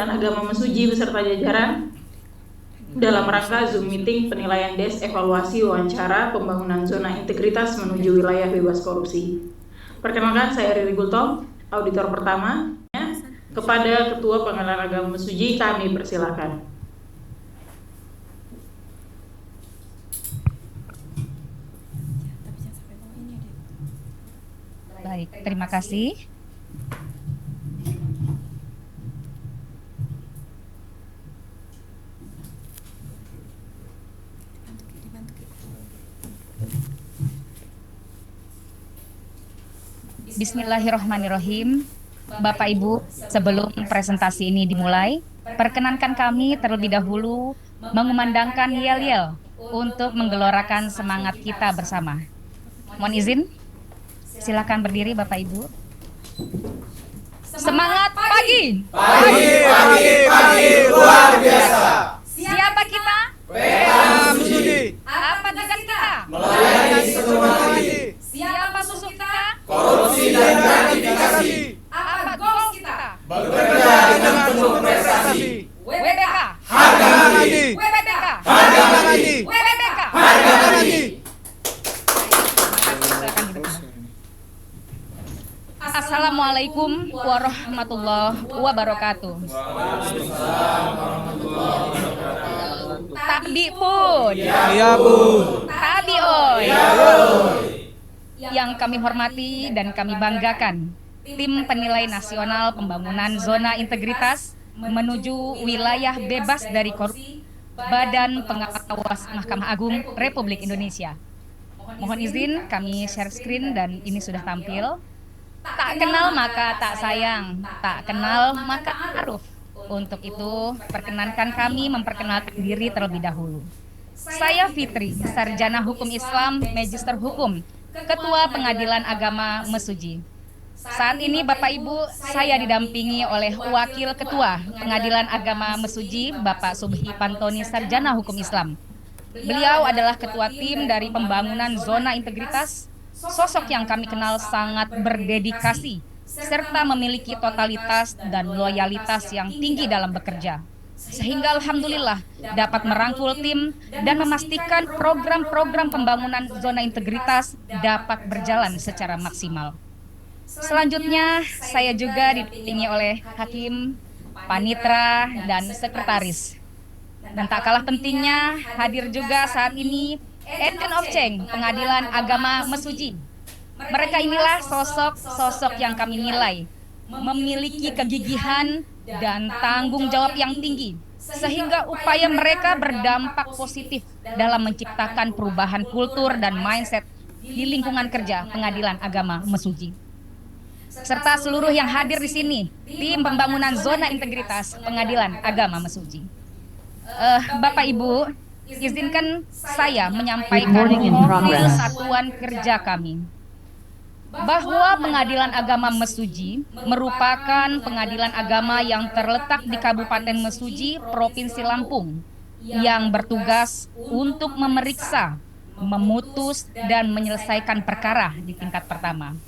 Pengadilan Agama Mesuji beserta jajaran dalam rangka Zoom meeting penilaian DES evaluasi wawancara pembangunan zona integritas menuju wilayah bebas korupsi. Perkenalkan, saya Riri Gultom, auditor pertama. Kepada Ketua Pengadilan Agama Mesuji kami persilakan. Baik, terima kasih. Bismillahirrahmanirrahim. Bapak Ibu, sebelum presentasi ini dimulai, perkenankan kami terlebih dahulu mengumandangkan yel-yel untuk menggelorakan semangat kita bersama. Mohon izin, silakan berdiri Bapak Ibu. Semangat pagi! Pagi, luar biasa. Siapa kita? PA Mesuji, Apa tugas kita? melayani semua lagi. Siapa susu kita? Korupsi dan gratifikasi. Apa goals kita? Bekerja dengan penuh prestasi. WBK. Harga lagi. WBK. Harga lagi. WBK. Harga lagi. Silakan duduk. Assalamualaikum warahmatullahi wabarakatuh. Takbi pun. Iya, Bu. Tabi oi. Yang kami hormati dan kami banggakan, tim penilai nasional pembangunan zona integritas menuju wilayah bebas dari korupsi Badan Pengawas Mahkamah Agung Republik Indonesia. Mohon izin kami share screen dan ini sudah tampil. Tak kenal maka tak sayang, tak kenal maka aruf. Untuk itu, perkenankan kami memperkenalkan diri terlebih dahulu. Saya Fitri, Sarjana Hukum Islam, Magister Hukum, Ketua Pengadilan Agama Mesuji. Saat ini Bapak Ibu, saya didampingi oleh Wakil Ketua Pengadilan Agama Mesuji, Bapak Subhi Pantoni, Sarjana Hukum Islam. Beliau adalah Ketua Tim dari Pembangunan Zona Integritas, sosok yang kami kenal sangat berdedikasi, serta memiliki totalitas dan loyalitas yang tinggi dalam bekerja. Sehingga alhamdulillah dapat merangkul tim dan memastikan program-program pembangunan zona integritas dapat berjalan secara maksimal. Selanjutnya, saya juga didampingi oleh hakim, panitra, dan sekretaris. Dan tak kalah pentingnya, hadir juga saat ini Agent of Change Pengadilan Agama Mesuji. Mereka inilah sosok yang kami nilai memiliki kegigihan dan tanggung jawab yang tinggi, sehingga upaya mereka berdampak positif dalam menciptakan perubahan kultur dan mindset di lingkungan kerja Pengadilan Agama Mesuji. Serta seluruh yang hadir di sini, tim pembangunan zona integritas Pengadilan Agama Mesuji. Bapak Ibu, izinkan saya menyampaikan profil satuan kerja kami. Bahwa Pengadilan Agama Mesuji merupakan pengadilan agama yang terletak di Kabupaten Mesuji, Provinsi Lampung, yang bertugas untuk memeriksa, memutus, dan menyelesaikan perkara di tingkat pertama.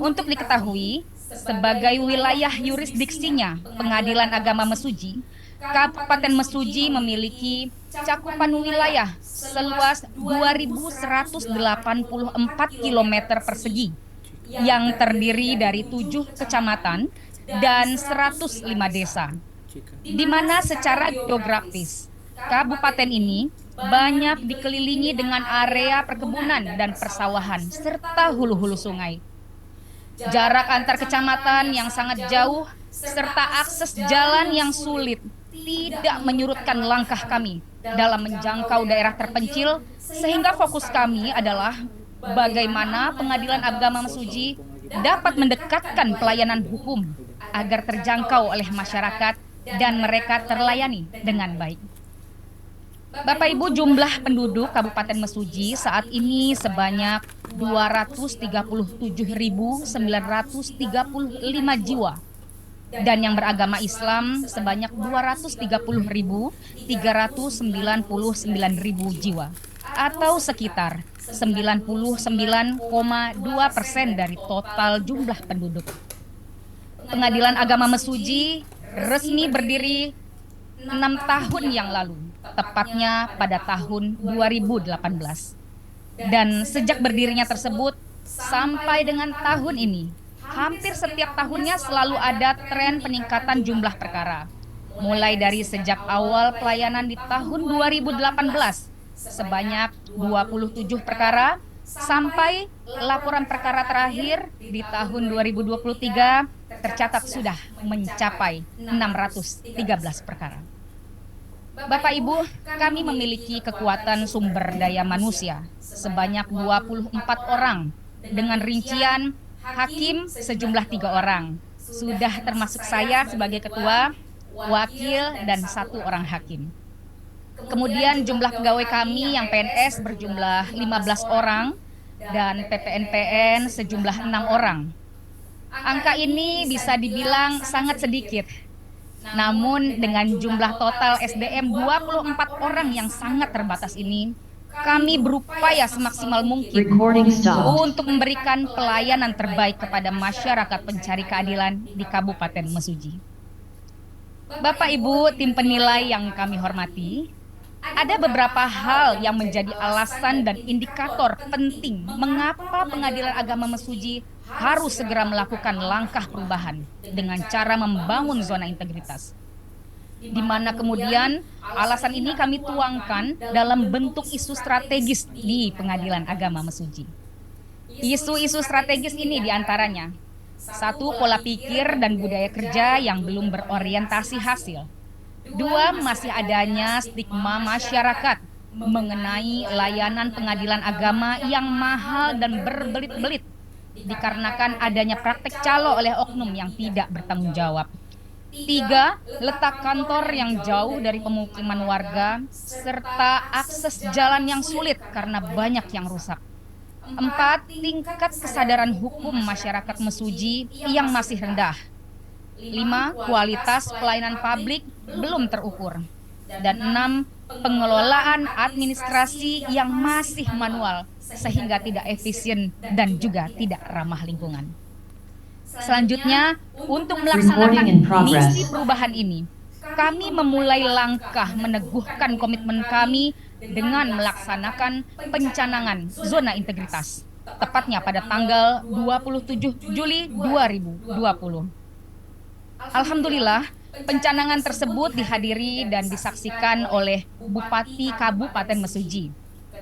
Untuk diketahui, sebagai wilayah yurisdiksinya Pengadilan Agama Mesuji, Kabupaten Mesuji memiliki cakupan wilayah seluas 2.184 km persegi yang terdiri dari 7 kecamatan dan 105 desa. Di mana secara geografis, kabupaten ini banyak dikelilingi dengan area perkebunan dan persawahan serta hulu-hulu sungai. Jarak antar kecamatan yang sangat jauh serta akses jalan yang sulit tidak menyurutkan langkah kami dalam menjangkau daerah terpencil, sehingga fokus kami adalah bagaimana Pengadilan Agama Mesuji dapat mendekatkan pelayanan hukum agar terjangkau oleh masyarakat dan mereka terlayani dengan baik. Bapak Ibu, jumlah penduduk Kabupaten Mesuji saat ini sebanyak 237.935 jiwa. Dan yang beragama Islam sebanyak 230.399 jiwa, atau sekitar 99,2% dari total jumlah penduduk. Pengadilan Agama Mesuji resmi berdiri 6 tahun yang lalu, tepatnya pada tahun 2018. Dan sejak berdirinya tersebut sampai dengan tahun ini, hampir setiap tahunnya selalu ada tren peningkatan jumlah perkara. Mulai dari sejak awal pelayanan di tahun 2018 sebanyak 27 perkara sampai laporan perkara terakhir di tahun 2023 tercatat sudah mencapai 613 perkara. Bapak Ibu, kami memiliki kekuatan sumber daya manusia sebanyak 24 orang dengan rincian hakim sejumlah 3 orang. Sudah termasuk saya sebagai ketua, wakil, dan 1 orang hakim. Kemudian jumlah pegawai kami yang PNS berjumlah 15 orang dan PPNPN sejumlah 6 orang. Angka ini bisa dibilang sangat sedikit. Namun dengan jumlah total SDM 24 orang yang sangat terbatas ini, kami berupaya semaksimal mungkin untuk memberikan pelayanan terbaik kepada masyarakat pencari keadilan di Kabupaten Mesuji. Bapak Ibu, tim penilai yang kami hormati, ada beberapa hal yang menjadi alasan dan indikator penting mengapa Pengadilan Agama Mesuji harus segera melakukan langkah perubahan dengan cara membangun zona integritas. Di mana kemudian alasan ini kami tuangkan dalam bentuk isu strategis di Pengadilan Agama Mesuji. Isu-isu strategis ini diantaranya: 1. Pola pikir dan budaya kerja yang belum berorientasi hasil. 2. Masih adanya stigma masyarakat mengenai layanan pengadilan agama yang mahal dan berbelit-belit dikarenakan adanya praktek calo oleh oknum yang tidak bertanggung jawab. 3. Letak kantor yang jauh dari pemukiman warga serta akses jalan yang sulit karena banyak yang rusak. 4. Tingkat kesadaran hukum masyarakat Mesuji yang masih rendah. 5. Kualitas pelayanan publik belum terukur. Dan 6. Pengelolaan administrasi yang masih manual sehingga tidak efisien dan juga tidak ramah lingkungan. Selanjutnya, untuk melaksanakan misi perubahan ini, kami memulai langkah meneguhkan komitmen kami dengan melaksanakan pencanangan zona integritas, tepatnya pada tanggal 27 Juli 2020. Alhamdulillah, pencanangan tersebut dihadiri dan disaksikan oleh Bupati Kabupaten Mesuji,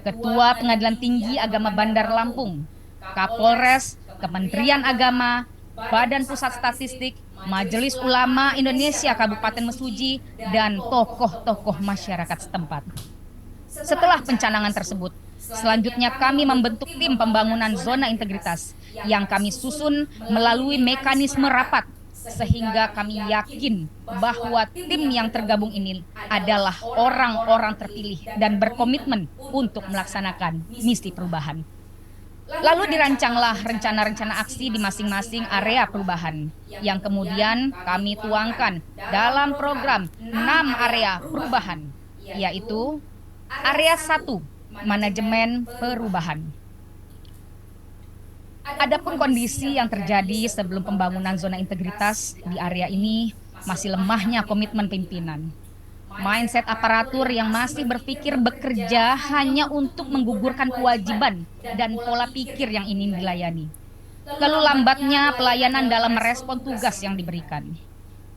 Ketua Pengadilan Tinggi Agama Bandar Lampung, Kapolres, Kementerian Agama, Badan Pusat Statistik, Majelis Ulama Indonesia Kabupaten Mesuji, dan tokoh-tokoh masyarakat setempat. Setelah pencanangan tersebut, selanjutnya kami membentuk tim pembangunan zona integritas yang kami susun melalui mekanisme rapat, sehingga kami yakin bahwa tim yang tergabung ini adalah orang-orang terpilih dan berkomitmen untuk melaksanakan misi perubahan. Lalu dirancanglah rencana-rencana aksi di masing-masing area perubahan yang kemudian kami tuangkan dalam program 6 area perubahan, yaitu Area 1, Manajemen Perubahan. Adapun kondisi yang terjadi sebelum pembangunan zona integritas di area ini masih lemahnya komitmen pimpinan. Mindset aparatur yang masih berpikir bekerja hanya untuk menggugurkan kewajiban dan pola pikir yang ingin dilayani. Lalu lambatnya pelayanan dalam merespon tugas yang diberikan.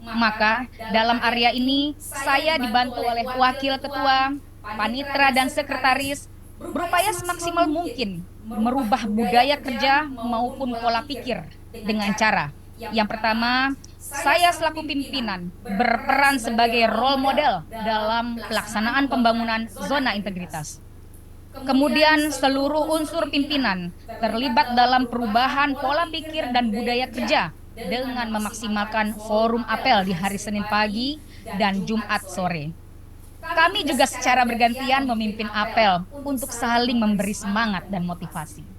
Maka dalam area ini saya dibantu oleh wakil ketua, panitra dan sekretaris berupaya semaksimal mungkin merubah budaya kerja maupun pola pikir dengan cara yang pertama, saya selaku pimpinan berperan sebagai role model dalam pelaksanaan pembangunan zona integritas. Kemudian seluruh unsur pimpinan terlibat dalam perubahan pola pikir dan budaya kerja dengan memaksimalkan forum apel di hari Senin pagi dan Jumat sore. Kami juga secara bergantian memimpin apel untuk saling memberi semangat dan motivasi.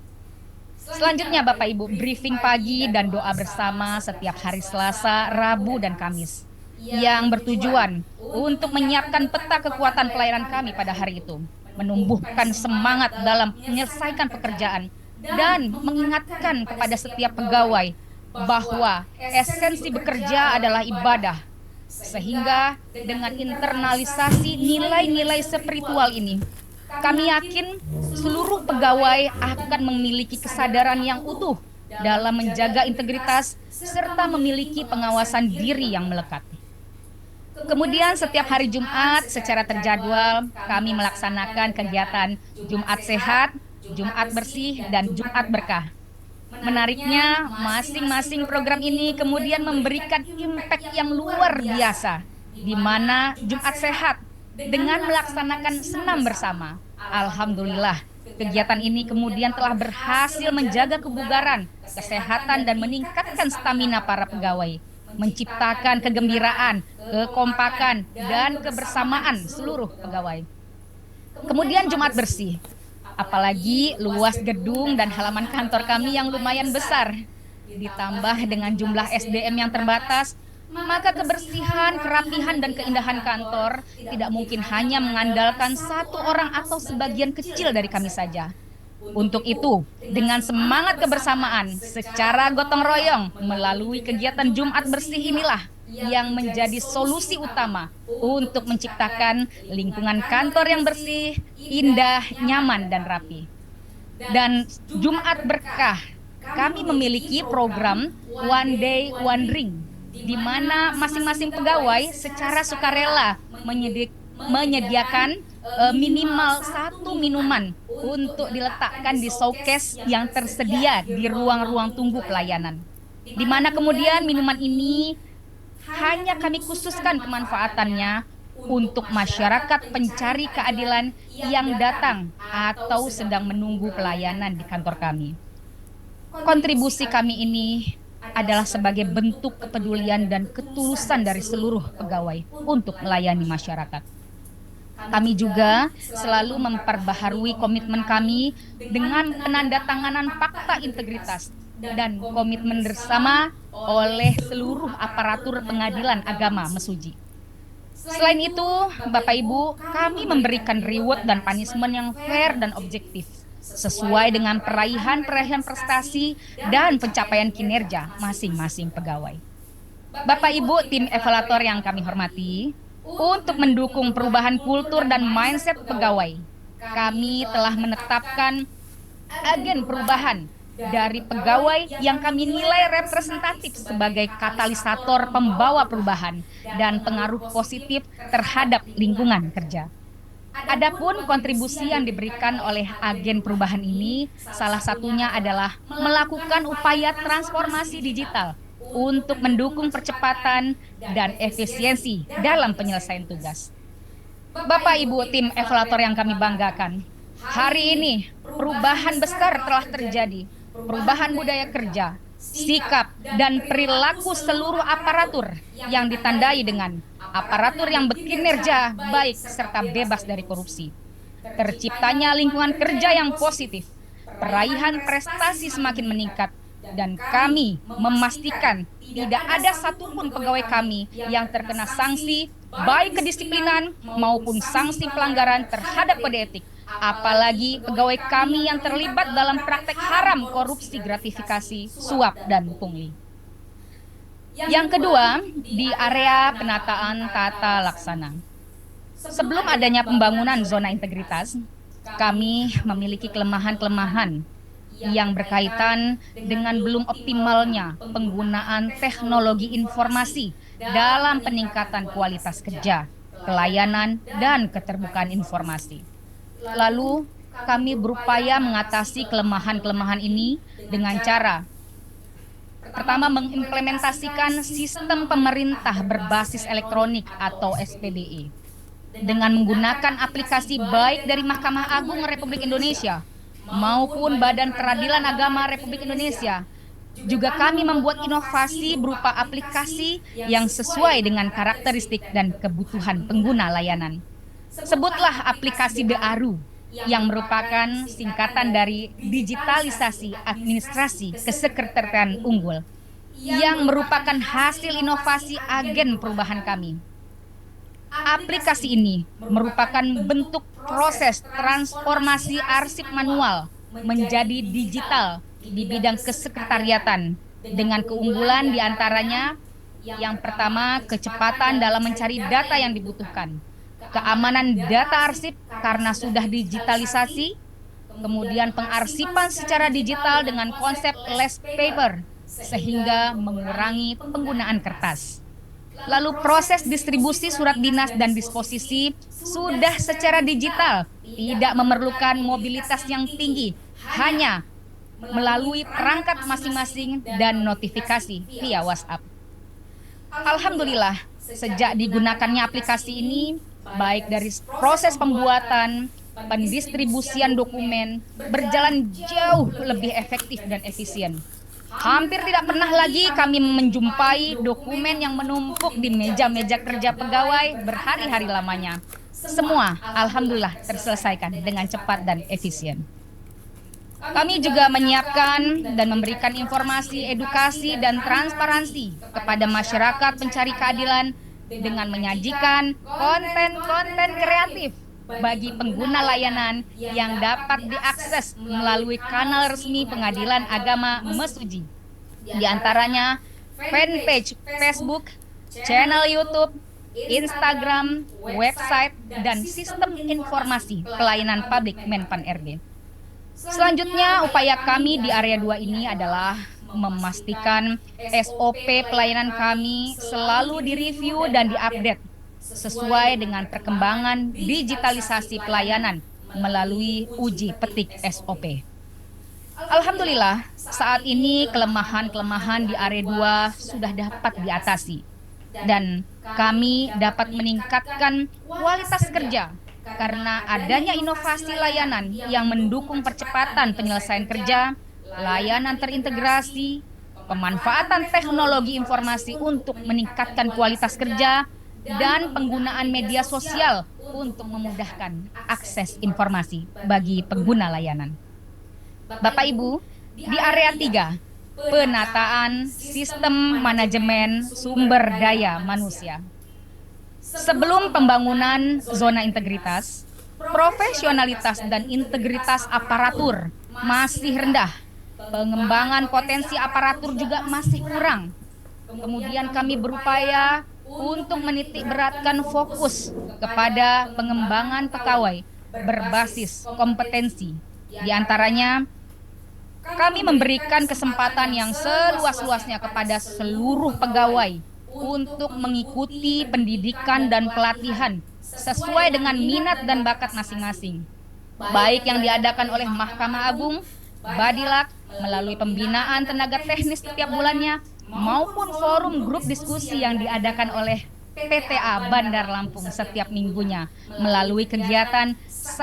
Selanjutnya Bapak Ibu, briefing pagi dan doa bersama setiap hari Selasa, Rabu, dan Kamis yang bertujuan untuk menyiapkan peta kekuatan pelayanan kami pada hari itu, menumbuhkan semangat dalam menyelesaikan pekerjaan, dan mengingatkan kepada setiap pegawai bahwa esensi bekerja adalah ibadah Sehingga dengan internalisasi nilai-nilai spiritual ini, kami yakin seluruh pegawai akan memiliki kesadaran yang utuh dalam menjaga integritas serta memiliki pengawasan diri yang melekat. Kemudian setiap hari Jumat secara terjadwal kami melaksanakan kegiatan Jumat Sehat, Jumat Bersih, dan Jumat Berkah. Menariknya, masing-masing program ini kemudian memberikan impact yang luar biasa, di mana Jumat Sehat dengan melaksanakan senam bersama. Alhamdulillah, kegiatan ini kemudian telah berhasil menjaga kebugaran, kesehatan, dan meningkatkan stamina para pegawai, menciptakan kegembiraan, kekompakan, dan kebersamaan seluruh pegawai. Kemudian Jumat Bersih, apalagi luas gedung dan halaman kantor kami yang lumayan besar, ditambah dengan jumlah SDM yang terbatas, maka kebersihan, kerapihan, dan keindahan kantor tidak mungkin hanya mengandalkan satu orang atau sebagian kecil dari kami saja. Untuk itu, dengan semangat kebersamaan secara gotong royong melalui kegiatan Jumat Bersih inilah yang menjadi solusi utama untuk menciptakan lingkungan kantor yang bersih, indah, nyaman, dan rapi. Dan Jumat Berkah, kami memiliki program One Day One Drink, di mana masing-masing pegawai secara sukarela menyediakan minimal satu minuman untuk diletakkan di showcase yang tersedia di ruang-ruang tunggu pelayanan. Di mana kemudian minuman ini hanya kami khususkan kemanfaatannya untuk masyarakat pencari keadilan yang datang atau sedang menunggu pelayanan di kantor kami. Kontribusi kami ini adalah sebagai bentuk kepedulian dan ketulusan dari seluruh pegawai untuk melayani masyarakat. Kami juga selalu memperbaharui komitmen kami dengan penandatanganan fakta integritas dan komitmen bersama oleh seluruh aparatur pengadilan agama Mesuji. Selain itu, Bapak Ibu, kami memberikan reward dan punishment yang fair dan objektif, sesuai dengan peraihan-peraihan prestasi dan pencapaian kinerja masing-masing pegawai. Bapak Ibu tim evaluator yang kami hormati, untuk mendukung perubahan kultur dan mindset pegawai, kami telah menetapkan agen perubahan dari pegawai yang kami nilai representatif sebagai katalisator pembawa perubahan dan pengaruh positif terhadap lingkungan kerja. Adapun kontribusi yang diberikan oleh agen perubahan ini, salah satunya adalah melakukan upaya transformasi digital untuk mendukung percepatan dan efisiensi dalam penyelesaian tugas. Bapak Ibu tim evaluator yang kami banggakan, hari ini perubahan besar telah terjadi, perubahan budaya kerja, sikap, dan perilaku seluruh aparatur yang ditandai dengan aparatur yang berkinerja baik serta bebas dari korupsi. Terciptanya lingkungan kerja yang positif, peraihan prestasi semakin meningkat, dan kami memastikan tidak ada satupun pegawai kami yang terkena sanksi baik kedisiplinan maupun sanksi pelanggaran terhadap kode etik. Apalagi pegawai kami yang terlibat dalam praktek haram korupsi gratifikasi, suap, dan pungli. Yang kedua, di area penataan tata laksana. Sebelum adanya pembangunan zona integritas, kami memiliki kelemahan-kelemahan yang berkaitan dengan belum optimalnya penggunaan teknologi informasi dalam peningkatan kualitas kerja, pelayanan, dan keterbukaan informasi. Lalu, kami berupaya mengatasi kelemahan-kelemahan ini dengan cara pertama, mengimplementasikan sistem pemerintah berbasis elektronik atau SPBE dengan menggunakan aplikasi baik dari Mahkamah Agung Republik Indonesia maupun Badan Peradilan Agama Republik Indonesia. Juga kami membuat inovasi berupa aplikasi yang sesuai dengan karakteristik dan kebutuhan pengguna layanan. Sebutlah aplikasi DARU yang merupakan singkatan dari Digitalisasi Administrasi Kesekretariatan Unggul yang merupakan hasil inovasi agen perubahan kami. Aplikasi ini merupakan bentuk proses transformasi arsip manual menjadi digital di bidang kesekretariatan dengan keunggulan diantaranya Yang pertama, kecepatan dalam mencari data yang dibutuhkan. Keamanan data arsip karena sudah digitalisasi. Kemudian pengarsipan secara digital dengan konsep less paper sehingga mengurangi penggunaan kertas. Lalu proses distribusi surat dinas dan disposisi sudah secara digital, tidak memerlukan mobilitas yang tinggi, hanya melalui perangkat masing-masing dan notifikasi via WhatsApp. Alhamdulillah, sejak digunakannya aplikasi ini, baik dari proses pembuatan, pendistribusian dokumen berjalan jauh lebih efektif dan efisien. Hampir tidak pernah lagi kami menjumpai dokumen yang menumpuk di meja-meja kerja pegawai berhari-hari lamanya. Semua, alhamdulillah, terselesaikan dengan cepat dan efisien. Kami juga menyiapkan dan memberikan informasi, edukasi, dan transparansi kepada masyarakat pencari keadilan dengan menyajikan konten-konten kreatif bagi pengguna layanan yang dapat diakses melalui kanal resmi Pengadilan Agama Mesuji. Di antaranya fanpage Facebook, channel YouTube, Instagram, website, dan sistem informasi pelayanan publik Menpan RB. Selanjutnya, upaya kami di area 2 ini adalah memastikan SOP pelayanan kami selalu direview dan diupdate sesuai dengan perkembangan digitalisasi pelayanan melalui uji petik SOP. Alhamdulillah, saat ini kelemahan-kelemahan di area 2 sudah dapat diatasi dan kami dapat meningkatkan kualitas kerja karena adanya inovasi layanan yang mendukung percepatan penyelesaian kerja, layanan terintegrasi, pemanfaatan teknologi informasi untuk meningkatkan kualitas kerja, dan penggunaan media sosial untuk memudahkan akses informasi bagi pengguna layanan. Bapak Ibu, di area 3, penataan sistem manajemen sumber daya manusia. Sebelum pembangunan zona integritas, profesionalitas dan integritas aparatur masih rendah. Pengembangan potensi aparatur juga masih kurang. Kemudian kami berupaya untuk menitik beratkan fokus kepada pengembangan pegawai berbasis kompetensi. Di antaranya, kami memberikan kesempatan yang seluas-luasnya kepada seluruh pegawai untuk mengikuti pendidikan dan pelatihan sesuai dengan minat dan bakat masing-masing. Baik yang diadakan oleh Mahkamah Agung, Badilak, melalui pembinaan tenaga teknis setiap bulannya, maupun forum grup diskusi yang diadakan oleh PTA Bandar Lampung setiap minggunya melalui kegiatan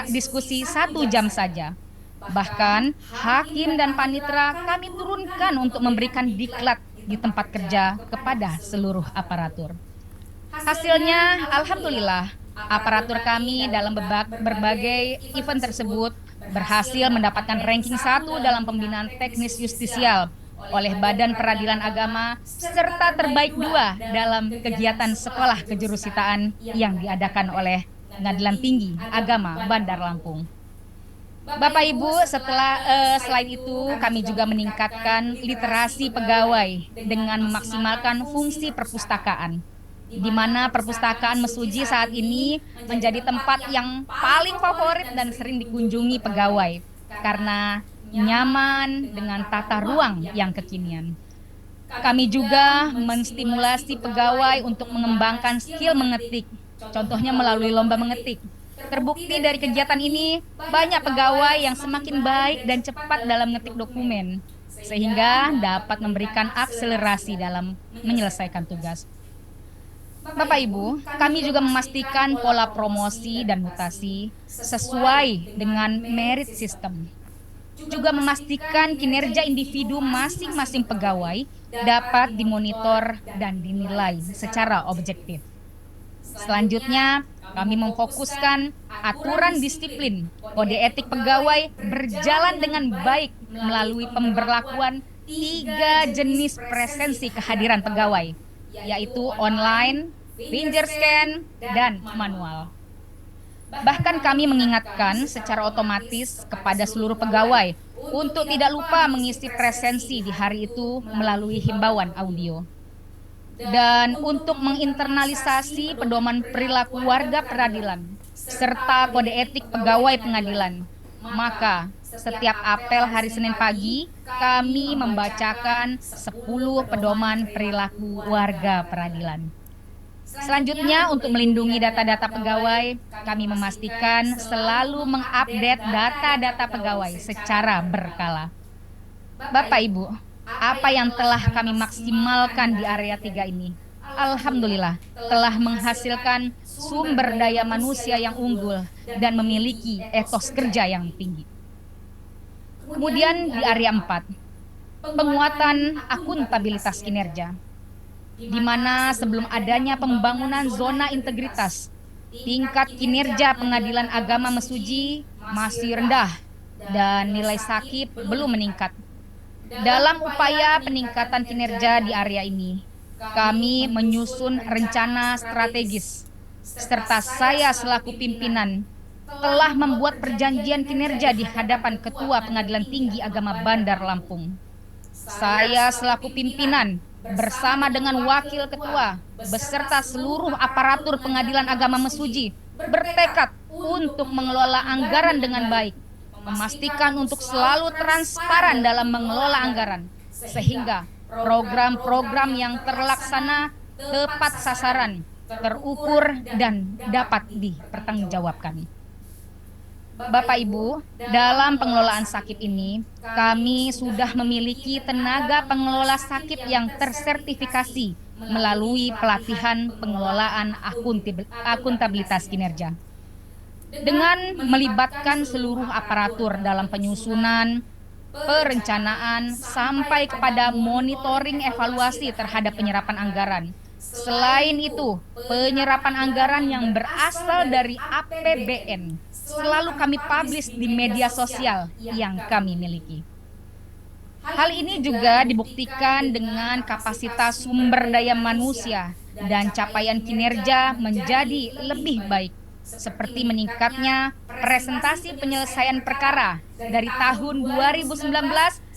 diskusi 1 jam saja. Bahkan hakim dan panitera kami turunkan untuk memberikan diklat di tempat kerja kepada seluruh aparatur. Hasilnya, alhamdulillah, aparatur kami dalam berbagai event tersebut berhasil mendapatkan ranking 1 dalam pembinaan teknis justisial oleh Badan Peradilan Agama, serta terbaik 2 dalam kegiatan sekolah kejurusitaan yang diadakan oleh Pengadilan Tinggi Agama Bandar Lampung. Bapak Ibu, selain itu kami juga meningkatkan literasi pegawai dengan memaksimalkan fungsi perpustakaan, di mana perpustakaan Mesuji saat ini menjadi tempat yang paling favorit dan sering dikunjungi pegawai karena nyaman dengan tata ruang yang kekinian. Kami juga menstimulasi pegawai untuk mengembangkan skill mengetik, contohnya melalui lomba mengetik. Terbukti dari kegiatan ini, banyak pegawai yang semakin baik dan cepat dalam mengetik dokumen, sehingga dapat memberikan akselerasi dalam menyelesaikan tugas. Bapak Ibu, kami juga memastikan pola promosi dan mutasi sesuai dengan merit system. Juga memastikan kinerja individu masing-masing pegawai dapat dimonitor dan dinilai secara objektif. Selanjutnya, kami memfokuskan aturan disiplin kode etik pegawai berjalan dengan baik melalui pemberlakuan 3 jenis presensi kehadiran pegawai, yaitu online, finger scan, dan manual. Bahkan kami mengingatkan secara otomatis kepada seluruh pegawai untuk tidak lupa mengisi presensi di hari itu melalui himbauan audio. dan untuk menginternalisasi pedoman perilaku warga peradilan serta kode etik pegawai pengadilan. Maka setiap apel hari Senin pagi kami membacakan 10 pedoman perilaku warga peradilan. Selanjutnya, untuk melindungi data-data pegawai, kami memastikan selalu mengupdate data-data pegawai secara berkala. Bapak Ibu, apa yang telah kami maksimalkan di area 3 ini? Alhamdulillah, telah menghasilkan sumber daya manusia yang unggul dan memiliki etos kerja yang tinggi. Kemudian di area 4, penguatan akuntabilitas kinerja, di mana sebelum adanya pembangunan zona integritas, tingkat kinerja Pengadilan Agama Mesuji masih rendah dan nilai sakit belum meningkat. Dalam upaya peningkatan kinerja di area ini, kami menyusun rencana strategis, serta saya selaku pimpinan telah membuat perjanjian kinerja di hadapan Ketua Pengadilan Tinggi Agama Bandar Lampung. Saya selaku pimpinan bersama dengan Wakil Ketua beserta seluruh aparatur Pengadilan Agama Mesuji bertekad untuk mengelola anggaran dengan baik, memastikan untuk selalu transparan dalam mengelola anggaran, sehingga program-program yang terlaksana tepat sasaran, terukur, dan dapat dipertanggungjawabkan. Bapak Ibu, dalam pengelolaan sakit ini, kami sudah memiliki tenaga pengelola sakit yang tersertifikasi melalui pelatihan pengelolaan akuntabilitas kinerja. Dengan melibatkan seluruh aparatur dalam penyusunan, perencanaan, sampai kepada monitoring evaluasi terhadap penyerapan anggaran. Selain itu, penyerapan anggaran yang berasal dari APBN selalu kami publish di media sosial yang kami miliki. Hal ini juga dibuktikan dengan kapasitas sumber daya manusia dan capaian kinerja menjadi lebih baik, seperti meningkatnya presentasi penyelesaian perkara dari tahun 2019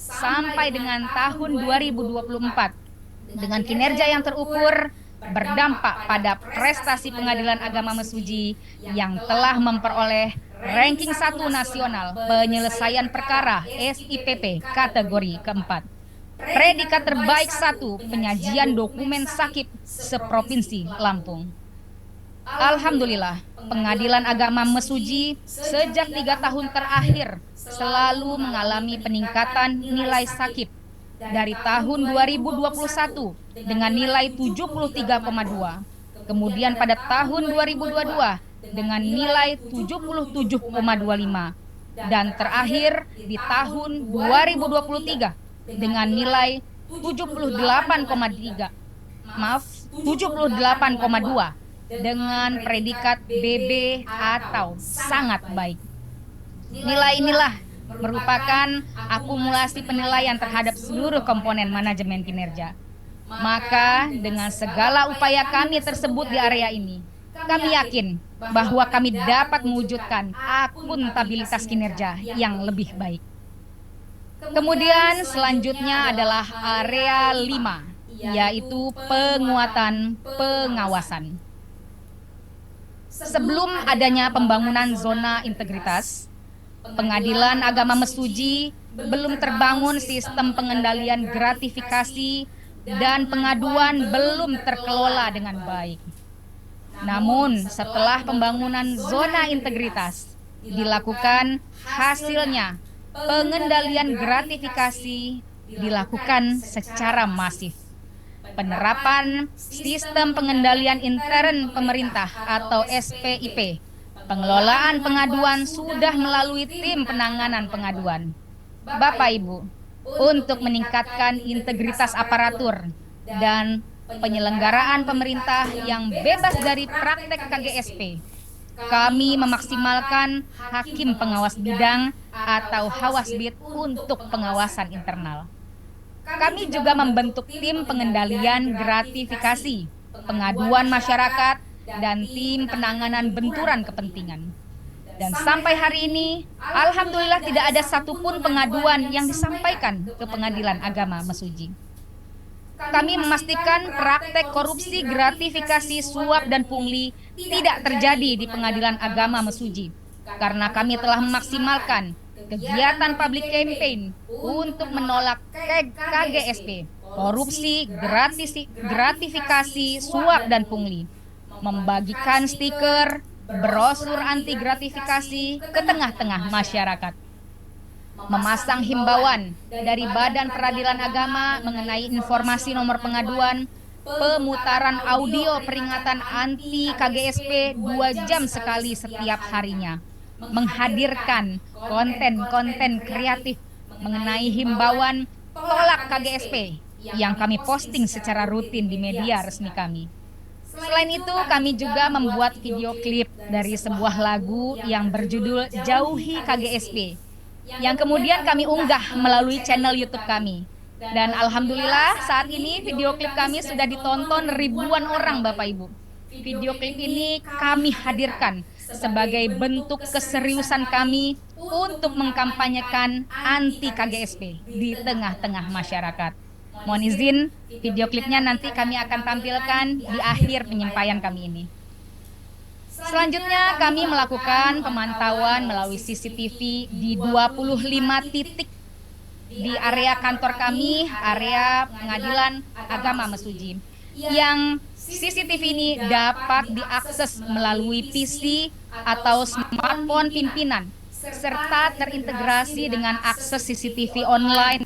sampai dengan tahun 2024 dengan kinerja yang terukur, berdampak pada prestasi Pengadilan Agama Mesuji yang telah memperoleh ranking 1 nasional penyelesaian perkara SIPP kategori keempat, predikat terbaik 1 penyajian dokumen sakit seprovinsi Lampung. Alhamdulillah, Pengadilan Agama Mesuji sejak 3 tahun terakhir selalu mengalami peningkatan nilai sakit dari tahun 2021 dengan nilai 73,2, kemudian pada tahun 2022 dengan nilai 77,25, dan terakhir di tahun 2023 dengan nilai 78,2 dengan predikat BB atau sangat baik. Nilai inilah merupakan akumulasi penilaian terhadap seluruh komponen manajemen kinerja. Maka dengan segala upaya kami tersebut di area ini, kami yakin bahwa kami dapat mewujudkan akuntabilitas kinerja yang lebih baik. Kemudian selanjutnya adalah area 5, yaitu penguatan pengawasan. Sebelum adanya pembangunan zona integritas, Pengadilan Agama Mesuji belum terbangun sistem pengendalian gratifikasi dan pengaduan belum terkelola dengan baik. Namun setelah pembangunan zona integritas dilakukan, hasilnya pengendalian gratifikasi dilakukan secara masif. Penerapan sistem pengendalian intern pemerintah atau SPIP, pengelolaan pengaduan sudah melalui tim penanganan pengaduan. Bapak Ibu, untuk meningkatkan integritas aparatur dan penyelenggaraan pemerintah yang bebas dari praktek KGSP, kami memaksimalkan hakim pengawas bidang atau Hawasbid untuk pengawasan internal. Kami juga membentuk tim pengendalian gratifikasi, pengaduan masyarakat, dan tim penanganan benturan kepentingan. Dan sampai hari ini, alhamdulillah tidak ada satupun pengaduan yang disampaikan ke Pengadilan Agama Mesuji. Kami memastikan praktek korupsi, gratifikasi, suap, dan pungli tidak terjadi di Pengadilan Agama Mesuji, karena kami telah memaksimalkan kegiatan public campaign untuk menolak KGSP, korupsi, gratifikasi, suap, dan pungli, membagikan stiker, brosur anti gratifikasi ke tengah-tengah masyarakat, memasang himbauan dari Badan Peradilan Agama mengenai informasi nomor pengaduan, pemutaran audio peringatan anti KGSP 2 jam sekali setiap harinya, menghadirkan konten-konten kreatif mengenai himbauan tolak KGSP yang kami posting secara rutin di media resmi kami. Selain itu, kami juga membuat video klip dari sebuah lagu yang berjudul Jauhi KGSP, yang kemudian kami unggah melalui channel YouTube kami. Dan alhamdulillah saat ini video klip kami sudah ditonton ribuan orang, Bapak Ibu. Video klip ini kami hadirkan sebagai bentuk keseriusan kami untuk mengkampanyekan anti KGSP di tengah-tengah masyarakat. Mohon izin, video klipnya nanti kami akan tampilkan di akhir penyampaian kami ini. Selanjutnya kami melakukan pemantauan melalui CCTV di 25 titik di area kantor kami, area Pengadilan Agama Mesuji, yang CCTV ini dapat diakses melalui PC atau smartphone pimpinan, serta terintegrasi dengan akses CCTV online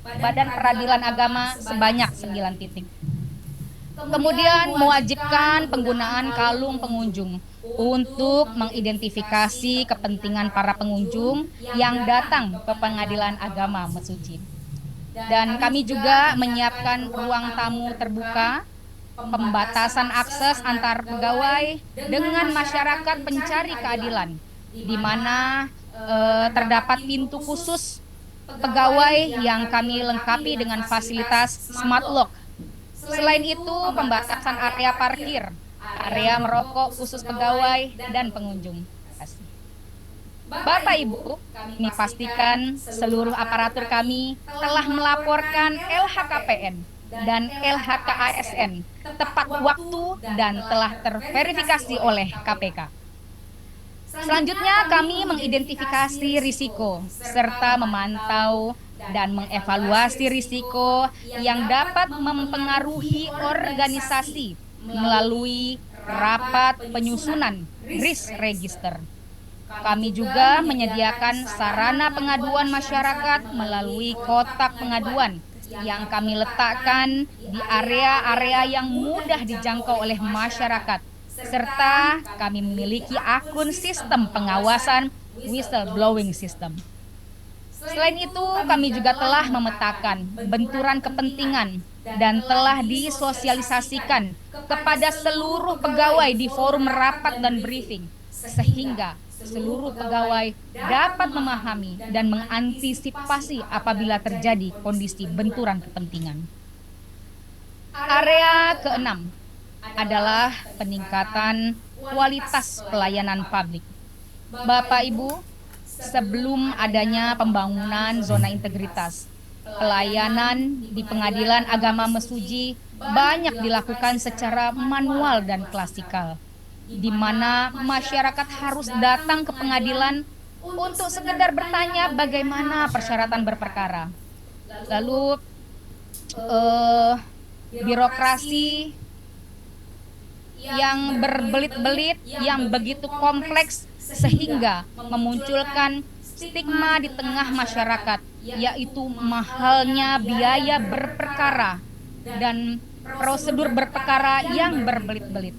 Badan Peradilan Agama sebanyak 9 titik. Kemudian mewajibkan penggunaan kalung pengunjung untuk mengidentifikasi kepentingan para pengunjung yang datang ke Pengadilan Agama Mesuji. Dan kami juga menyiapkan ruang tamu terbuka, pembatasan akses antar pegawai dengan masyarakat pencari keadilan, di mana terdapat pintu khusus pegawai yang kami lengkapi dengan fasilitas smart lock. Selain itu, pembatasan area parkir, area merokok khusus pegawai dan pengunjung. Bapak Ibu, kami pastikan seluruh aparatur kami telah melaporkan LHKPN dan LHKASN tepat waktu dan telah terverifikasi oleh KPK. Selanjutnya kami mengidentifikasi risiko serta memantau dan mengevaluasi risiko yang dapat mempengaruhi organisasi melalui rapat penyusunan risk register. Kami juga menyediakan sarana pengaduan masyarakat melalui kotak pengaduan yang kami letakkan di area-area yang mudah dijangkau oleh masyarakat, serta kami memiliki akun sistem pengawasan whistleblowing system. Selain itu, kami juga telah memetakan benturan kepentingan dan telah disosialisasikan kepada seluruh pegawai di forum rapat dan briefing, sehingga seluruh pegawai dapat memahami dan mengantisipasi apabila terjadi kondisi benturan kepentingan. Area keenam adalah peningkatan kualitas pelayanan publik. Bapak Ibu, sebelum adanya pembangunan zona integritas, pelayanan di Pengadilan Agama Mesuji banyak dilakukan secara manual dan klasikal, di mana masyarakat harus datang ke pengadilan untuk sekedar bertanya bagaimana persyaratan berperkara. Lalu birokrasi yang berbelit-belit, yang begitu kompleks sehingga memunculkan stigma di tengah masyarakat, yaitu mahalnya biaya berperkara dan prosedur berperkara yang berbelit-belit.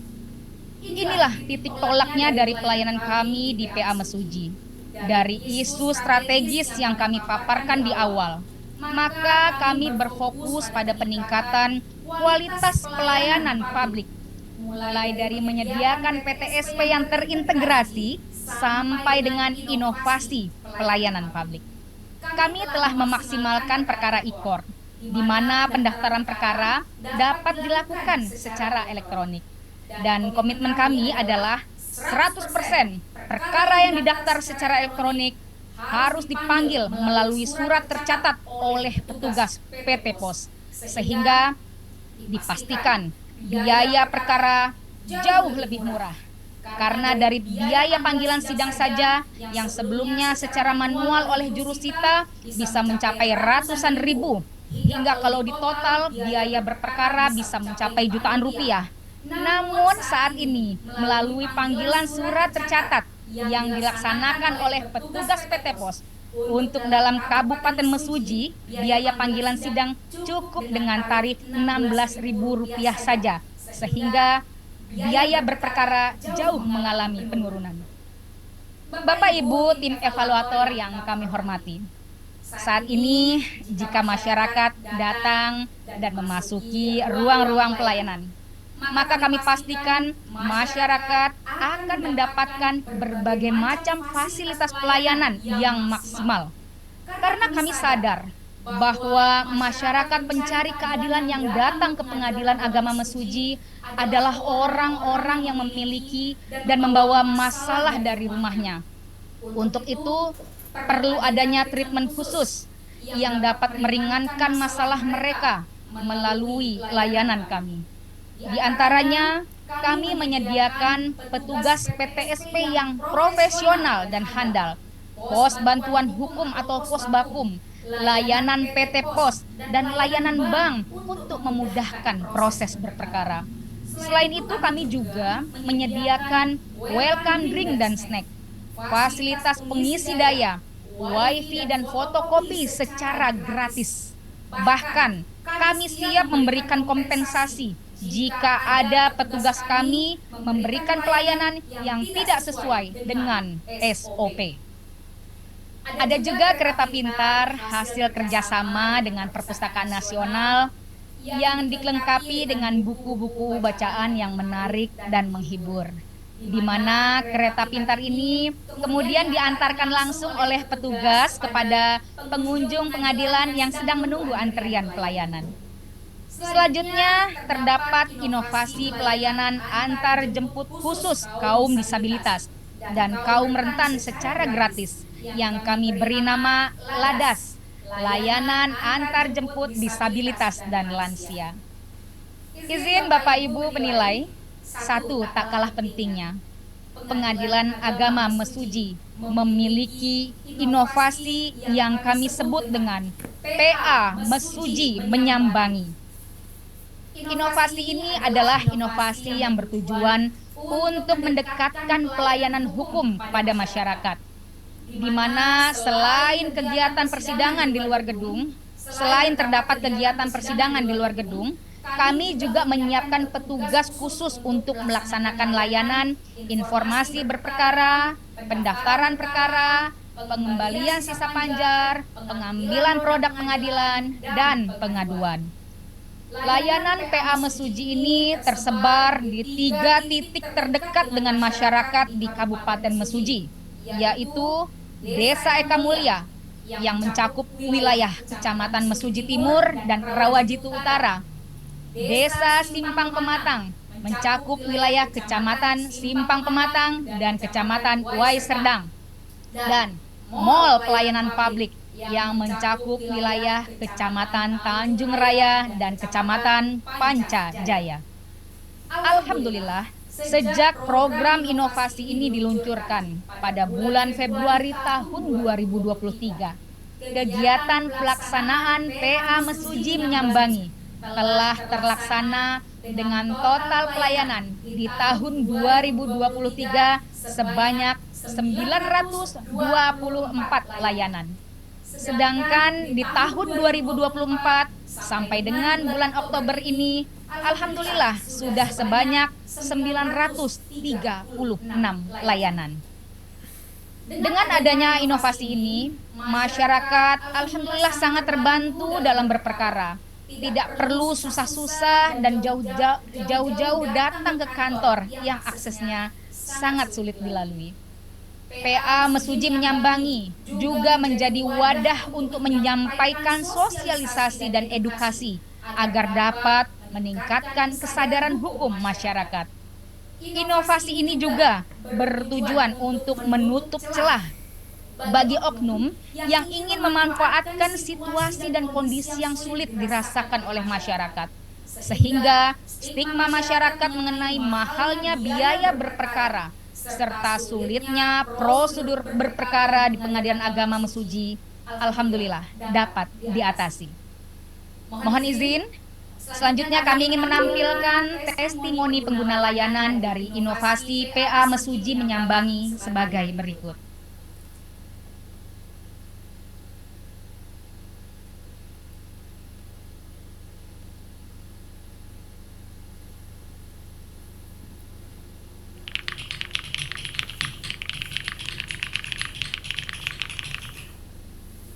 Inilah titik tolaknya dari pelayanan kami di PA Mesuji. Dari isu strategis yang kami paparkan di awal, maka kami berfokus pada peningkatan kualitas pelayanan publik, mulai dari menyediakan PTSP yang terintegrasi sampai dengan inovasi pelayanan publik. Kami telah memaksimalkan perkara e-court, di mana pendaftaran perkara dapat dilakukan secara elektronik. Dan komitmen kami adalah 100% perkara yang didaftar secara elektronik harus dipanggil melalui surat tercatat oleh petugas PT Pos, sehingga Dipastikan biaya perkara jauh lebih murah. Karena dari biaya panggilan sidang saja yang sebelumnya secara manual oleh jurusita bisa mencapai ratusan ribu, hingga kalau ditotal biaya berperkara bisa mencapai jutaan rupiah. Namun saat ini melalui panggilan surat tercatat yang dilaksanakan oleh petugas PT Pos untuk dalam Kabupaten Mesuji, biaya panggilan sidang cukup dengan tarif Rp16.000 saja, sehingga biaya berperkara jauh mengalami penurunan. Bapak Ibu tim evaluator yang kami hormati, saat ini jika masyarakat datang dan memasuki ruang-ruang pelayanan, maka kami pastikan masyarakat akan mendapatkan berbagai macam fasilitas pelayanan yang maksimal. Karena kami sadar bahwa masyarakat pencari keadilan yang datang ke Pengadilan Agama Mesuji adalah orang-orang yang memiliki dan membawa masalah dari rumahnya. Untuk itu, perlu adanya treatment khusus yang dapat meringankan masalah mereka melalui layanan kami. Di antaranya, kami menyediakan petugas PTSP yang profesional dan handal, pos bantuan hukum atau pos bakum, layanan PT Pos, dan layanan bank untuk memudahkan proses berperkara. Selain itu, kami juga menyediakan welcome drink dan snack, fasilitas pengisi daya, wifi dan fotokopi secara gratis. Bahkan, kami siap memberikan kompensasi jika ada petugas kami memberikan pelayanan yang tidak sesuai dengan SOP. Ada juga kereta pintar hasil kerjasama dengan Perpustakaan Nasional yang dilengkapi dengan buku-buku bacaan yang menarik dan menghibur, di mana kereta pintar ini kemudian diantarkan langsung oleh petugas kepada pengunjung pengadilan yang sedang menunggu antrian pelayanan. Selanjutnya, terdapat inovasi pelayanan antar jemput khusus kaum disabilitas dan kaum rentan secara gratis yang kami beri nama LADAS, Layanan Antar Jemput Disabilitas dan Lansia. Izin Bapak Ibu penilai, satu tak kalah pentingnya, Pengadilan Agama Mesuji memiliki inovasi yang kami sebut dengan PA Mesuji Menyambangi. Inovasi ini adalah inovasi yang bertujuan untuk mendekatkan pelayanan hukum pada masyarakat, di mana selain kegiatan persidangan di luar gedung, selain terdapat kegiatan persidangan di luar gedung, kami juga menyiapkan petugas khusus untuk melaksanakan layanan informasi berperkara, pendaftaran perkara, pengembalian sisa panjar, pengambilan produk pengadilan, dan pengaduan. Layanan PA Mesuji ini tersebar di 3 titik terdekat dengan masyarakat di Kabupaten Mesuji, yaitu Desa Eka Mulia yang mencakup wilayah Kecamatan Mesuji Timur dan Rawajitu Utara, Desa Simpang Pematang mencakup wilayah Kecamatan Simpang Pematang dan Kecamatan Uwai Serdang, dan Mall Pelayanan Publik yang mencakup wilayah Kecamatan Tanjung Raya dan Kecamatan Panca Jaya. Alhamdulillah, sejak program inovasi ini diluncurkan pada bulan Februari tahun 2023, kegiatan pelaksanaan PA Mesuji Menyambangi telah terlaksana dengan total pelayanan di tahun 2023 sebanyak 924 layanan. Sedangkan di tahun 2024 sampai dengan bulan Oktober ini, alhamdulillah sudah sebanyak 936 layanan. Dengan adanya inovasi ini, masyarakat alhamdulillah sangat terbantu dalam berperkara. Tidak perlu susah-susah dan jauh-jauh datang ke kantor yang aksesnya sangat sulit dilalui. PA Mesuji Menyambangi juga menjadi wadah untuk menyampaikan sosialisasi dan edukasi agar dapat meningkatkan kesadaran hukum masyarakat. Inovasi ini juga bertujuan untuk menutup celah bagi oknum yang ingin memanfaatkan situasi dan kondisi yang sulit dirasakan oleh masyarakat, sehingga stigma masyarakat mengenai mahalnya biaya berperkara serta sulitnya prosedur berperkara di Pengadilan Agama Mesuji, alhamdulillah dapat diatasi. Mohon izin, selanjutnya kami ingin menampilkan testimoni pengguna layanan dari inovasi PA Mesuji Menyambangi sebagai berikut.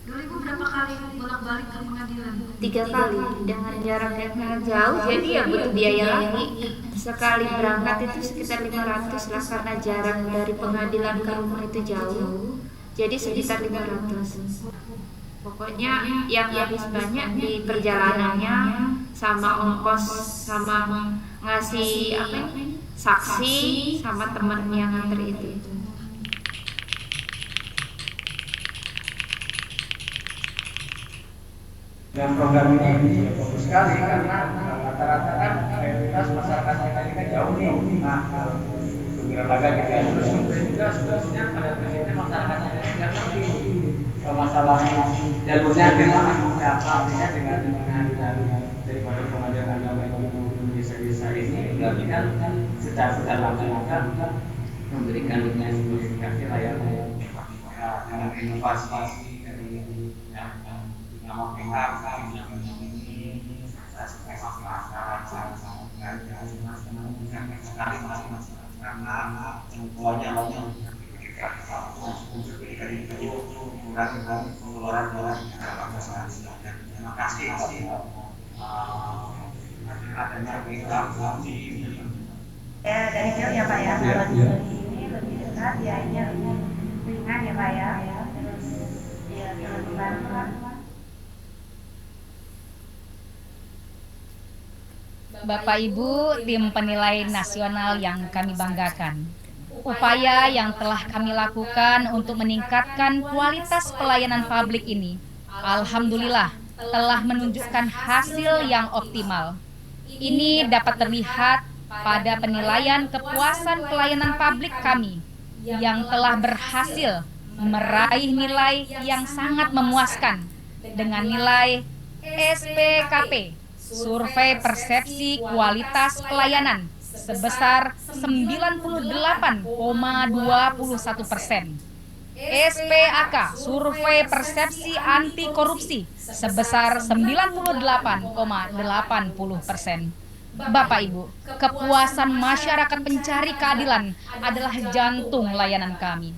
Berapa kali bolak-balik ke pengadilan? 3 kali dengan jarak yang sangat jauh, jadi ya butuh biaya lagi. Sekali berangkat itu sekitar 500 lah, karena jarak dari pengadilan ke rumah itu jauh, jadi sekitar 500. Pokoknya yang habis banyak di perjalanannya, sama ongkos, sama ngasih saksi, sama teman yang nganter itu. Dan program ini fokus sekali karena rata-rata kan mayoritas masyarakat kita ini kan jauh nih. Nah, Birabaga kita terus juga sebenarnya pada prinsipnya masyarakatnya tidak ngerti masalah jalurnya gimana, apa artinya dengan dari pengadilan agama di desa-desa ini, berarti kan secara langsung kan memberikan sertifikasi layak dengan inovasi dari nama pihak ini karena semuanya pengeluaran. Terima kasih adanya pihak dari jauh ya Pak ya. Kalau di ini lebih dekat ya, ini ringan ya Pak ya. Terus ya lebih bantuan. Bapak Ibu, tim penilai nasional yang kami banggakan, upaya yang telah kami lakukan untuk meningkatkan kualitas pelayanan publik ini, alhamdulillah telah menunjukkan hasil yang optimal. Ini dapat terlihat pada penilaian kepuasan pelayanan publik kami yang telah berhasil meraih nilai yang sangat memuaskan dengan nilai SPKP, Survei Persepsi Kualitas Pelayanan, sebesar 98,21%. SPAK, Survei Persepsi Anti Korupsi, sebesar 98,80%. Bapak Ibu, kepuasan masyarakat pencari keadilan adalah jantung layanan kami.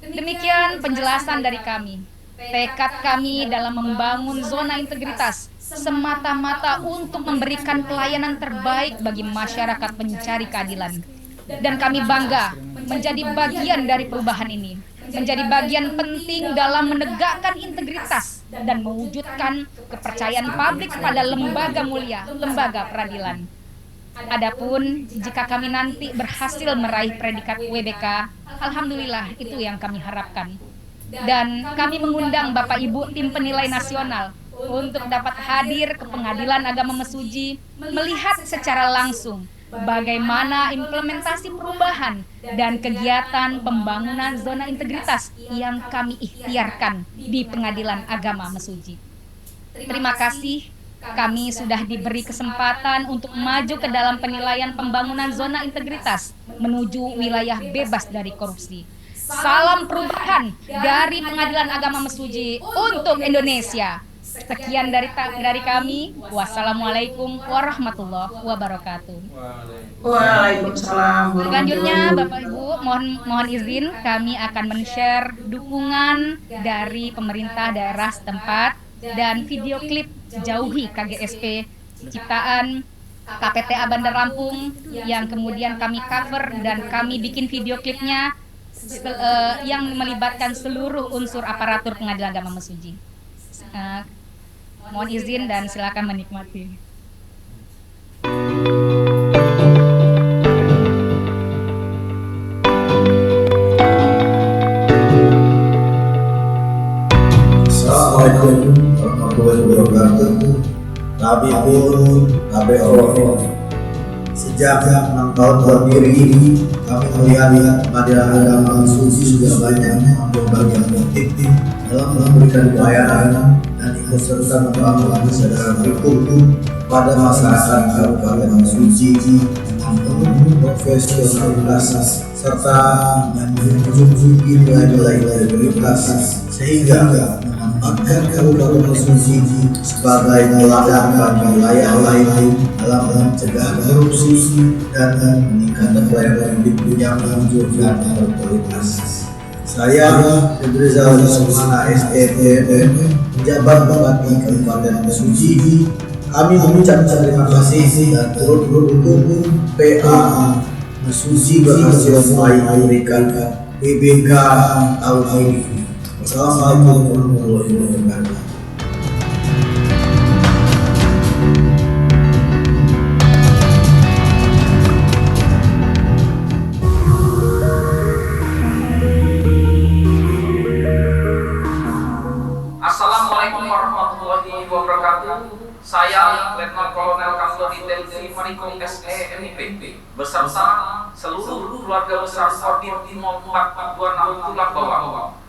Demikian penjelasan dari kami. Tekad kami dalam membangun zona integritas semata-mata untuk memberikan pelayanan terbaik bagi masyarakat pencari keadilan. Dan kami bangga menjadi bagian dari perubahan ini, menjadi bagian penting dalam menegakkan integritas dan mewujudkan kepercayaan publik pada lembaga mulia, lembaga peradilan. Adapun jika kami nanti berhasil meraih predikat WBK, alhamdulillah itu yang kami harapkan. Dan kami mengundang Bapak Ibu tim penilai nasional untuk dapat hadir ke Pengadilan Agama Mesuji, melihat secara langsung bagaimana implementasi perubahan dan kegiatan pembangunan zona integritas yang kami ikhtiarkan di Pengadilan Agama Mesuji. Terima kasih, kami sudah diberi kesempatan untuk maju ke dalam penilaian pembangunan zona integritas menuju wilayah bebas dari korupsi. Salam perubahan dari Pengadilan Agama Mesuji untuk Indonesia. Sekian dari kami. Wassalamualaikum warahmatullahi wabarakatuh. Waalaikumsalam. Selanjutnya Bapak Ibu, mohon izin kami akan men-share dukungan dari pemerintah daerah setempat dan video klip Jauhi KGSP ciptaan KPTA Bandar Lampung yang kemudian kami cover dan kami bikin video klipnya yang melibatkan seluruh unsur aparatur Pengadilan Agama Mesuji. Mohon izin dan silakan menikmati. Assalamualaikum warahmatullahi wabarakatuh. Kami pun KPO. Sejak 6 tahun berdiri ini, kami melihat pengadilan agama suci sudah banyak berbagi aktif dalam memberikan pelayanan dan ikut serta membangun kesadaran hukum pada masyarakat Kabupaten Suci dengan penuh profesionalitas serta menjunjung nilai-nilai integritas sehingga menempatkan Kabupaten Suci sebagai teladan bagi wilayah lain dalam mencegah korupsi dan meningkatkan pelayanan publik yang menunjukkan berkualitas. Saya Rizal Sumana SPPN, penjabat Bupati Kabupaten Suci. Kami mengucapkan terima kasih dan turut mendukung PA Suci berhasil memberikan PBK tahun ini. Wassalamualaikum warahmatullahi wabarakatuh. Assalamualaikum warahmatullahi wabarakatuh. Saya Letnan Kolonel Kapolri TNI Mariko SENIP beserta seluruh keluarga besar Kodim 0426 Tulang Bawang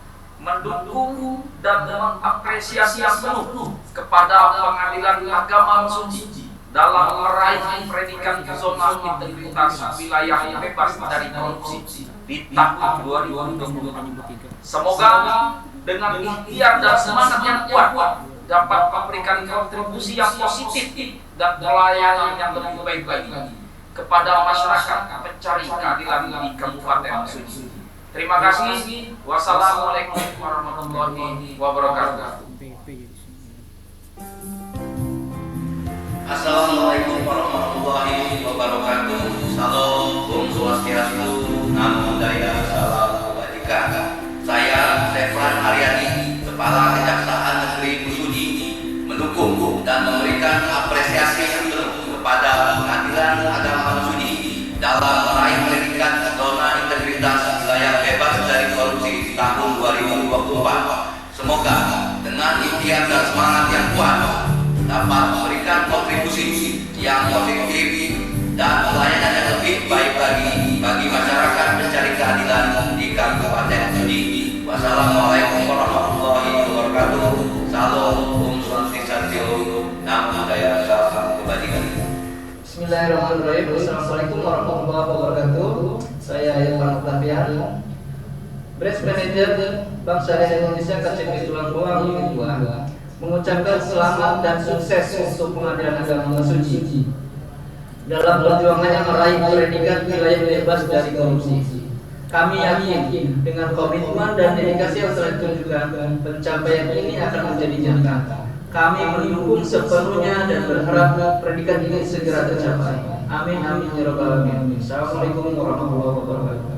mendukung dan mengapresiasi yang penuh kepada Pengadilan Agama Suci dalam meraih predikat zona integritas wilayah bebas dari korupsi di tahun 2023. Semoga dengan ikhtiar dan semangat yang kuat dapat memberikan kontribusi yang positif dan pelayanan yang lebih baik lagi kepada masyarakat pencari keadilan di Kabupaten Suci. Terima kasih. Wassalamualaikum warahmatullahi wabarakatuh. Assalamualaikum warahmatullahi wabarakatuh. Salam, Om Swastiastu, Namo Buddhaya, Salam Kebajikan. Saya Stefan Aryani, Kepala Kejaksaan Negeri Mesuji, mendukung dan memberikan apresiasi yang penuh kepada Pengadilan Agama Mesuji dalam meraih predikat zona integritas wilayah bebas dari korupsi tahun 2024. Semoga dengan ikhtiar dan semangat yang kuat dapat memberikan kontribusi yang positif dan pelayanan yang lebih baik lagi bagi masyarakat pencari keadilan di Kabupaten Suci. Wassalamualaikum warahmatullahi wabarakatuh. Salam, Om Swastiastu, Namo Buddhaya, Salam Kebajikan. Bismillahirrahmanirrahim. Assalamualaikum warahmatullahi wabarakatuh. Saya Irfan Oktavian, Branch Manager Bank Syariah Indonesia KCP Tulang Bawang Unit 2, mengucapkan selamat dan sukses untuk Pengadilan Agama Suci dalam perjuangannya meraih predikat wilayah bebas dari korupsi. Kami yakin dengan komitmen dan dedikasi yang telah ditunjukkan, pencapaian ini akan menjadi nyata. Kami mendukung sepenuhnya dan berharap predikat ini segera tercapai. Amin amin ya rabbal alamin. Assalamualaikum warahmatullahi wabarakatuh.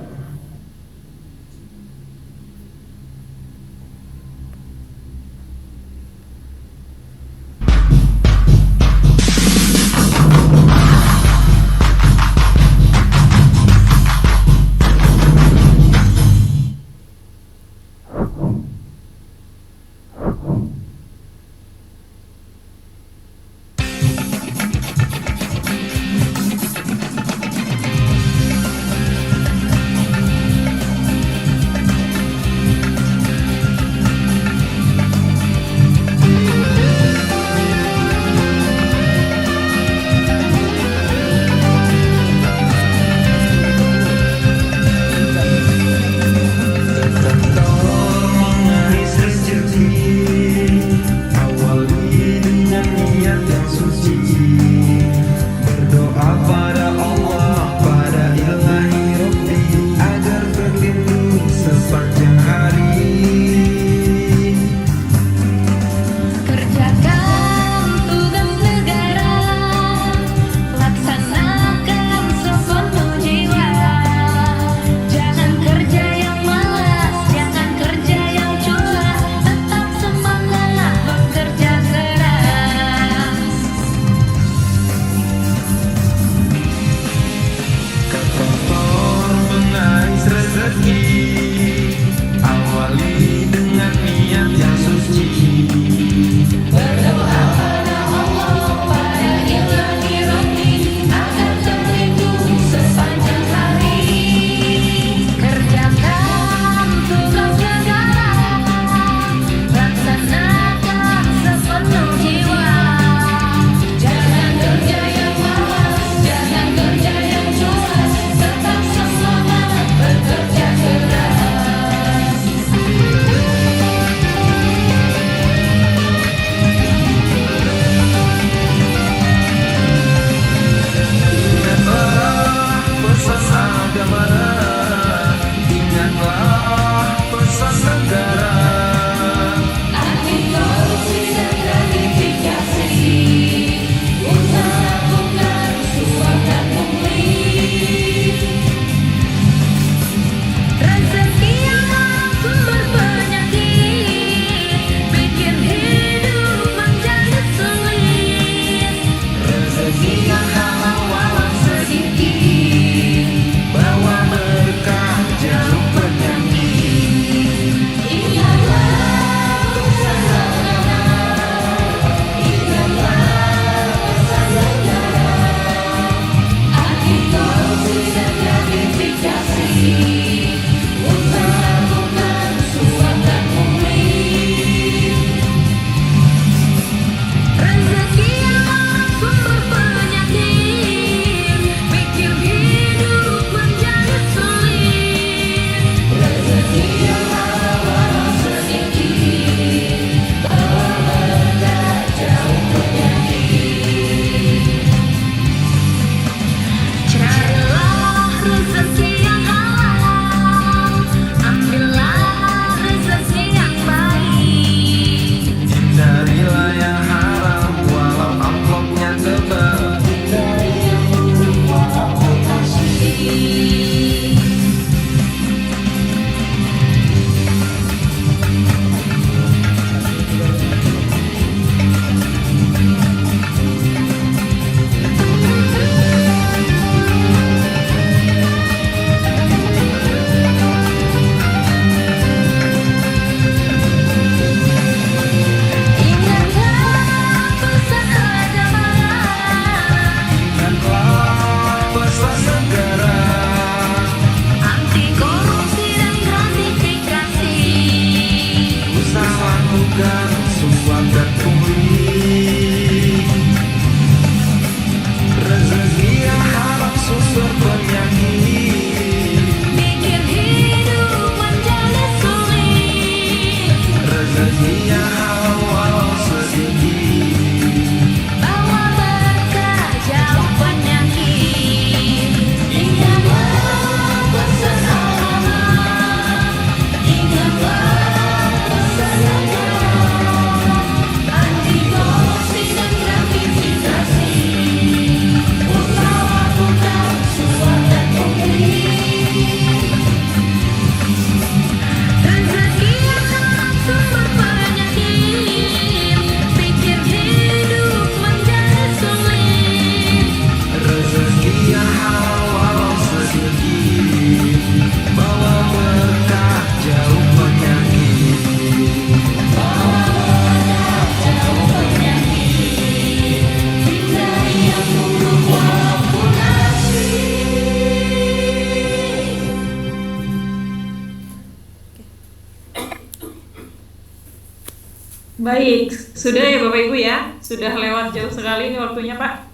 Baik, sudah ya Bapak Ibu ya, sudah lewat jauh sekali ini waktunya Pak,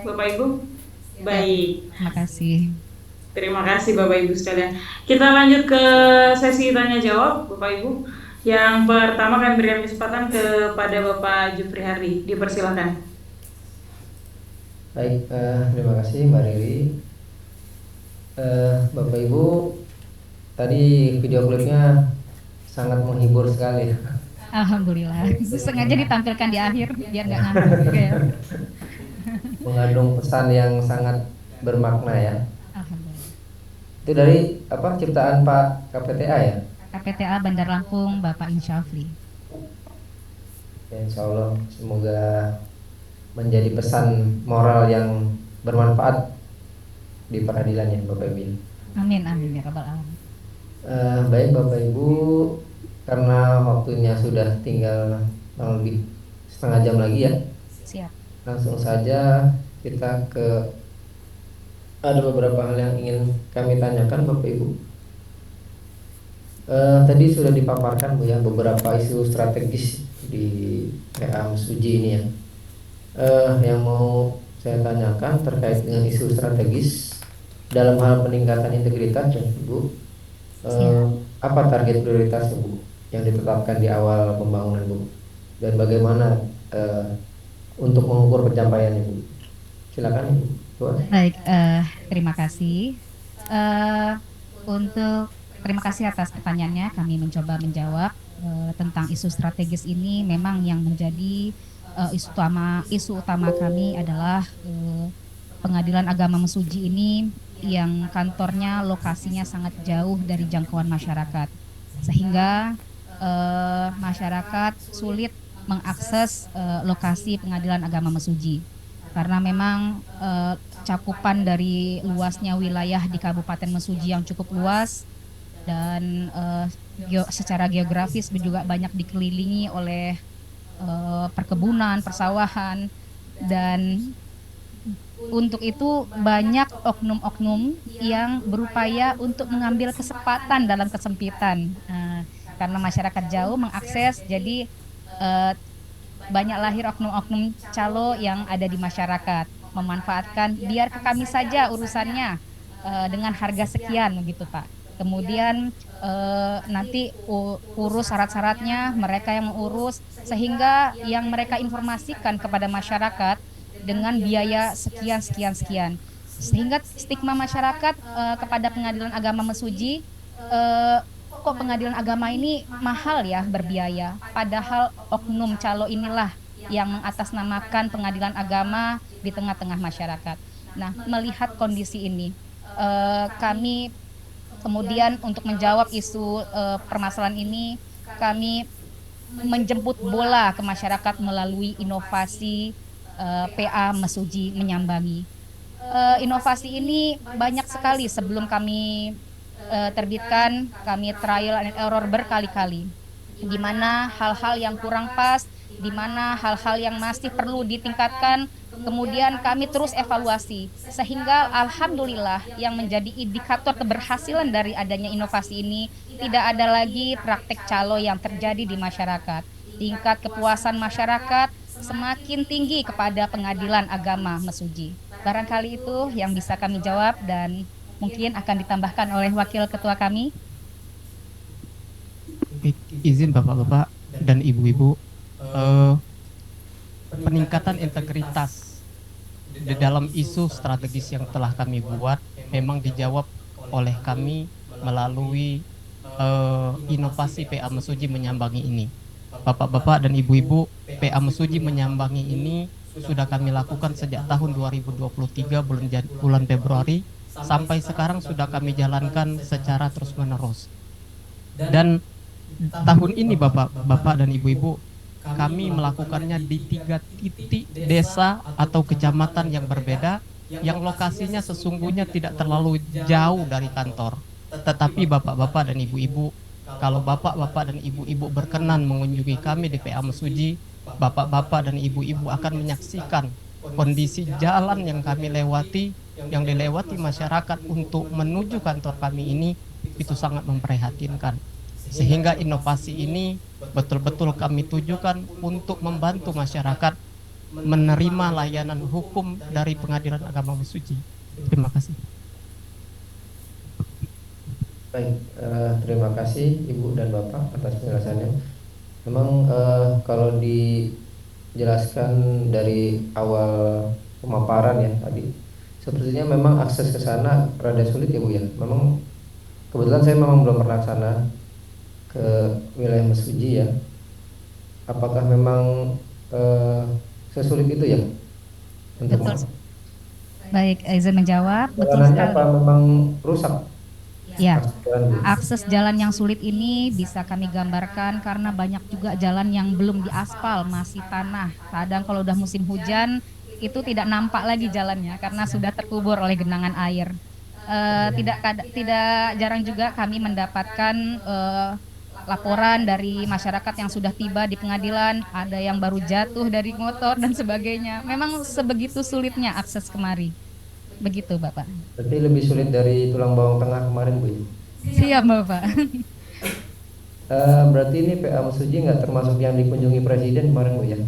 Bapak Ibu. Baik. Terima kasih. Terima kasih Bapak Ibu sekalian. Kita lanjut ke sesi tanya jawab Bapak Ibu. Yang pertama kami berikan kesempatan kepada Bapak Jufri Hardi. Dipersilakan. Baik, terima kasih Mbak Riri. Bapak Ibu, tadi video klipnya sangat menghibur sekali. Alhamdulillah. Sengaja ditampilkan di akhir biar nggak ngantuk juga ya. Mengandung pesan yang sangat bermakna ya. Alhamdulillah. Itu dari apa ciptaan Pak KPTA ya? KPTA Bandar Lampung Bapak Insyafli. Ya, insya Allah semoga menjadi pesan moral yang bermanfaat di peradilan ya Bapak Ibu. Amin amin ya rabbal alamin. Baik Bapak Ibu, karena waktunya sudah tinggal kurang lebih setengah jam lagi ya. Siap. Langsung saja kita ke ada beberapa hal yang ingin kami tanyakan Bapak Ibu. Tadi sudah dipaparkan Bu ya beberapa isu strategis di PA Mesuji ini ya. Yang mau saya tanyakan terkait dengan isu strategis dalam hal peningkatan integritas ya Bu. Apa target prioritas Bu yang ditetapkan di awal pembangunan Bu, dan bagaimana untuk mengukur pencapaiannya Bu? Silakan Bu. Baik, terima kasih. Terima kasih atas pertanyaannya. Kami mencoba menjawab tentang isu strategis ini. Memang yang menjadi isu utama kami adalah Pengadilan Agama Mesuji ini yang kantornya lokasinya sangat jauh dari jangkauan masyarakat, sehingga masyarakat sulit mengakses lokasi Pengadilan Agama Mesuji karena memang cakupan dari luasnya wilayah di Kabupaten Mesuji yang cukup luas dan secara geografis juga banyak dikelilingi oleh perkebunan, persawahan, dan untuk itu banyak oknum-oknum yang berupaya untuk mengambil kesempatan dalam kesempitan karena masyarakat jauh mengakses, jadi banyak lahir oknum-oknum calo yang ada di masyarakat memanfaatkan biar ke kami saja urusannya dengan harga sekian gitu Pak. Kemudian nanti urus syarat-syaratnya mereka yang mengurus, sehingga yang mereka informasikan kepada masyarakat dengan biaya sekian, sehingga stigma masyarakat kepada Pengadilan Agama Mesuji, kok pengadilan agama ini mahal ya, berbiaya, padahal oknum calo inilah yang mengatasnamakan pengadilan agama di tengah-tengah masyarakat. Nah, melihat kondisi ini, kami kemudian untuk menjawab isu permasalahan ini, kami menjemput bola ke masyarakat melalui inovasi PA Mesuji Menyambangi. Inovasi ini banyak sekali sebelum kami terbitkan, kami trial and error berkali-kali. Di mana hal-hal yang kurang pas, di mana hal-hal yang masih perlu ditingkatkan, kemudian kami terus evaluasi. Sehingga alhamdulillah yang menjadi indikator keberhasilan dari adanya inovasi ini, tidak ada lagi praktek calo yang terjadi di masyarakat. Tingkat kepuasan masyarakat semakin tinggi kepada Pengadilan Agama Mesuji. Barangkali itu yang bisa kami jawab dan mungkin akan ditambahkan oleh Wakil Ketua kami. Izin Bapak-Bapak dan Ibu-Ibu, peningkatan integritas di dalam isu strategis yang telah kami buat memang dijawab oleh kami melalui inovasi PA Mesuji Menyambangi ini. Bapak-bapak dan ibu-ibu, PA Mesuji Menyambangi ini sudah kami lakukan sejak tahun 2023 bulan Februari sampai sekarang sudah kami jalankan secara terus-menerus. Dan tahun ini Bapak dan ibu-ibu, kami melakukannya di 3 titik desa atau kecamatan yang berbeda, yang lokasinya sesungguhnya tidak terlalu jauh dari kantor. Tetapi bapak-bapak dan ibu-ibu, kalau bapak-bapak dan ibu-ibu berkenan mengunjungi kami di PA Mesuji, bapak-bapak dan ibu-ibu akan menyaksikan kondisi jalan yang kami lewati, yang dilewati masyarakat untuk menuju kantor kami ini, itu sangat memprihatinkan. Sehingga inovasi ini betul-betul kami tujukan untuk membantu masyarakat menerima layanan hukum dari Pengadilan Agama Mesuji. Terima kasih. Baik, terima kasih Ibu dan Bapak atas penjelasannya. Memang kalau dijelaskan dari awal pemaparan ya tadi, sepertinya memang akses ke sana rada sulit ya Bu ya. Memang kebetulan saya memang belum pernah ke sana, ke wilayah Mesuji ya. Apakah memang sesulit itu ya? Betul. Baik, izin menjawab. Betul Jalanannya sekali. apa memang rusak? Ya, akses jalan yang sulit ini bisa kami gambarkan karena banyak juga jalan yang belum diaspal, masih tanah. Kadang kalau udah musim hujan itu tidak nampak lagi jalannya karena sudah terkubur oleh genangan air. Tidak jarang juga kami mendapatkan laporan dari masyarakat yang sudah tiba di pengadilan, ada yang baru jatuh dari motor dan sebagainya. Memang sebegitu sulitnya akses kemari. Begitu Bapak. Berarti lebih sulit dari tulang bawang tengah kemarin Bu ya? Siap Bapak. Berarti ini PA Mesuji nggak termasuk yang dikunjungi Presiden kemarin Bu ya?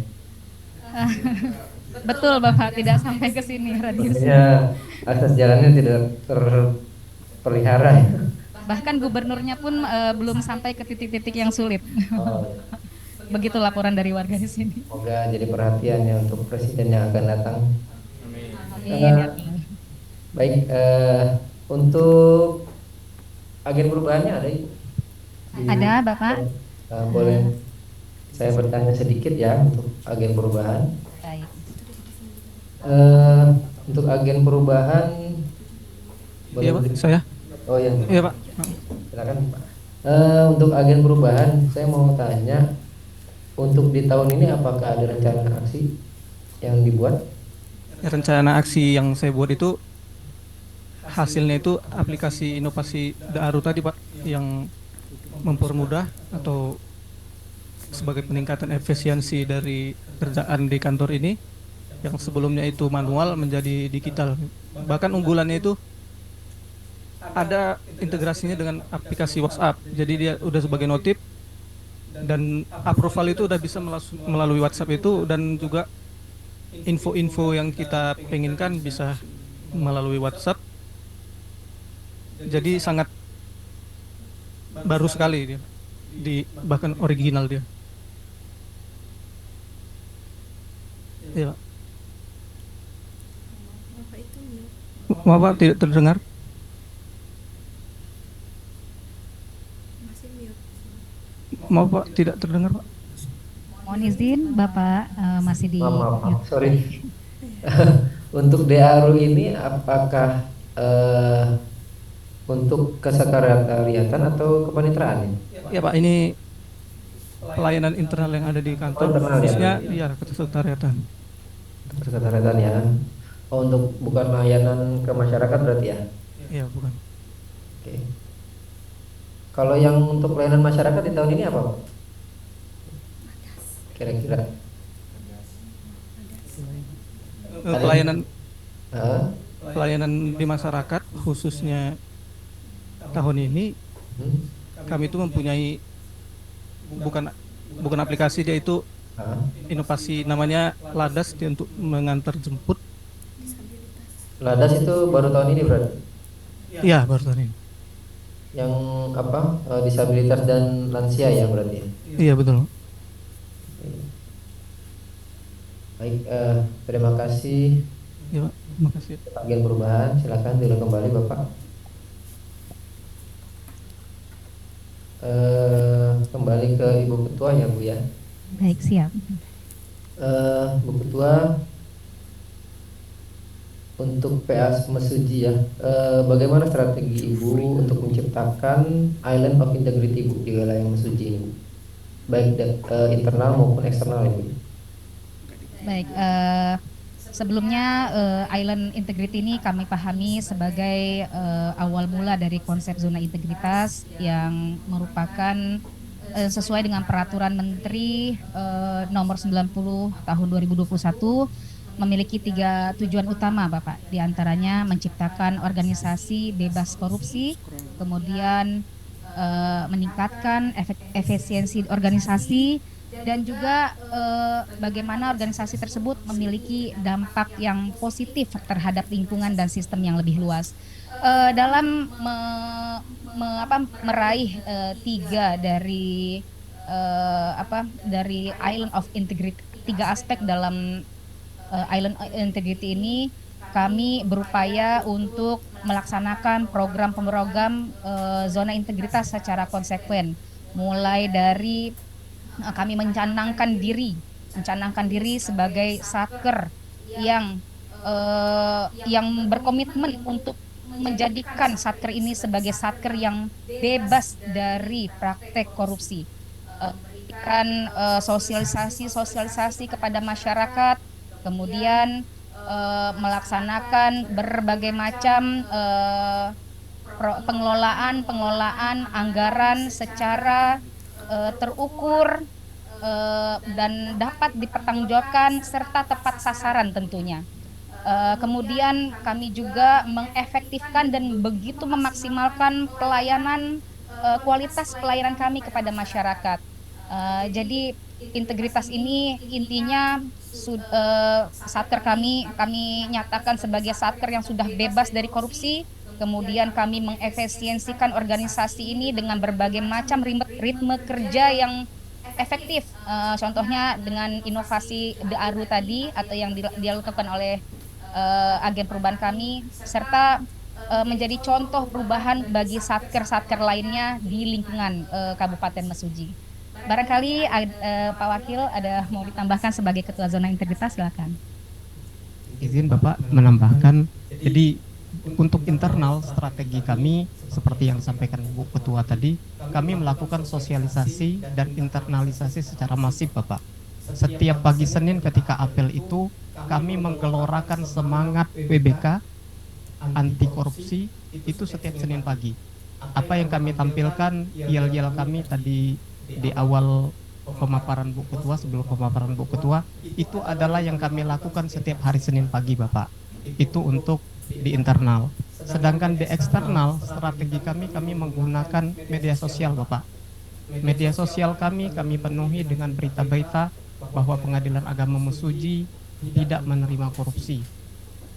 Betul Bapak, tidak sampai ke sini radiusnya. Ya, akses jalannya tidak terpelihara ya? Bahkan gubernurnya pun belum sampai ke titik-titik yang sulit. Oh. Begitu laporan dari warga di sini. Semoga jadi perhatian ya untuk Presiden yang akan datang. Amin. Baik, untuk agen perubahannya ada Ibu? Ada Bapak. Boleh saya bertanya sedikit ya untuk agen perubahan. Baik. Untuk agen perubahan boleh. Iya Pak, saya. Oh iya. Iya Pak. Silakan Pak. Untuk agen perubahan saya mau tanya, untuk di tahun ini apakah ada rencana aksi yang dibuat? Rencana aksi yang saya buat itu hasilnya itu aplikasi inovasi Daaru tadi Pak, yang mempermudah atau sebagai peningkatan efisiensi dari kerjaan di kantor ini yang sebelumnya itu manual menjadi digital. Bahkan unggulannya itu ada integrasinya dengan aplikasi WhatsApp. Jadi dia udah sebagai notif dan approval itu udah bisa melalui WhatsApp itu, dan juga info-info yang kita penginkan bisa melalui WhatsApp. Jadi sangat baru sekali dia, bahkan original dia. Iya Pak. Maaf Pak, tidak terdengar. Maaf Pak, tidak terdengar Pak. Mohon izin Bapak, masih di Maaf, sorry. Untuk DARU ini apakah untuk kesekretariatan atau kepanitraan? Ya Pak, ini pelayanan internal yang ada di kantor, khususnya ya kesekretariatan. Kesekretariatan ya. Oh, untuk bukan layanan ke masyarakat berarti ya? Iya, bukan. Oke. Kalau yang untuk pelayanan masyarakat di tahun ini apa Pak? Kira-kira? Pelayanan di masyarakat khususnya tahun ini kami itu mempunyai bukan aplikasi, dia itu inovasi namanya Ladas, dia untuk mengantar jemput. Ladas itu baru tahun ini berarti? Iya, baru tahun ini. Yang apa? Disabilitas dan lansia ya berarti? Iya, betul. Baik, terima kasih. Ya, Pak. Terima kasih. Agen perubahan, silakan dulu kembali Bapak. Kembali ke Ibu Ketua ya Bu ya. Baik, siap. Bu Ketua, untuk PA Mesuji ya, bagaimana strategi Ibu untuk menciptakan Island of Integrity Bu di wilayah Mesuji ini, baik internal maupun eksternal Ibu? Baik, sebelumnya Island Integrity ini kami pahami sebagai awal mula dari konsep zona integritas yang merupakan sesuai dengan peraturan Menteri nomor 90 tahun 2021, memiliki 3 tujuan utama Bapak, diantaranya menciptakan organisasi bebas korupsi, kemudian meningkatkan efisiensi organisasi, dan juga bagaimana organisasi tersebut memiliki dampak yang positif terhadap lingkungan dan sistem yang lebih luas. Dalam meraih tiga dari dari Island of Integrity, tiga aspek dalam Island Integrity ini, kami berupaya untuk melaksanakan program-program zona integritas secara konsekuen, mulai dari kami mencanangkan diri sebagai satker yang berkomitmen untuk menjadikan satker ini sebagai satker yang bebas dari praktek korupsi, memberikan sosialisasi kepada masyarakat, kemudian melaksanakan berbagai macam pengelolaan anggaran secara terukur dan dapat dipertanggungjawabkan serta tepat sasaran tentunya. Kemudian kami juga mengefektifkan dan begitu memaksimalkan kualitas pelayanan kami kepada masyarakat. Jadi integritas ini intinya satker kami nyatakan sebagai satker yang sudah bebas dari korupsi. Kemudian kami mengefisiensikan organisasi ini dengan berbagai macam ritme kerja yang efektif. Contohnya dengan inovasi DARU tadi, atau yang dilakukan oleh agen perubahan kami, serta menjadi contoh perubahan bagi satker-satker lainnya di lingkungan Kabupaten Mesuji. Barangkali Pak Wakil ada mau ditambahkan sebagai Ketua Zona Integritas, silakan. Izin Bapak menambahkan, jadi untuk internal strategi kami seperti yang disampaikan Bu Ketua tadi, kami melakukan sosialisasi dan internalisasi secara masif Bapak. Setiap pagi Senin ketika apel itu kami menggelorakan semangat PBK anti korupsi itu setiap Senin pagi. Apa yang kami tampilkan, yel-yel kami tadi di awal pemaparan Bu Ketua, sebelum pemaparan Bu Ketua, itu adalah yang kami lakukan setiap hari Senin pagi Bapak. Itu untuk di internal. Sedangkan di eksternal, strategi kami menggunakan media sosial Bapak. Media sosial kami penuhi dengan berita-berita bahwa Pengadilan Agama Mesuji tidak menerima korupsi.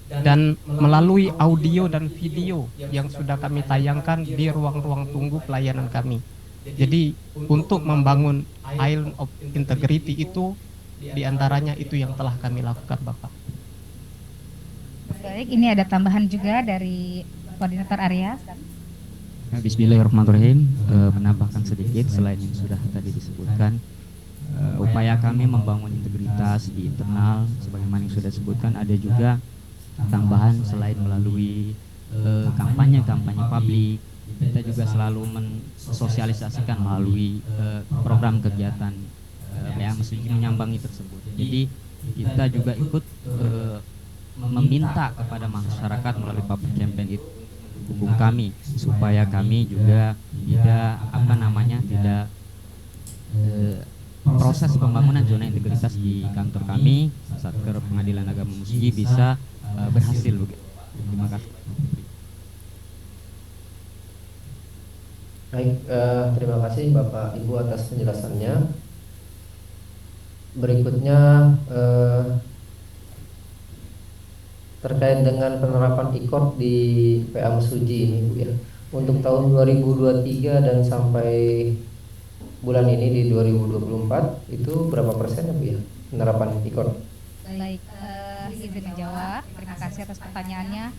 Dan melalui audio dan video yang sudah kami tayangkan di ruang-ruang tunggu pelayanan kami. Jadi untuk membangun Island of Integrity itu, diantaranya itu yang telah kami lakukan Bapak. Baik, ini ada tambahan juga dari Koordinator Area. Bismillahirrahmanirrahim. Menambahkan sedikit selain yang sudah tadi disebutkan, upaya kami membangun integritas di internal sebagaimana yang sudah disebutkan, ada juga tambahan selain melalui kampanye publik, kita juga selalu mensosialisasikan melalui program kegiatan PA Mesuji Menyambangi tersebut. Jadi kita juga ikut meminta kepada masyarakat melalui public campaign itu dukung kami supaya kami juga tidak proses pembangunan zona integritas di kantor kami Satker Pengadilan Agama Mesuji bisa berhasil. Terima kasih. Baik, terima kasih Bapak Ibu atas penjelasannya. Berikutnya terkait dengan penerapan IKOR di PA Mesuji ini Bu ya. Untuk tahun 2023 dan sampai bulan ini di 2024 itu berapa persen ya Bu ya penerapan IKOR? Baik, izin menjawab. Terima kasih atas pertanyaannya.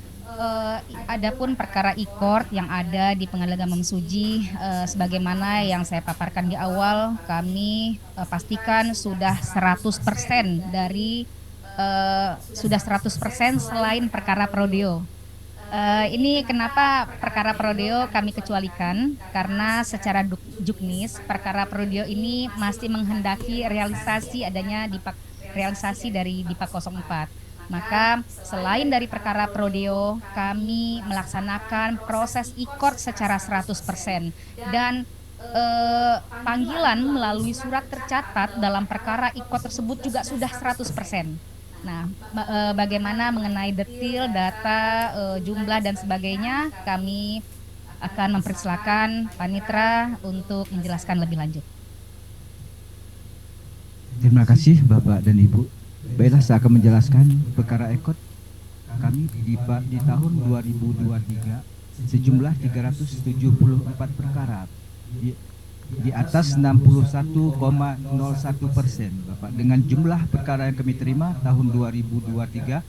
Adapun perkara IKOR yang ada di Pengadilan Agama Mesuji, sebagaimana yang saya paparkan di awal, kami pastikan sudah 100% selain perkara prodeo. Ini kenapa perkara prodeo kami kecualikan, karena secara juknis perkara prodeo ini masih menghendaki realisasi dari Dipa 04. Maka selain dari perkara prodeo, kami melaksanakan proses IKOR secara 100%, dan panggilan melalui surat tercatat dalam perkara IKOR tersebut juga sudah 100%. Nah, bagaimana mengenai detail data, jumlah dan sebagainya, kami akan mempersilakan Panitra untuk menjelaskan lebih lanjut. Terima kasih Bapak dan Ibu. Baiklah, saya akan menjelaskan perkara ekot kami di tahun 2023 sejumlah 374 perkara di atas 61,01%, Bapak, dengan jumlah perkara yang kami terima tahun 2023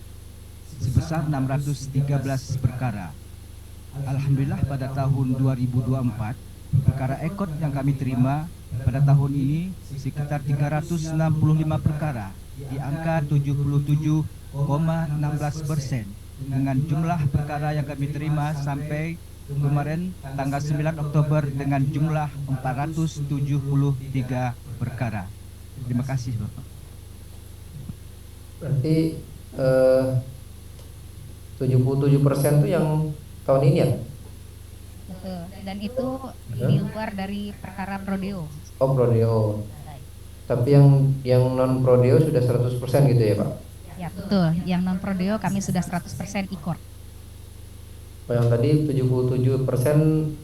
sebesar 613 perkara. Alhamdulillah pada tahun 2024 perkara ekot yang kami terima pada tahun ini sekitar 365 perkara di angka 77,16%, dengan jumlah perkara yang kami terima sampai kemarin tanggal 9 Oktober dengan jumlah 473 perkara. Terima kasih Bapak. Berarti 77% itu yang tahun ini ya? Betul. Dan itu di luar dari perkara prodeo. Oh, prodeo. Tapi yang non prodeo sudah 100% gitu ya, Pak? Ya, betul. Yang non prodeo kami sudah 100% e-court. Oh, yang tadi 77%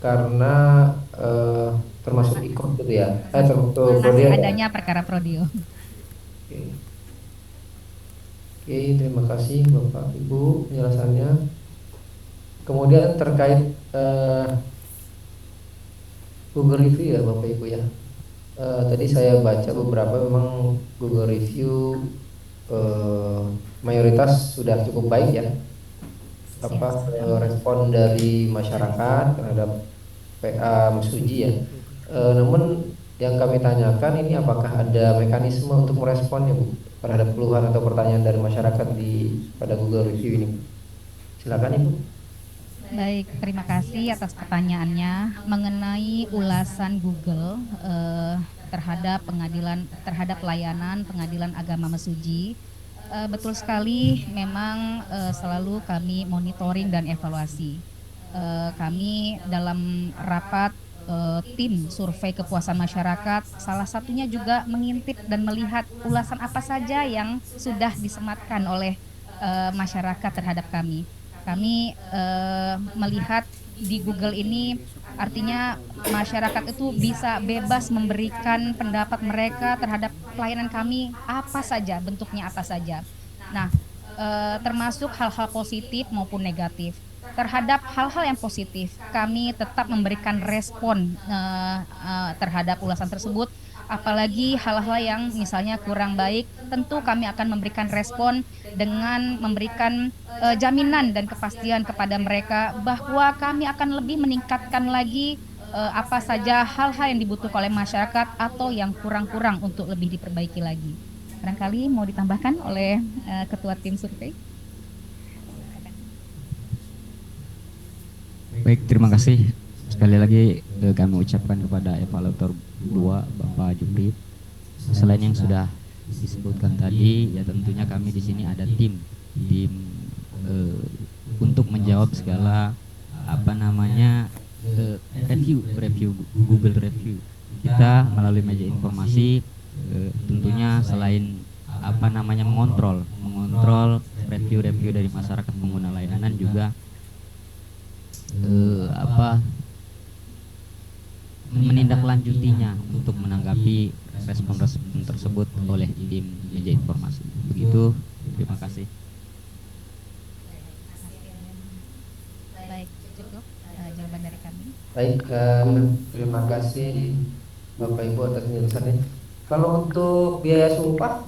karena termasuk e-court gitu ya? Termasuk prodeo. Adanya perkara prodeo. Oke, terima kasih Bapak Ibu penjelasannya. Kemudian terkait Google Review ya Bapak Ibu ya. Tadi saya baca beberapa memang Google Review mayoritas sudah cukup baik ya. Respon dari masyarakat terhadap PA Mesuji ya. Namun yang kami tanyakan ini apakah ada mekanisme untuk meresponnya Bu terhadap keluhan atau pertanyaan dari masyarakat pada Google Review ini? Silakan Ibu. Baik, terima kasih atas pertanyaannya mengenai ulasan Google terhadap layanan Pengadilan Agama Mesuji. Betul sekali, memang selalu kami monitoring dan evaluasi. Kami dalam rapat tim survei kepuasan masyarakat, salah satunya juga mengintip dan melihat ulasan apa saja yang sudah disematkan oleh masyarakat terhadap kami. Kami melihat di Google ini artinya masyarakat itu bisa bebas memberikan pendapat mereka terhadap pelayanan kami apa saja, bentuknya apa saja. Nah, termasuk hal-hal positif maupun negatif. Terhadap hal-hal yang positif, kami tetap memberikan respon terhadap ulasan tersebut. Apalagi hal-hal yang misalnya kurang baik, tentu kami akan memberikan respon dengan memberikan jaminan dan kepastian kepada mereka bahwa kami akan lebih meningkatkan lagi apa saja hal-hal yang dibutuhkan oleh masyarakat atau yang kurang-kurang untuk lebih diperbaiki lagi. Barangkali mau ditambahkan oleh ketua tim survei. Baik, terima kasih. Sekali lagi kami ucapkan kepada evaluator 2 Bapak Jupri. Selain yang sudah disebutkan tadi, ya tentunya kami di sini ada tim untuk menjawab segala review Google Review. Kita melalui meja informasi tentunya selain mengontrol review dari masyarakat pengguna layanan juga menindaklanjutinya untuk menanggapi respon-respon tersebut oleh tim meja informasi. Begitu, terima kasih. Baik, cukup jawaban dari kami. Baik, terima kasih Bapak Ibu atas penjelasannya. Kalau untuk biaya sumpah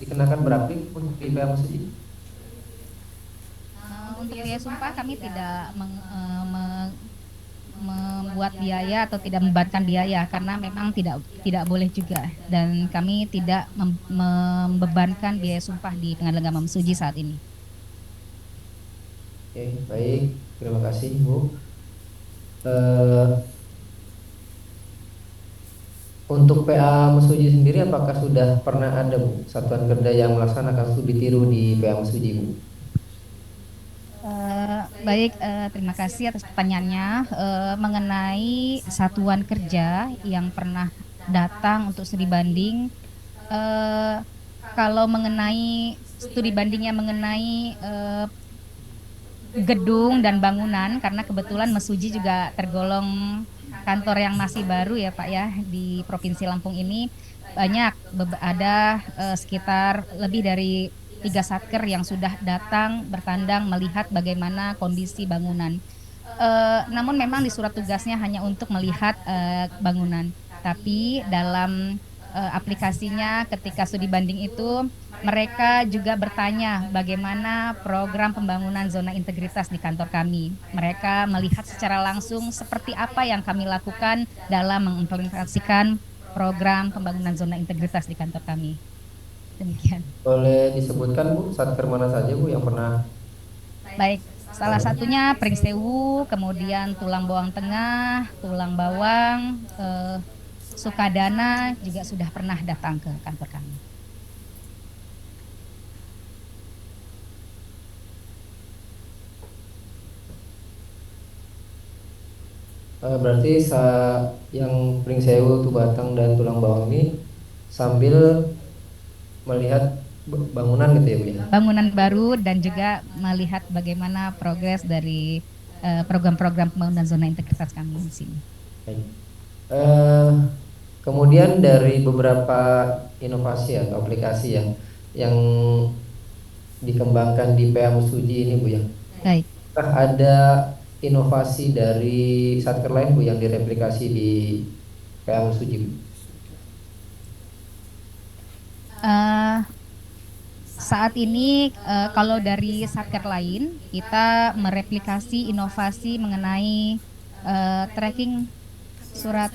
dikenakan berapa untuk PA Mesuji? Untuk biaya sumpah kami tidak membuat biaya atau tidak membebankan biaya karena memang tidak boleh juga, dan kami tidak membebankan biaya sumpah di Pengadilan Agama Mesuji saat ini. Oke, baik, terima kasih Bu. Untuk PA Mesuji sendiri apakah sudah pernah ada Bu satuan kerja yang melaksanakan studi tiru di PA Mesuji Bu? Baik, terima kasih atas pertanyaannya. Mengenai satuan kerja yang pernah datang untuk studi banding, kalau mengenai studi bandingnya mengenai gedung dan bangunan, karena kebetulan Mesuji juga tergolong kantor yang masih baru ya Pak ya di Provinsi Lampung ini. Banyak ada sekitar lebih dari 3 satker yang sudah datang bertandang melihat bagaimana kondisi bangunan. Namun memang di surat tugasnya hanya untuk melihat bangunan, tapi dalam aplikasinya ketika studi banding itu mereka juga bertanya bagaimana program pembangunan zona integritas di kantor kami. Mereka melihat secara langsung seperti apa yang kami lakukan dalam mengimplementasikan program pembangunan zona integritas di kantor kami. Demikian. Boleh disebutkan Bu, satker mana saja Bu yang pernah? Baik, salah satunya Pringsewu, kemudian Tulang Bawang Tengah, Tulang Bawang, Sukadana juga sudah pernah datang ke kantor kami. Berarti yang Pringsewu, Tubatang dan Tulang Bawang ini sambil melihat bangunan gitu ya Bu ya? Bangunan baru dan juga melihat bagaimana progres dari program-program pembangunan zona integritas kami di sini. Baik. Kemudian dari beberapa inovasi atau aplikasi yang dikembangkan di PA Mesuji ini Bu ya. Baik. Apakah ada inovasi dari satker lain Bu yang direplikasi di PA Mesuji Bu? Saat ini kalau dari satker lain kita mereplikasi inovasi mengenai tracking surat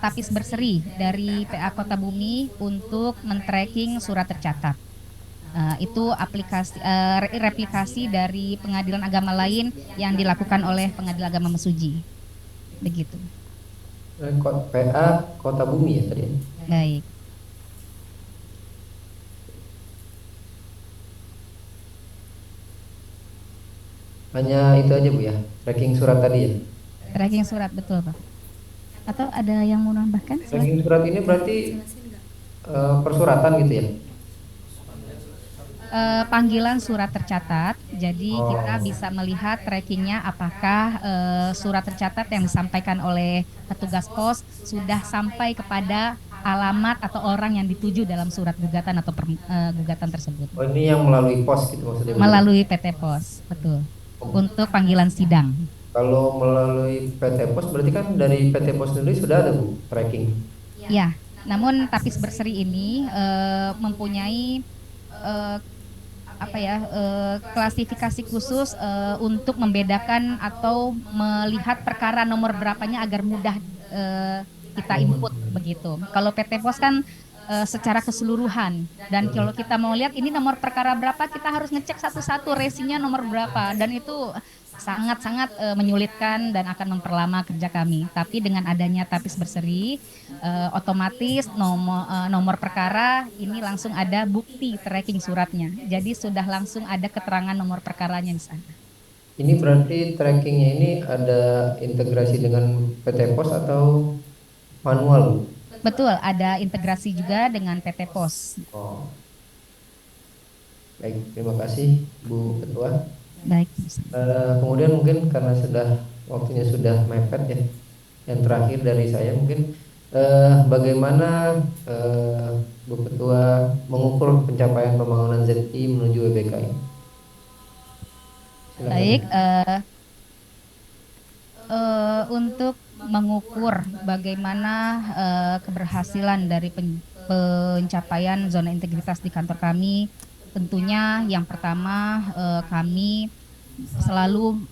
tapis berseri dari PA Kota Bumi untuk men-tracking surat tercatat. Itu aplikasi replikasi dari pengadilan agama lain yang dilakukan oleh Pengadilan Agama Mesuji. Begitu. PA Kota Bumi ya tadi. Baik. Hanya itu aja Bu ya, tracking surat tadi ya? Tracking surat, betul Pak. Atau ada yang mau nambahkan? Tracking surat ini berarti persuratan gitu ya? Panggilan surat tercatat, jadi kita bisa melihat trackingnya apakah surat tercatat yang disampaikan oleh petugas pos sudah sampai kepada alamat atau orang yang dituju dalam surat gugatan atau gugatan tersebut. Oh, ini yang melalui pos gitu maksudnya? Melalui PT Pos, betul. Untuk panggilan sidang. Kalau melalui PT Pos berarti kan dari PT Pos sendiri sudah ada Bu tracking? Ya, namun tapis berseri ini mempunyai klasifikasi khusus untuk membedakan atau melihat perkara nomor berapanya agar mudah kita input begitu. Kalau PT Pos kan secara keseluruhan, dan kalau kita mau lihat ini nomor perkara berapa, kita harus ngecek satu-satu resinya nomor berapa, dan itu sangat-sangat menyulitkan dan akan memperlama kerja kami. Tapi dengan adanya tapis berseri, otomatis nomor perkara ini langsung ada bukti tracking suratnya. Jadi sudah langsung ada keterangan nomor perkaranya di sana. Ini berarti trackingnya ini ada integrasi dengan PT Pos atau manual? Betul, ada integrasi juga dengan PT Pos. Oh. Baik, terima kasih Bu Ketua. Baik. Kemudian mungkin karena waktunya sudah mepet ya, yang terakhir dari saya mungkin bagaimana Bu Ketua mengukur pencapaian pembangunan ZI menuju WBK ini? Silakan. Baik, untuk mengukur bagaimana keberhasilan dari pencapaian zona integritas di kantor kami, tentunya yang pertama kami selalu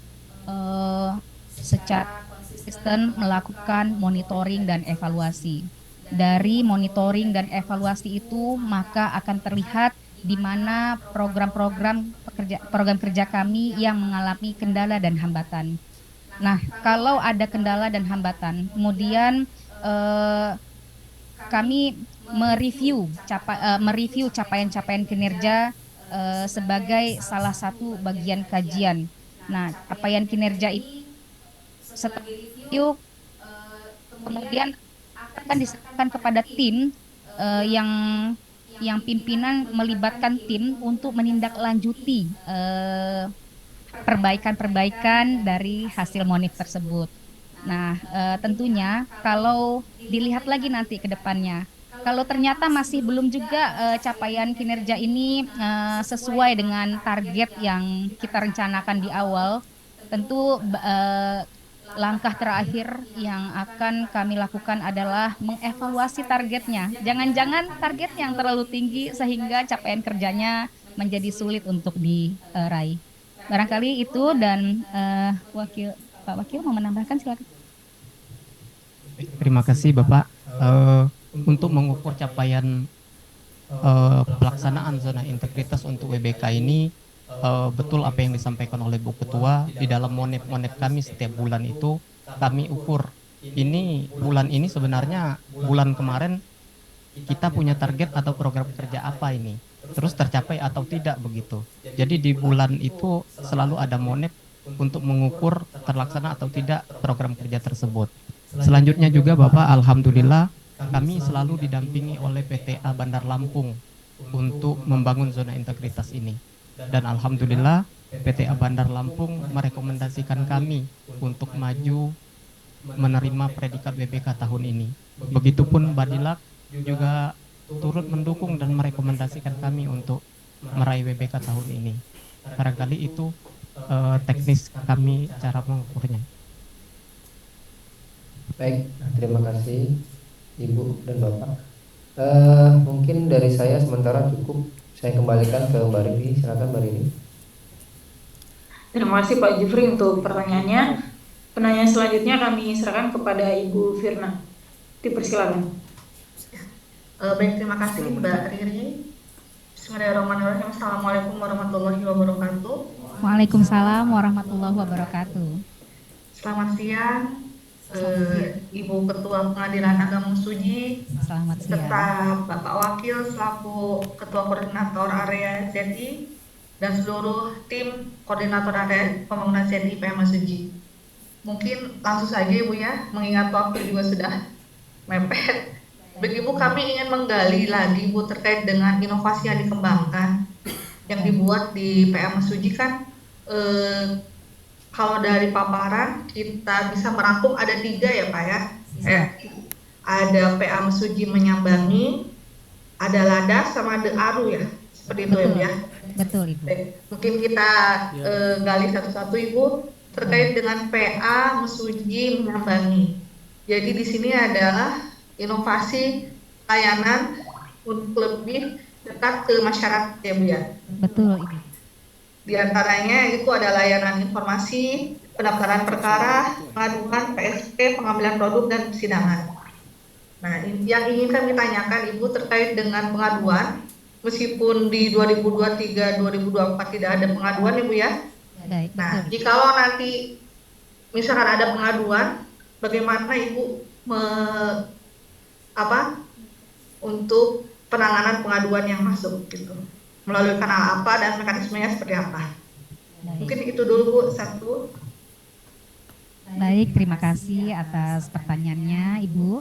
secara konsisten melakukan monitoring dan evaluasi. Dari monitoring dan evaluasi itu maka akan terlihat di mana program kerja kami yang mengalami kendala dan hambatan. Nah, kalau ada kendala dan hambatan, kemudian kami mereview capaian-capaian kinerja sebagai salah satu bagian kajian. Nah, capaian kinerja itu setelah review kemudian akan diserahkan kepada tim yang pimpinan melibatkan tim untuk menindaklanjuti perbaikan-perbaikan dari hasil monif tersebut. Nah, tentunya kalau dilihat lagi nanti ke depannya, kalau ternyata masih belum juga capaian kinerja ini sesuai dengan target yang kita rencanakan di awal, tentu langkah terakhir yang akan kami lakukan adalah mengevaluasi targetnya. Jangan-jangan target yang terlalu tinggi sehingga capaian kerjanya menjadi sulit untuk diraih. Barangkali itu, dan Pak Wakil mau menambahkan, silakan. Terima kasih Bapak. Untuk mengukur capaian pelaksanaan zona integritas untuk WBK ini, betul apa yang disampaikan oleh Bu Ketua. Di dalam monep-monep kami setiap bulan itu kami ukur. Ini bulan ini sebenarnya bulan kemarin kita punya target atau program kerja apa ini, terus tercapai atau tidak begitu. Jadi di bulan itu selalu ada monep untuk mengukur terlaksana atau tidak program kerja tersebut. Selanjutnya juga Bapak, alhamdulillah kami selalu didampingi oleh PTA Bandar Lampung untuk membangun zona integritas ini. Dan alhamdulillah PTA Bandar Lampung merekomendasikan kami untuk maju menerima predikat WBK tahun ini. Begitupun Badilak juga turut mendukung dan merekomendasikan kami untuk meraih WBK tahun ini. Barangkali itu teknis kami cara mengukurnya. Baik, terima kasih Ibu dan Bapak. Mungkin dari saya sementara cukup. Saya kembalikan ke Mbak Riri. Silakan Mbak Riri. Terima kasih Pak Jufri untuk pertanyaannya. Penanya selanjutnya kami serahkan kepada Ibu Firna. Dipersilakan. Baik, terima kasih Mbak Riri. Bismillahirrahmanirrahim. Assalamualaikum warahmatullahi wabarakatuh. Waalaikumsalam warahmatullahi wabarakatuh. Selamat siang. Ibu Ketua Pengadilan Agama Suji, selamat siang, serta Bapak Wakil selaku Ketua Koordinator Area ZI dan seluruh tim Koordinator Area Pembangunan ZI PM Suji. Mungkin langsung saja Ibu ya, mengingat waktu juga sudah mepet. Bagi Ibu, kami ingin menggali lagi Ibu terkait dengan inovasi yang dikembangkan, yang dibuat di PM Suji kan. Kalau dari paparan kita bisa merangkum ada 3 ya Pak ya. Ada PA Mesuji Menyambangi, ada Ladas sama ada Aru ya. Seperti itu ya. Betul Ibu. Mungkin kita gali satu-satu Ibu terkait dengan PA Mesuji Menyambangi. Jadi di sini adalah inovasi layanan untuk lebih dekat ke masyarakat ya Bu ya. Betul Ibu. Di antaranya itu ada layanan informasi, pendaftaran perkara, pengaduan, PSP, pengambilan produk, dan persidangan. Nah, yang ingin kami tanyakan Ibu terkait dengan pengaduan, meskipun di 2023-2024 tidak ada pengaduan Ibu ya. Baik, nah, jikalau nanti misalkan ada pengaduan, bagaimana Ibu untuk penanganan pengaduan yang masuk gitu? Melalui kanal apa dan mekanismenya seperti apa? Baik. Mungkin itu dulu Bu, satu. Baik, terima kasih atas pertanyaannya Ibu.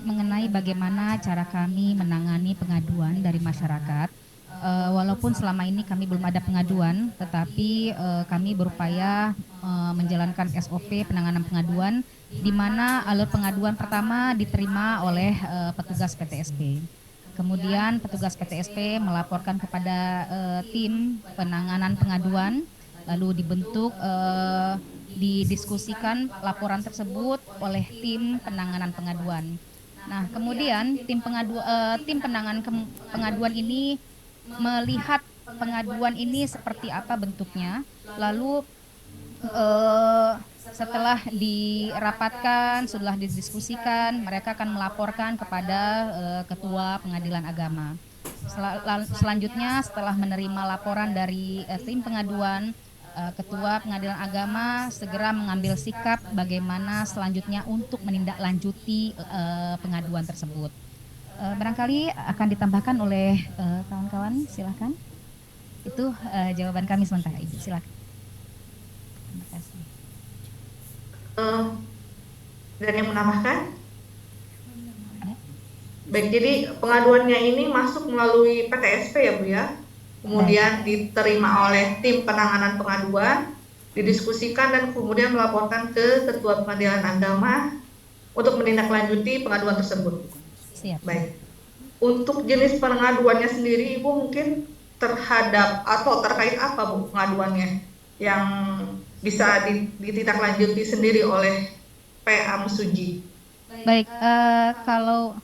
Mengenai bagaimana cara kami menangani pengaduan dari masyarakat, walaupun selama ini kami belum ada pengaduan, tetapi kami berupaya menjalankan SOP penanganan pengaduan, di mana alur pengaduan pertama diterima oleh petugas PTSP. Kemudian petugas PTSP melaporkan kepada tim penanganan pengaduan, lalu dibentuk, didiskusikan laporan tersebut oleh tim penanganan pengaduan. Nah, kemudian tim penanganan pengaduan ini melihat pengaduan ini seperti apa bentuknya, lalu setelah dirapatkan, setelah didiskusikan, mereka akan melaporkan kepada Ketua Pengadilan Agama. Selanjutnya, setelah menerima laporan dari tim pengaduan, Ketua Pengadilan Agama segera mengambil sikap bagaimana selanjutnya untuk menindaklanjuti pengaduan tersebut. Barangkali akan ditambahkan oleh kawan-kawan, silakan. Itu jawaban kami sementara, Ibu. Silakan. Terima kasih. Dan yang menambahkan? Baik, jadi pengaduannya ini masuk melalui PTSP ya Bu ya? kemudian diterima oleh tim penanganan pengaduan, didiskusikan dan kemudian melaporkan ke Ketua Pengadilan Agama untuk menindaklanjuti pengaduan tersebut. Siap. Baik. Untuk jenis pengaduannya sendiri, Ibu mungkin terhadap atau terkait apa Bu pengaduannya yang bisa ditindaklanjuti sendiri oleh PA Mesuji? Baik, kalau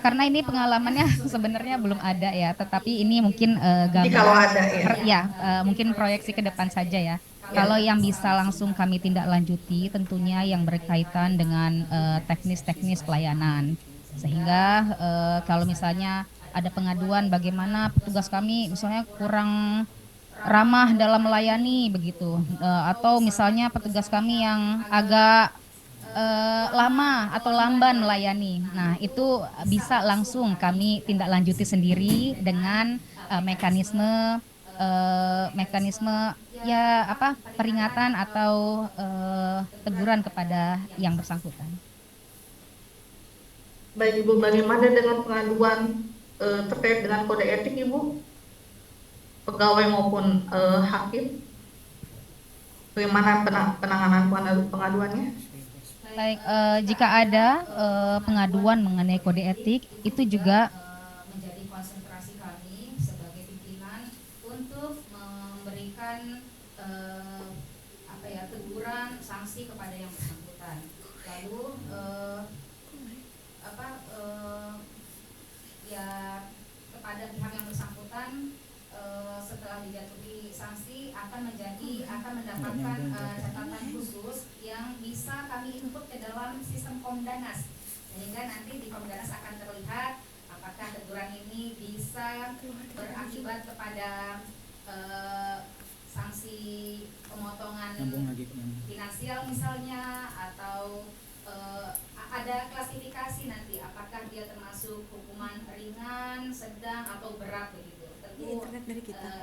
karena ini pengalamannya sebenarnya belum ada ya, tetapi ini mungkin gambaran kalau ada ya, mungkin proyeksi ke depan saja ya. Kalau yang bisa langsung kami tindak lanjuti tentunya yang berkaitan dengan teknis-teknis pelayanan. Sehingga kalau misalnya ada pengaduan bagaimana petugas kami misalnya kurang ramah dalam melayani begitu, atau misalnya petugas kami yang agak lama atau lamban melayani. Nah, itu bisa langsung kami tindak lanjuti sendiri dengan mekanisme ya peringatan atau teguran kepada yang bersangkutan. Baik Ibu, bagaimana dengan pengaduan terkait dengan kode etik Ibu? Pegawai maupun hakim? Bagaimana penanganan pengaduannya? Baik, jika ada pengaduan mengenai kode etik, itu juga menjadi konsentrasi kami sebagai pimpinan untuk memberikan teguran, sanksi kepada yang bersangkutan. Lalu kepada pihak yang bersangkutan setelah dijatuhi sanksi akan mendapatkan catatan khusus yang bisa kami input ke dalam sistem Komdanas, sehingga nanti di Komdanas akan terlihat apakah teguran ini bisa berakibat kepada sanksi pemotongan finansial misalnya, atau ada klasifikasi nanti apakah dia termasuk hukuman ringan, sedang atau berat begitu. Tentu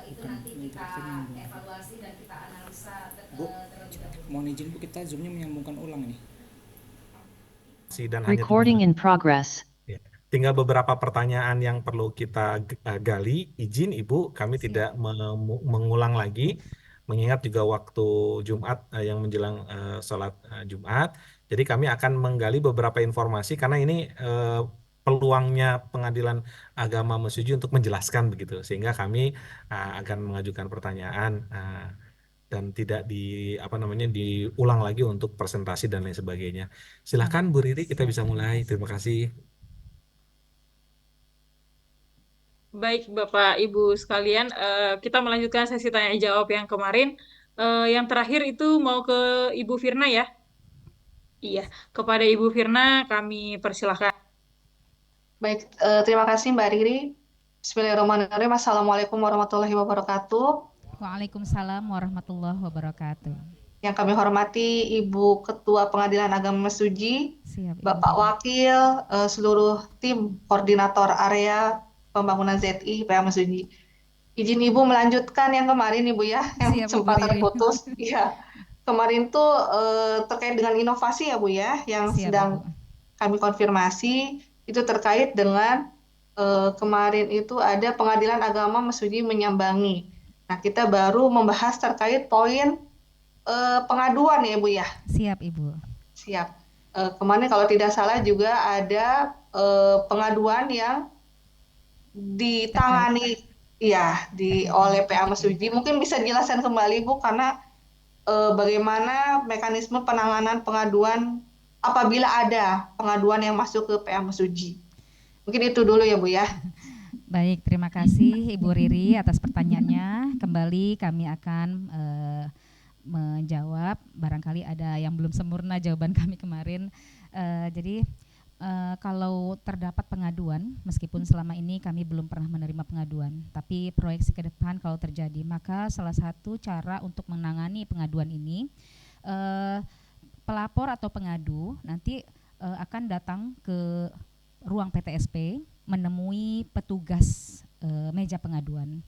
itu nanti kita evaluasi dan kita analisa terlebih dahulu. Mohon izin Bu, kita zoomnya menyambungkan ulang ini. Recording in progress. Ya. Tinggal beberapa pertanyaan yang perlu kita gali. Izin Ibu, kami tidak mengulang lagi, mengingat juga waktu Jumat yang menjelang sholat Jumat. Jadi kami akan menggali beberapa informasi karena ini peluangnya Pengadilan Agama Mesuji untuk menjelaskan begitu, sehingga kami akan mengajukan pertanyaan dan tidak diulang lagi untuk presentasi dan lain sebagainya. Silakan Bu Riri, kita bisa mulai. Terima kasih. Baik Bapak Ibu sekalian, kita melanjutkan sesi tanya jawab yang kemarin. Yang terakhir itu mau ke Ibu Firna ya. Iya, kepada Ibu Firna kami persilahkan. Baik, terima kasih Mbak Riri. Bismillahirrahmanirrahim. Assalamualaikum warahmatullahi wabarakatuh. Waalaikumsalam warahmatullahi wabarakatuh. Yang kami hormati Ibu Ketua Pengadilan Agama Mesuji, Bapak Wakil, seluruh tim koordinator area pembangunan ZI PA Mesuji. Izin Ibu melanjutkan yang kemarin Ibu ya, yang sempat terputus. Iya. Kemarin tuh terkait dengan inovasi ya Bu ya, yang sedang kami konfirmasi itu terkait dengan kemarin itu ada Pengadilan Agama Mesuji menyambangi. Nah, kita baru membahas terkait poin pengaduan ya Bu ya. Siap Ibu. Siap. Kemarin kalau tidak salah juga ada pengaduan yang ditangani oleh PA Mesuji. Mungkin bisa dijelaskan kembali Bu, karena bagaimana mekanisme penanganan pengaduan apabila ada pengaduan yang masuk ke PA Mesuji. Mungkin itu dulu ya Bu ya. Baik, terima kasih Ibu Riri atas pertanyaannya. Kembali kami akan menjawab, barangkali ada yang belum sempurna jawaban kami kemarin. Jadi kalau terdapat pengaduan, meskipun selama ini kami belum pernah menerima pengaduan, tapi proyeksi ke depan kalau terjadi, maka salah satu cara untuk menangani pengaduan ini, pelapor atau pengadu nanti akan datang ke ruang PTSP menemui petugas meja pengaduan.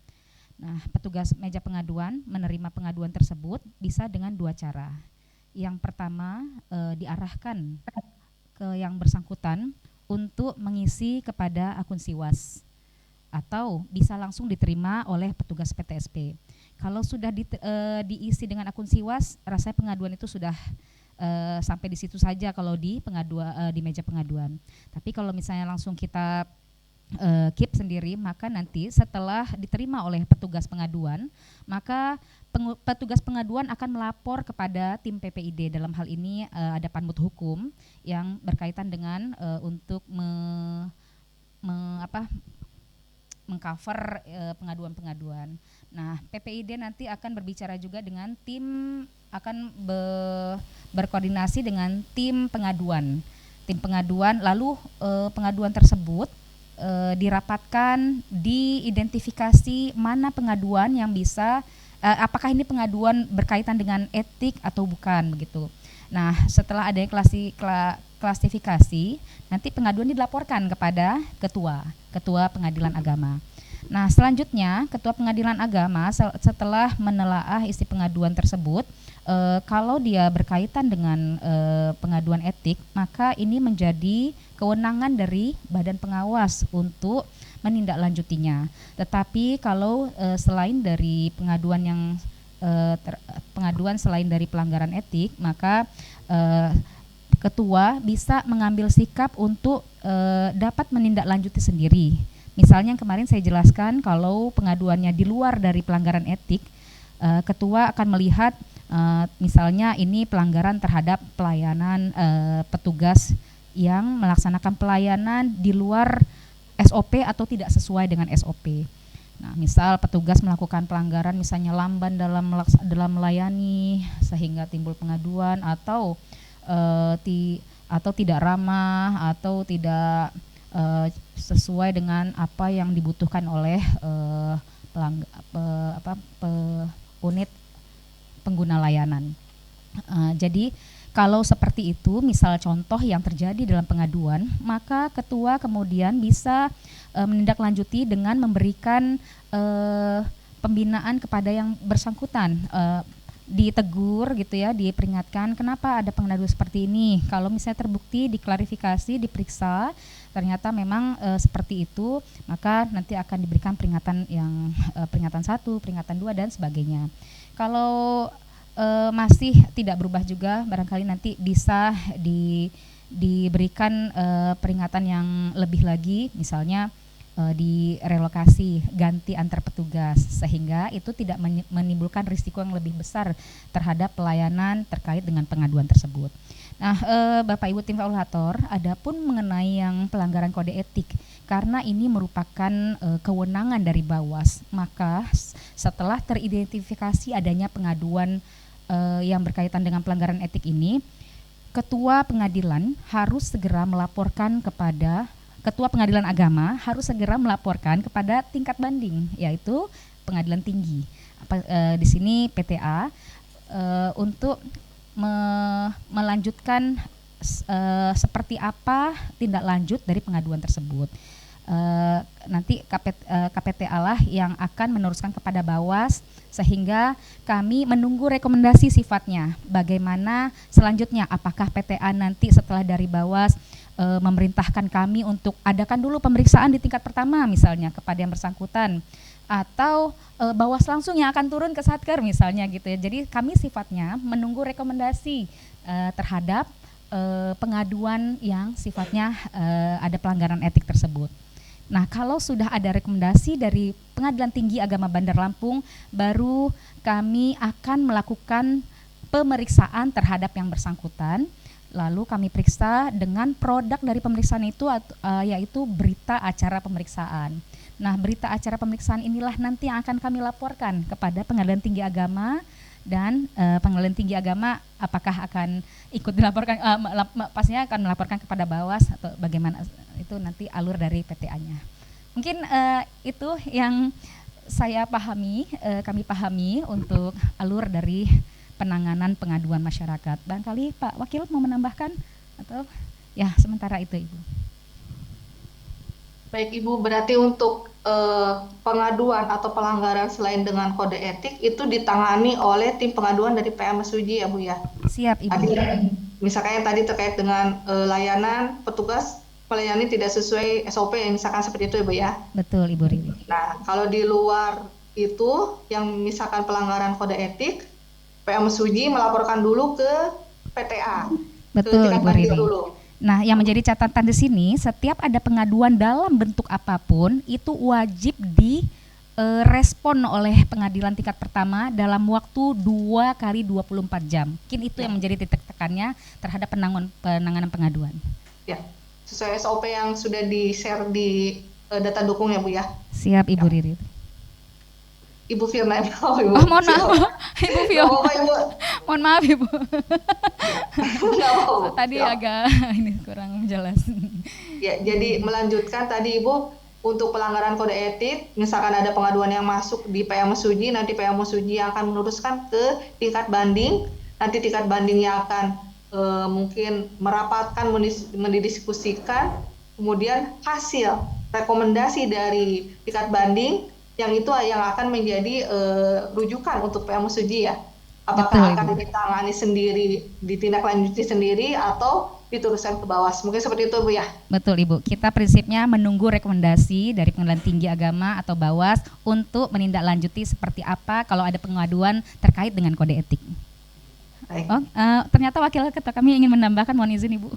Nah, petugas meja pengaduan menerima pengaduan tersebut bisa dengan dua cara. Yang pertama, diarahkan ke yang bersangkutan untuk mengisi kepada akun Siwas atau bisa langsung diterima oleh petugas PTSP. Kalau sudah diisi dengan akun Siwas, rasanya pengaduan itu sudah sampai di situ saja kalau di di meja pengaduan. Tapi kalau misalnya langsung kita keep sendiri, maka nanti setelah diterima oleh petugas pengaduan, maka petugas pengaduan akan melapor kepada tim PPID. Dalam hal ini ada panmut hukum yang berkaitan dengan untuk mengcover pengaduan-pengaduan. Nah, PPID nanti akan berbicara juga dengan tim, akan berkoordinasi dengan tim pengaduan. Tim pengaduan, lalu pengaduan tersebut dirapatkan, diidentifikasi mana pengaduan yang bisa, apakah ini pengaduan berkaitan dengan etik atau bukan begitu. Nah, setelah ada klasifikasi, nanti pengaduan dilaporkan kepada ketua pengadilan agama. Nah, selanjutnya ketua pengadilan agama setelah menelaah isi pengaduan tersebut, kalau dia berkaitan dengan pengaduan etik, maka ini menjadi kewenangan dari badan pengawas untuk menindaklanjutinya. Tetapi kalau selain dari pengaduan yang pengaduan selain dari pelanggaran etik, maka ketua bisa mengambil sikap untuk dapat menindaklanjuti sendiri. Misalnya yang kemarin saya jelaskan, kalau pengaduannya di luar dari pelanggaran etik, ketua akan melihat misalnya ini pelanggaran terhadap pelayanan petugas yang melaksanakan pelayanan di luar SOP atau tidak sesuai dengan SOP. Nah, misal petugas melakukan pelanggaran misalnya lamban dalam melayani sehingga timbul pengaduan, atau tidak ramah atau tidak sesuai dengan apa yang dibutuhkan oleh unit pengguna layanan. Jadi kalau seperti itu, misal contoh yang terjadi dalam pengaduan, maka ketua kemudian bisa menindaklanjuti dengan memberikan pembinaan kepada yang bersangkutan, ditegur gitu ya, diperingatkan kenapa ada pengaduan seperti ini. Kalau misalnya terbukti, diklarifikasi, diperiksa, ternyata memang seperti itu, maka nanti akan diberikan peringatan yang peringatan 1, peringatan 2 dan sebagainya. Kalau masih tidak berubah juga, barangkali nanti bisa diberikan peringatan yang lebih lagi, misalnya direlokasi, ganti antar petugas, sehingga itu tidak menimbulkan risiko yang lebih besar terhadap pelayanan terkait dengan pengaduan tersebut. Nah, Bapak Ibu tim fasilitator, adapun mengenai yang pelanggaran kode etik, karena ini merupakan kewenangan dari Bawas, maka setelah teridentifikasi adanya pengaduan yang berkaitan dengan pelanggaran etik ini, ketua pengadilan harus segera melaporkan kepada ketua pengadilan agama, harus segera melaporkan kepada tingkat banding, yaitu pengadilan tinggi. Di sini PTA untuk melanjutkan seperti apa tindak lanjut dari pengaduan tersebut. Nanti KPTA lah yang akan meneruskan kepada Bawas, sehingga kami menunggu rekomendasi sifatnya. Bagaimana selanjutnya, apakah PTA nanti setelah dari Bawas memerintahkan kami untuk adakan dulu pemeriksaan di tingkat pertama misalnya kepada yang bersangkutan, atau Bawas langsung yang akan turun ke Satker misalnya gitu ya. Jadi kami sifatnya menunggu rekomendasi terhadap pengaduan yang sifatnya ada pelanggaran etik tersebut. Nah, kalau sudah ada rekomendasi dari Pengadilan Tinggi Agama Bandar Lampung, baru kami akan melakukan pemeriksaan terhadap yang bersangkutan. Lalu kami periksa dengan produk dari pemeriksaan itu, yaitu berita acara pemeriksaan. Nah, berita acara pemeriksaan inilah nanti yang akan kami laporkan kepada Pengadilan Tinggi Agama, dan Pengadilan Tinggi Agama apakah akan ikut dilaporkan, pastinya akan melaporkan kepada Bawas atau bagaimana, itu nanti alur dari PTA-nya. Mungkin itu yang saya pahami, kami pahami untuk alur dari penanganan pengaduan masyarakat. Barangkali Pak Wakil mau menambahkan atau ya sementara itu Ibu. Baik Ibu, berarti untuk pengaduan atau pelanggaran selain dengan kode etik itu ditangani oleh tim pengaduan dari PMSUJ ya Bu ya? Siap Ibu. Misalkan yang tadi terkait dengan layanan petugas melayani tidak sesuai SOP, misalkan seperti itu Ibu ya. Betul Ibu Riri. Nah, kalau di luar itu yang misalkan pelanggaran kode etik, PM Suji melaporkan dulu ke PTA. Betul ke tingkat Ibu banding Riri. dulu. Nah, yang menjadi catatan di sini, setiap ada pengaduan dalam bentuk apapun itu wajib direspon oleh pengadilan tingkat pertama dalam waktu 2 kali 24 jam. Mungkin itu yang menjadi titik tekannya terhadap penanganan pengaduan. Ya, sesuai SOP yang sudah di-share di data dukungnya Bu ya. Siap Ibu Riri. Ibu Firna, Ibu. Oh, mohon maaf, Ibu Vio. Nggak apa-apa, Ibu. Mohon maaf Ibu. Nggak apa-apa. Tadi Ya. agak ini kurang jelas. Ya, jadi melanjutkan tadi Ibu, untuk pelanggaran kode etik, misalkan ada pengaduan yang masuk di PM Suji, nanti PM Suji yang akan meneruskan ke tingkat banding, nanti tingkat bandingnya akan mungkin merapatkan, mendiskusikan, kemudian hasil rekomendasi dari tingkat banding yang itu yang akan menjadi rujukan untuk PM Suji ya. Apakah akan ditangani sendiri, ditindaklanjuti sendiri, atau diteruskan ke Bawas. Mungkin seperti itu Bu ya. Betul Ibu, kita prinsipnya menunggu rekomendasi dari Pengadilan Tinggi Agama atau Bawas untuk menindaklanjuti seperti apa kalau ada pengaduan terkait dengan kode etik. Oh, ternyata Wakil Ketua kami ingin menambahkan, mohon izin Ibu.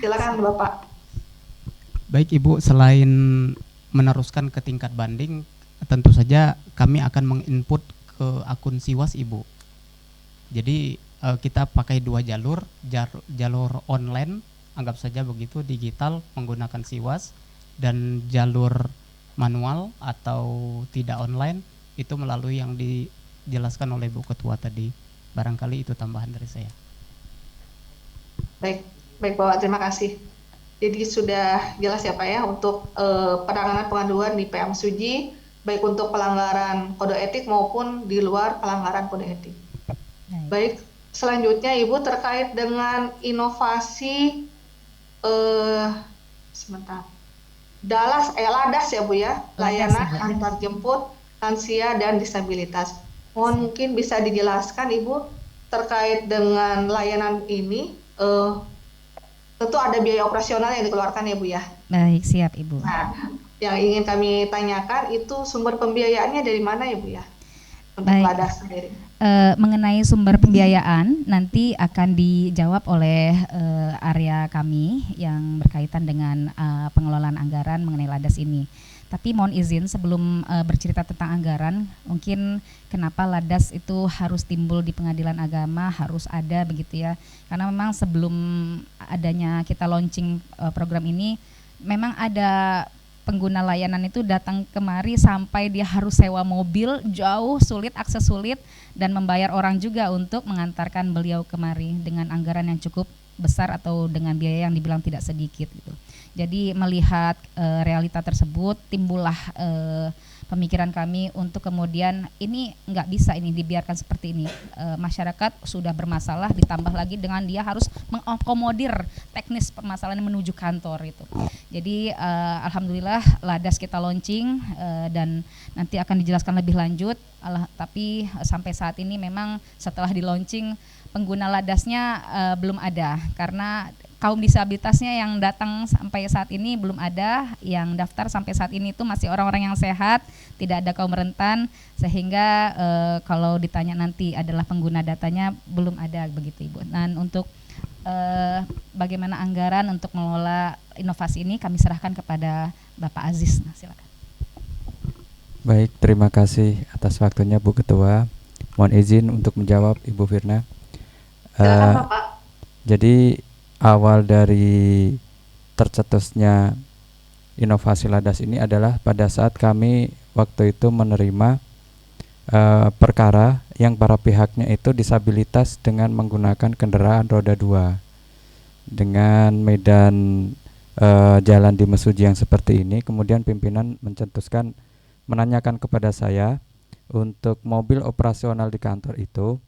Silakan Bapak. Baik Ibu, selain meneruskan ke tingkat banding, tentu saja kami akan menginput ke akun Siwas Ibu. Jadi kita pakai dua jalur online, anggap saja begitu, digital menggunakan Siwas, dan jalur manual atau tidak online itu melalui yang dijelaskan oleh Bu Ketua tadi. Barangkali itu tambahan dari saya. Baik Bapak, terima kasih. Jadi sudah jelas ya Pak ya untuk penanganan pengaduan di PM Suji, baik untuk pelanggaran kode etik maupun di luar pelanggaran kode etik. Baik, selanjutnya Ibu terkait dengan inovasi LADAS ya Bu ya, layanan antar jemput lansia dan disabilitas. Mohon mungkin bisa dijelaskan Ibu terkait dengan layanan ini. Tentu ada biaya operasional yang dikeluarkan ya Bu ya. Baik, siap Ibu. Nah, yang ingin kami tanyakan itu sumber pembiayaannya dari mana ya Bu ya? Untuk LADAS sendiri. Mengenai sumber pembiayaan nanti akan dijawab oleh area kami yang berkaitan dengan pengelolaan anggaran mengenai LADAS ini. Tapi mohon izin sebelum bercerita tentang anggaran, mungkin kenapa LADAS itu harus timbul di Pengadilan Agama, harus ada begitu ya. Karena memang sebelum adanya kita launching program ini, memang ada pengguna layanan itu datang kemari sampai dia harus sewa mobil jauh, sulit, akses sulit, dan membayar orang juga untuk mengantarkan beliau kemari dengan anggaran yang cukup besar atau dengan biaya yang dibilang tidak sedikit gitu. Jadi melihat realita tersebut, timbullah pemikiran kami untuk kemudian ini nggak bisa ini dibiarkan seperti ini. Masyarakat sudah bermasalah, ditambah lagi dengan dia harus mengakomodir teknis permasalahan menuju kantor itu. Jadi alhamdulillah LADAS kita launching dan nanti akan dijelaskan lebih lanjut. Tapi sampai saat ini memang setelah di launching pengguna LADASnya belum ada karena kaum disabilitasnya yang datang sampai saat ini belum ada, yang daftar sampai saat ini itu masih orang-orang yang sehat, tidak ada kaum rentan, sehingga kalau ditanya nanti adalah pengguna datanya belum ada begitu Ibu. Dan untuk bagaimana anggaran untuk mengelola inovasi ini kami serahkan kepada Bapak Aziz. Nah, silakan. Baik, terima kasih atas waktunya Bu Ketua. Mohon izin untuk menjawab Ibu Firna. Silakan Bapak. Jadi awal dari tercetusnya inovasi LADAS ini adalah pada saat kami waktu itu menerima perkara yang para pihaknya itu disabilitas dengan menggunakan kendaraan roda 2 dengan medan jalan di Mesuji yang seperti ini. Kemudian pimpinan menanyakan kepada saya untuk mobil operasional di kantor itu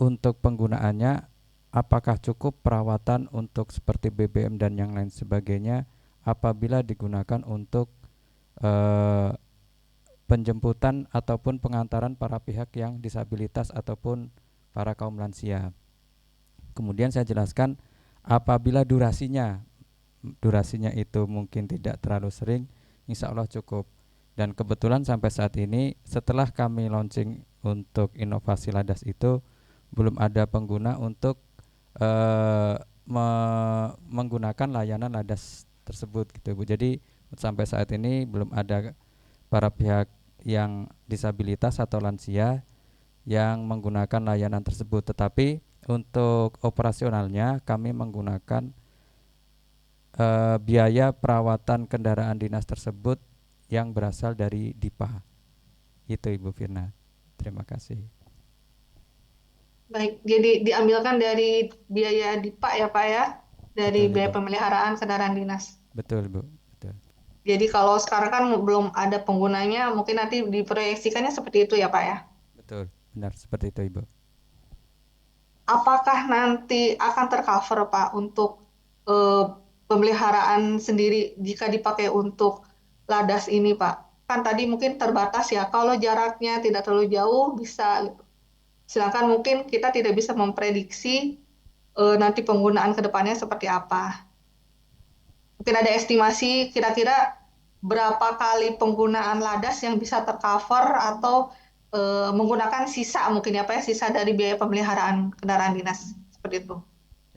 untuk penggunaannya apakah cukup perawatan untuk seperti BBM dan yang lain sebagainya apabila digunakan untuk penjemputan ataupun pengantaran para pihak yang disabilitas ataupun para kaum lansia. Kemudian saya jelaskan apabila durasinya durasinya itu mungkin tidak terlalu sering, insya Allah cukup. Dan kebetulan sampai saat ini setelah kami launching untuk inovasi Ladas itu belum ada pengguna untuk menggunakan layanan Ladas tersebut gitu Bu. Jadi sampai saat ini belum ada para pihak yang disabilitas atau lansia yang menggunakan layanan tersebut. Tetapi untuk operasionalnya kami menggunakan biaya perawatan kendaraan dinas tersebut yang berasal dari DIPA. Itu Ibu Firna. Terima kasih. Baik, jadi diambilkan dari biaya DIPA ya Pak ya, dari Betul, biaya Ibu. pemeliharaan kendaraan dinas. Betul Bu. Betul. Jadi kalau sekarang kan belum ada penggunanya, mungkin nanti diproyeksikannya seperti itu ya Pak ya. Betul. Benar seperti itu Ibu. Apakah nanti akan tercover Pak untuk pemeliharaan sendiri jika dipakai untuk Ladas ini Pak? Kan tadi mungkin terbatas ya, kalau jaraknya tidak terlalu jauh bisa gitu. Sedangkan mungkin kita tidak bisa memprediksi nanti penggunaan ke depannya seperti apa. Mungkin ada estimasi kira-kira berapa kali penggunaan Ladas yang bisa tercover atau menggunakan sisa mungkin ya Pak ya, sisa dari biaya pemeliharaan kendaraan dinas seperti itu.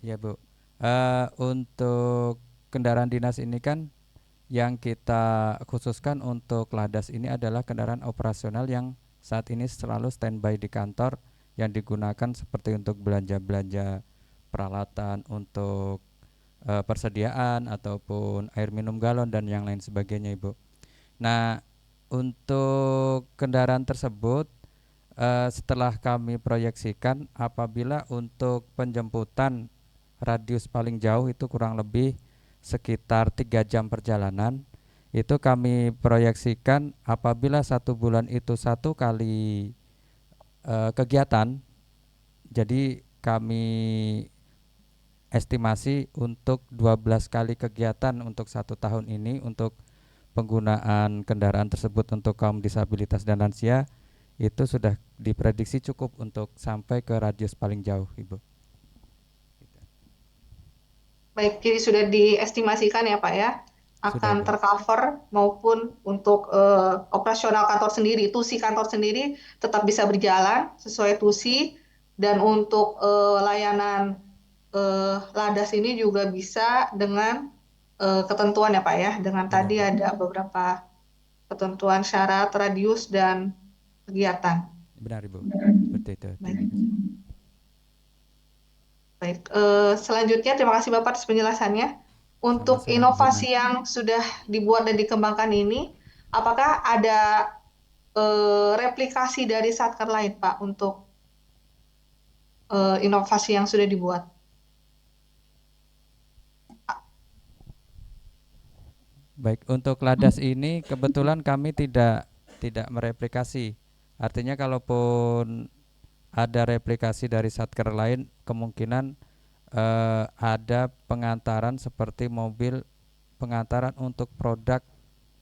Iya Bu. Untuk kendaraan dinas ini kan yang kita khususkan untuk Ladas ini adalah kendaraan operasional yang saat ini selalu standby di kantor, yang digunakan seperti untuk belanja-belanja peralatan untuk persediaan ataupun air minum galon dan yang lain sebagainya Ibu. Nah untuk kendaraan tersebut setelah kami proyeksikan, apabila untuk penjemputan radius paling jauh itu kurang lebih sekitar 3 jam perjalanan, itu kami proyeksikan apabila 1 bulan itu 1 kali kegiatan, jadi kami estimasi untuk 12 kali kegiatan untuk 1 tahun ini untuk penggunaan kendaraan tersebut untuk kaum disabilitas dan lansia itu sudah diprediksi cukup untuk sampai ke radius paling jauh Ibu. Baik, jadi sudah diestimasikan ya Pak ya, akan tercover maupun untuk operasional kantor sendiri, tusi kantor sendiri tetap bisa berjalan sesuai tusi, dan untuk layanan Ladas ini juga bisa dengan ketentuan ya Pak ya, dengan tadi ada beberapa ketentuan syarat, radius, dan kegiatan. Benar Ibu, seperti itu. Baik. Baik, selanjutnya terima kasih Bapak atas penjelasannya. Untuk inovasi yang sudah dibuat dan dikembangkan ini, apakah ada replikasi dari satker lain Pak untuk inovasi yang sudah dibuat? Baik, untuk Ladas ini kebetulan kami tidak mereplikasi. Artinya kalaupun ada replikasi dari satker lain, kemungkinan ada pengantaran seperti mobil pengantaran untuk produk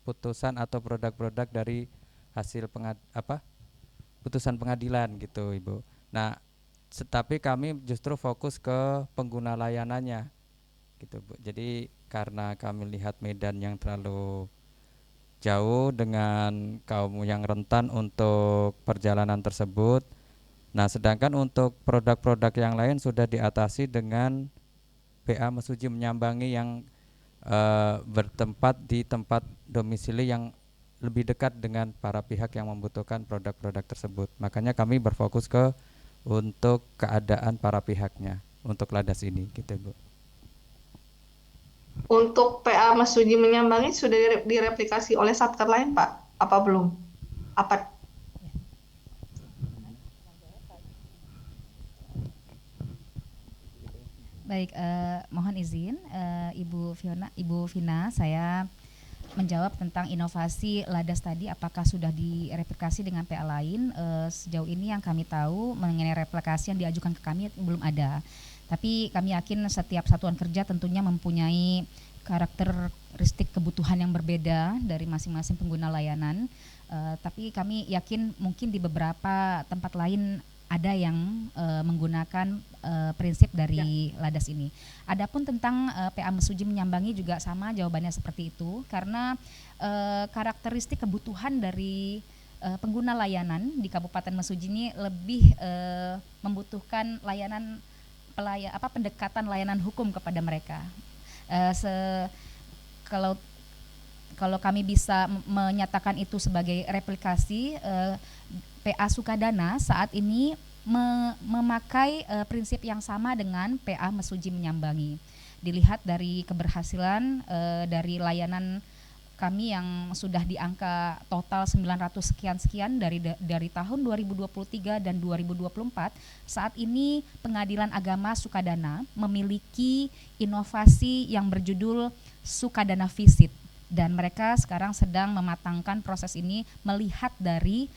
putusan atau produk-produk dari hasil putusan pengadilan gitu Ibu. Nah, tetapi kami justru fokus ke pengguna layanannya gitu Bu. Jadi karena kami lihat medan yang terlalu jauh dengan kaum yang rentan untuk perjalanan tersebut. Nah, sedangkan untuk produk-produk yang lain sudah diatasi dengan PA Mesuji menyambangi yang bertempat di tempat domisili yang lebih dekat dengan para pihak yang membutuhkan produk-produk tersebut. Makanya kami berfokus ke untuk keadaan para pihaknya untuk Ladas ini gitu Bu. Untuk PA Mesuji menyambangi sudah direplikasi oleh satker lain Pak? Apa belum? Apa? Baik, mohon izin Ibu Vina, saya menjawab tentang inovasi Ladas tadi, apakah sudah direplikasi dengan PA lain. Sejauh ini yang kami tahu mengenai replikasi yang diajukan ke kami belum ada. Tapi kami yakin setiap satuan kerja tentunya mempunyai karakteristik kebutuhan yang berbeda dari masing-masing pengguna layanan. Tapi kami yakin mungkin di beberapa tempat lain ada yang menggunakan prinsip dari LADAS ini. Adapun tentang PA Mesuji menyambangi juga sama, jawabannya seperti itu, karena karakteristik kebutuhan dari pengguna layanan di Kabupaten Mesuji ini lebih membutuhkan layanan pendekatan layanan hukum kepada mereka. Kalau kami bisa menyatakan itu sebagai replikasi, PA Sukadana saat ini memakai prinsip yang sama dengan PA Mesuji menyambangi. Dilihat dari keberhasilan dari layanan kami yang sudah di angka total 900 sekian dari tahun 2023 dan 2024, saat ini Pengadilan Agama Sukadana memiliki inovasi yang berjudul Sukadana Visit, dan mereka sekarang sedang mematangkan proses ini melihat dari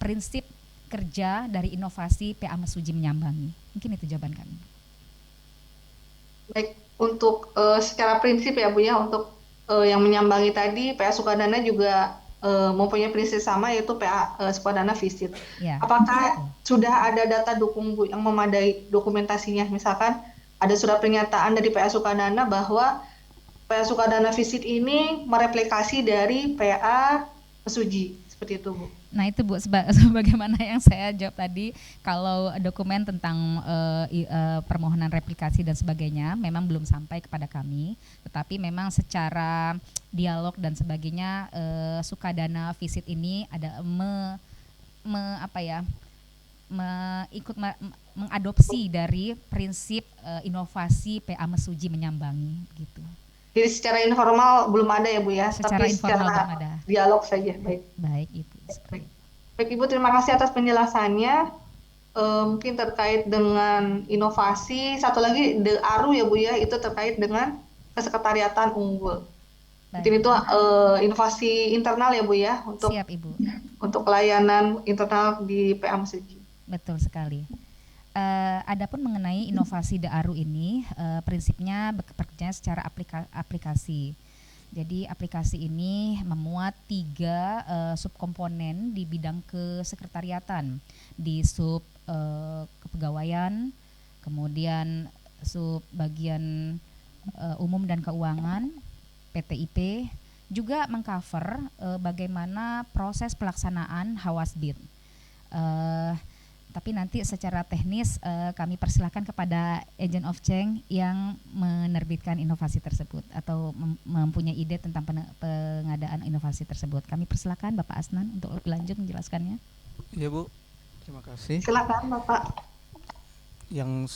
prinsip kerja dari inovasi PA Mesuji menyambangi. Mungkin itu jawaban kami. Baik, untuk secara prinsip ya Bu ya, untuk yang menyambangi tadi PA Sukadana juga mempunyai prinsip sama, yaitu PA Sukadana Visit. Ya. Apakah sudah ada data dukung Bu yang memadai dokumentasinya? Misalkan ada surat pernyataan dari PA Sukadana bahwa PA Sukadana Visit ini mereplikasi dari PA Mesuji, seperti itu Bu. Nah itu Bu, sebagaimana yang saya jawab tadi, kalau dokumen tentang permohonan replikasi dan sebagainya memang belum sampai kepada kami, tetapi memang secara dialog dan sebagainya Sukadana Visit ini ada mengadopsi dari prinsip inovasi PA Mesuji menyambangi gitu. Jadi secara informal belum ada ya Bu ya, Secara tapi informal secara belum ada. dialog saja. Baik Ibu. Baik Ibu, terima kasih atas penjelasannya. Mungkin terkait dengan inovasi, satu lagi DARU ya Bu ya, itu terkait dengan kesekretariatan unggul. Mungkin itu inovasi internal ya Bu ya, untuk Siap, Ibu. Untuk layanan internal di PA Mesuji. Betul sekali. Adapun mengenai inovasi DARU ini, prinsipnya bekerja secara aplikasi. Jadi aplikasi ini memuat 3 subkomponen di bidang kesekretariatan, di sub kepegawaian, kemudian sub bagian umum dan keuangan, PTIP, juga mengcover bagaimana proses pelaksanaan Hawasbid. Tapi nanti secara teknis kami persilahkan kepada agent of change yang menerbitkan inovasi tersebut atau mempunyai ide tentang pengadaan inovasi tersebut. Kami persilahkan Bapak Asnan untuk lebih lanjut menjelaskannya. Iya Bu, terima kasih. Silakan Bapak. Yang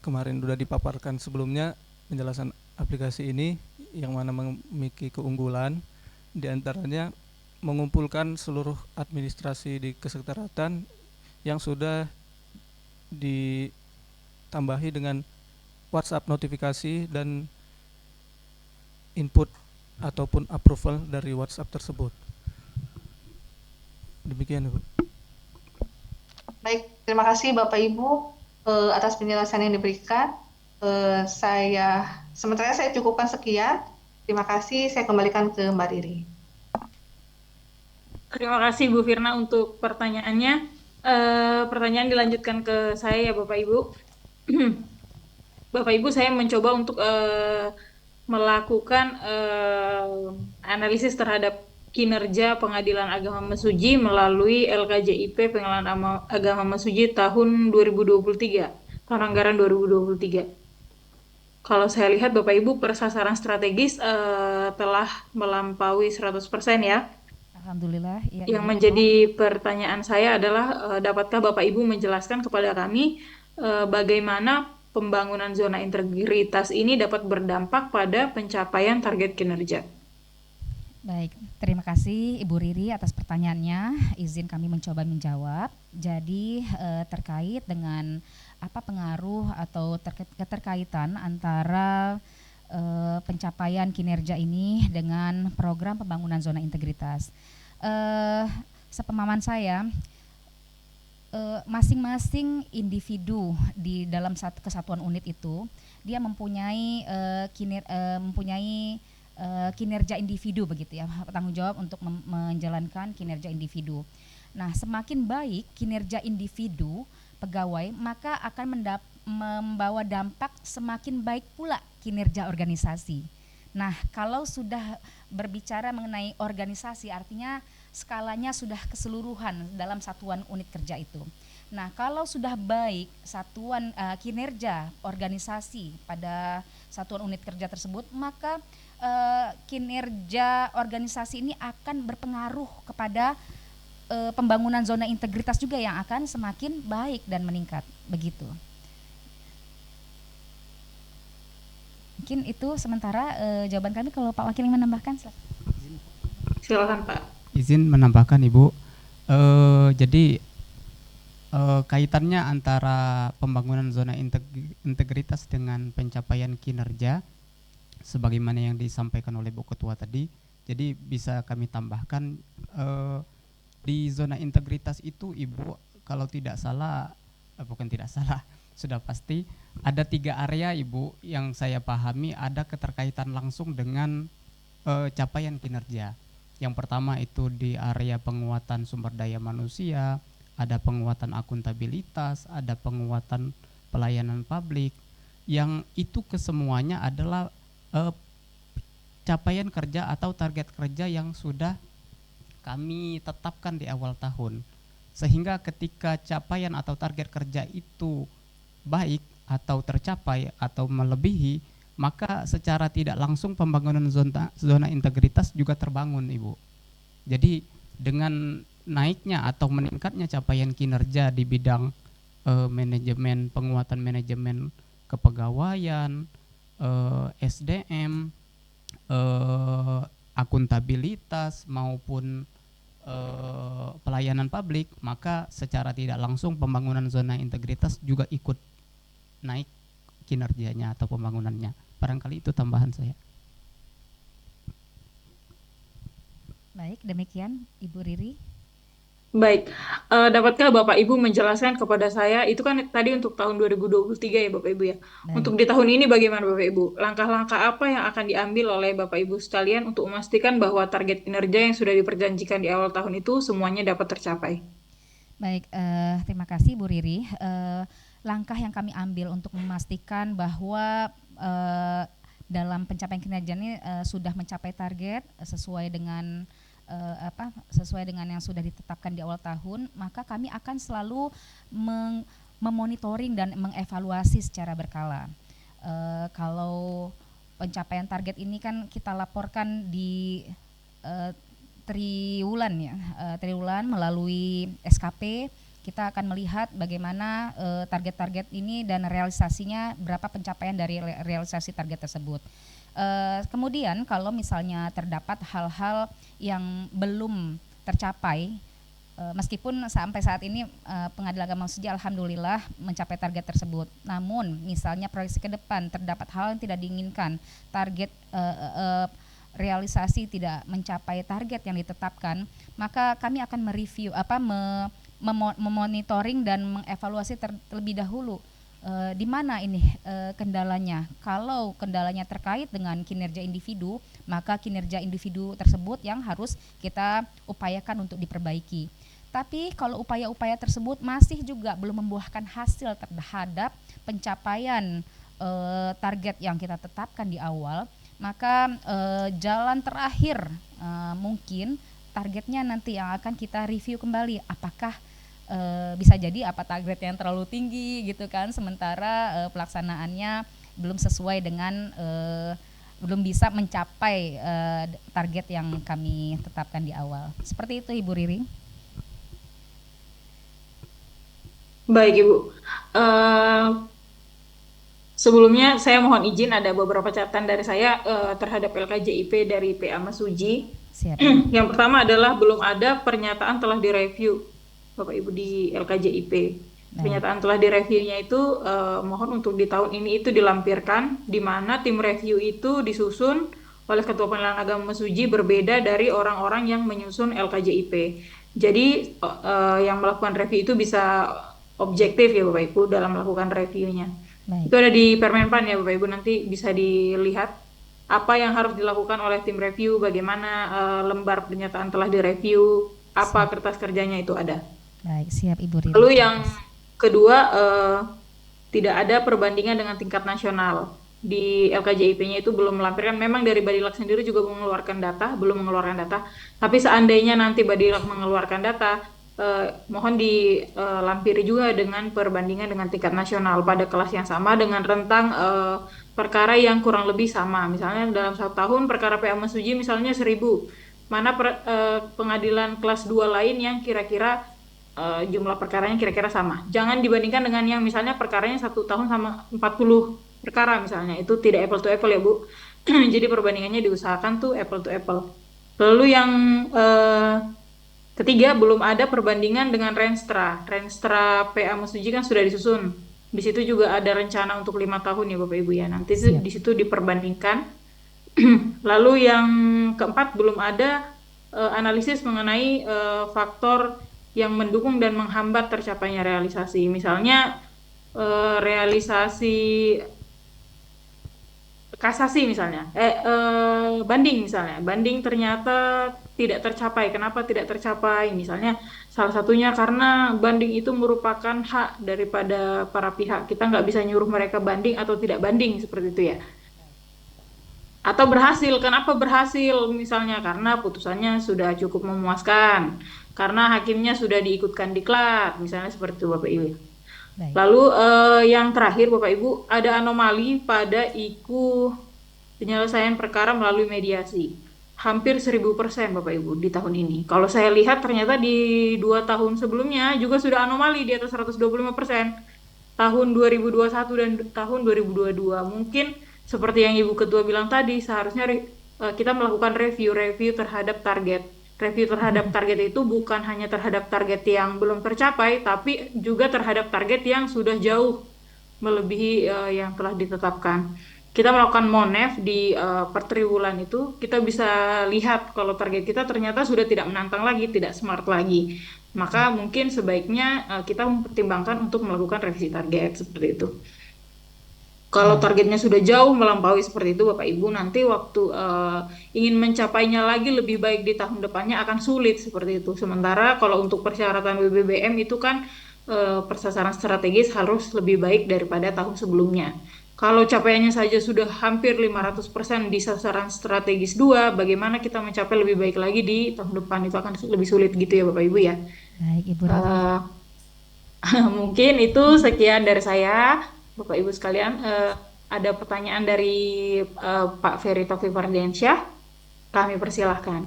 kemarin sudah dipaparkan sebelumnya, penjelasan aplikasi ini yang mana memiliki keunggulan, diantaranya mengumpulkan seluruh administrasi di kesekretariatan yang sudah ditambahi dengan WhatsApp notifikasi dan input ataupun approval dari WhatsApp tersebut. Demikian, Bu. Baik, terima kasih Bapak Ibu atas penjelasan yang diberikan. Sementara saya cukupkan sekian. Terima kasih, saya kembalikan ke Mbak Riri. Terima kasih Bu Firna untuk pertanyaannya. Pertanyaan dilanjutkan ke saya ya Bapak Ibu. Bapak Ibu, saya mencoba untuk melakukan analisis terhadap kinerja Pengadilan Agama Mesuji melalui LKJIP Pengadilan Agama Mesuji tahun 2023, tahun anggaran 2023. Kalau saya lihat Bapak Ibu, persasaran strategis telah melampaui 100% ya. Alhamdulillah. Ya, yang menjadi pertanyaan saya adalah dapatkah Bapak Ibu menjelaskan kepada kami bagaimana pembangunan zona integritas ini dapat berdampak pada pencapaian target kinerja? Baik, terima kasih Ibu Riri atas pertanyaannya. Izin kami mencoba menjawab. Jadi terkait dengan apa pengaruh atau keterkaitan antara pencapaian kinerja ini dengan program pembangunan zona integritas. Sepemahaman saya, masing-masing individu di dalam kesatuan unit itu dia mempunyai kinerja individu begitu ya, tanggung jawab untuk menjalankan kinerja individu. Nah, semakin baik kinerja individu, pegawai, maka akan membawa dampak semakin baik pula kinerja organisasi. Nah, kalau sudah berbicara mengenai organisasi, artinya skalanya sudah keseluruhan dalam satuan unit kerja itu. Nah, kalau sudah baik satuan kinerja organisasi pada satuan unit kerja tersebut, maka kinerja organisasi ini akan berpengaruh kepada pembangunan zona integritas juga yang akan semakin baik dan meningkat, begitu. Mungkin itu sementara jawaban kami. Kalau Pak Wakil yang menambahkan, silakan Pak. Izin menambahkan Ibu. Jadi kaitannya antara pembangunan zona integritas dengan pencapaian kinerja sebagaimana yang disampaikan oleh Bu Ketua tadi. Jadi bisa kami tambahkan di zona integritas itu Ibu, kalau tidak salah, bukan tidak salah, sudah pasti ada 3 area Ibu yang saya pahami ada keterkaitan langsung dengan capaian kinerja. Yang pertama itu di area penguatan sumber daya manusia, ada penguatan akuntabilitas, ada penguatan pelayanan publik, yang itu kesemuanya adalah capaian kerja atau target kerja yang sudah kami tetapkan di awal tahun. Sehingga ketika capaian atau target kerja itu baik atau tercapai atau melebihi, maka secara tidak langsung pembangunan zona integritas juga terbangun Ibu. Jadi dengan naiknya atau meningkatnya capaian kinerja di bidang manajemen, penguatan manajemen kepegawaian, SDM, akuntabilitas maupun pelayanan publik, maka secara tidak langsung pembangunan zona integritas juga ikut naik kinerjanya atau pembangunannya. Barangkali itu tambahan saya. Baik, demikian Ibu Riri. Baik, dapatkah Bapak Ibu menjelaskan kepada saya, itu kan tadi untuk tahun 2023 ya Bapak Ibu ya. Baik. Untuk di tahun ini bagaimana Bapak Ibu? Langkah-langkah apa yang akan diambil oleh Bapak Ibu sekalian untuk memastikan bahwa target kinerja yang sudah diperjanjikan di awal tahun itu semuanya dapat tercapai? Baik, terima kasih Bu Riri. Langkah yang kami ambil untuk memastikan bahwa dalam pencapaian kinerja ini sudah mencapai target sesuai dengan sesuai dengan yang sudah ditetapkan di awal tahun, maka kami akan selalu memonitoring dan mengevaluasi secara berkala. Kalau pencapaian target ini kan kita laporkan di triwulan ya, triwulan melalui SKP. Kita akan melihat bagaimana target-target ini dan realisasinya, berapa pencapaian dari realisasi target tersebut. Kemudian kalau misalnya terdapat hal-hal yang belum tercapai, meskipun sampai saat ini Pengadilan Agama Suci alhamdulillah mencapai target tersebut, namun misalnya proyeksi ke depan terdapat hal yang tidak diinginkan, target realisasi tidak mencapai target yang ditetapkan, maka kami akan mereview memonitoring dan mengevaluasi terlebih dahulu di mana ini kendalanya. Kalau kendalanya terkait dengan kinerja individu, maka kinerja individu tersebut yang harus kita upayakan untuk diperbaiki. Tapi kalau upaya-upaya tersebut masih juga belum membuahkan hasil terhadap pencapaian target yang kita tetapkan di awal, maka jalan terakhir mungkin targetnya nanti yang akan kita review kembali, apakah bisa jadi apa target yang terlalu tinggi gitu kan, sementara pelaksanaannya belum sesuai dengan belum bisa mencapai target yang kami tetapkan di awal. Seperti itu Ibu Riri. Baik Ibu, sebelumnya saya mohon izin ada beberapa catatan dari saya terhadap LKJIP dari PA Mesuji. Siap. Yang pertama adalah belum ada pernyataan telah direview Bapak Ibu di LKJIP. Pernyataan telah direviewnya itu mohon untuk di tahun ini itu dilampirkan, di mana tim review itu disusun oleh Ketua Pengadilan Agama Mesuji berbeda dari orang-orang yang menyusun LKJIP. Jadi yang melakukan review itu bisa objektif ya Bapak Ibu dalam melakukan reviewnya. Baik. Itu ada di Permenpan ya Bapak Ibu, nanti bisa dilihat apa yang harus dilakukan oleh tim review, bagaimana lembar pernyataan telah direview, apa kertas kerjanya itu ada. Baik, siap Ibu Riri. Lalu yang Kedua, tidak ada perbandingan dengan tingkat nasional. Di LKJIP-nya itu belum melampirkan, memang dari Badilak sendiri juga belum mengeluarkan data, tapi seandainya nanti Badilak mengeluarkan data, mohon dilampiri juga dengan perbandingan dengan tingkat nasional pada kelas yang sama dengan rentang perkara yang kurang lebih sama. Misalnya dalam 1 tahun perkara PA Mesuji misalnya 1000, mana pengadilan kelas 2 lain yang kira-kira jumlah perkaranya kira-kira sama. Jangan dibandingkan dengan yang misalnya perkaranya 1 tahun sama 40 perkara misalnya, itu tidak apple to apple ya Bu. Jadi perbandingannya diusahakan tuh apple to apple. Lalu yang ketiga, belum ada perbandingan dengan Renstra. Renstra PA Mesuji kan sudah disusun. Di situ juga ada rencana untuk 5 tahun ya Bapak Ibu ya. Nanti di situ diperbandingkan. Lalu yang keempat, belum ada analisis mengenai faktor yang mendukung dan menghambat tercapainya realisasi. Misalnya realisasi kasasi misalnya, banding misalnya, banding ternyata tidak tercapai. Kenapa tidak tercapai? Misalnya salah satunya karena banding itu merupakan hak daripada para pihak. Kita nggak bisa nyuruh mereka banding atau tidak banding seperti itu ya. Atau berhasil, kenapa berhasil? Misalnya karena putusannya sudah cukup memuaskan, karena hakimnya sudah diikutkan diklat, misalnya seperti itu Bapak Ibu. Lalu yang terakhir Bapak Ibu, ada anomali pada IKU penyelesaian perkara melalui mediasi. Hampir 1000% Bapak Ibu di tahun ini. Kalau saya lihat ternyata di 2 tahun sebelumnya juga sudah anomali di atas 125%. Tahun 2021 dan tahun 2022. Mungkin seperti yang Ibu Ketua bilang tadi, seharusnya kita melakukan review terhadap target. Review terhadap target itu bukan hanya terhadap target yang belum tercapai, tapi juga terhadap target yang sudah jauh melebihi yang telah ditetapkan. Kita melakukan MONEF di pertriwulan itu, kita bisa lihat kalau target kita ternyata sudah tidak menantang lagi, tidak smart lagi. Maka mungkin sebaiknya kita mempertimbangkan untuk melakukan revisi target seperti itu. Kalau targetnya sudah jauh melampaui seperti itu Bapak Ibu, nanti waktu ingin mencapainya lagi lebih baik di tahun depannya akan sulit seperti itu. Sementara kalau untuk persyaratan WBBM itu kan persasaran strategis harus lebih baik daripada tahun sebelumnya. Kalau capaiannya saja sudah hampir 500% di sasaran strategis 2, bagaimana kita mencapai lebih baik lagi di tahun depan, itu akan lebih sulit gitu ya Bapak Ibu ya. Baik Ibu Rati. Mungkin itu sekian dari saya. Bapak Ibu sekalian, ada pertanyaan dari Pak Ferry Taufik Fardiansyah, kami persilahkan.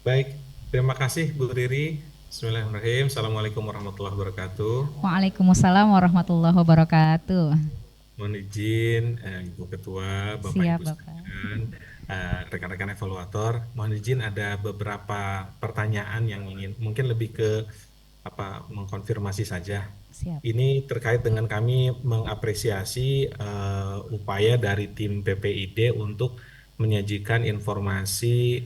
Baik, terima kasih Bu Riri. Bismillahirrahmanirrahim. Assalamualaikum warahmatullahi wabarakatuh. Waalaikumsalam warahmatullahi wabarakatuh. Mohon izin Ibu Ketua, Bapak Siap, Ibu Bapak. sekalian, rekan-rekan evaluator, mohon izin ada beberapa pertanyaan yang ingin mungkin lebih ke mengkonfirmasi saja. Siap. Ini terkait dengan kami mengapresiasi upaya dari tim PPID untuk menyajikan informasi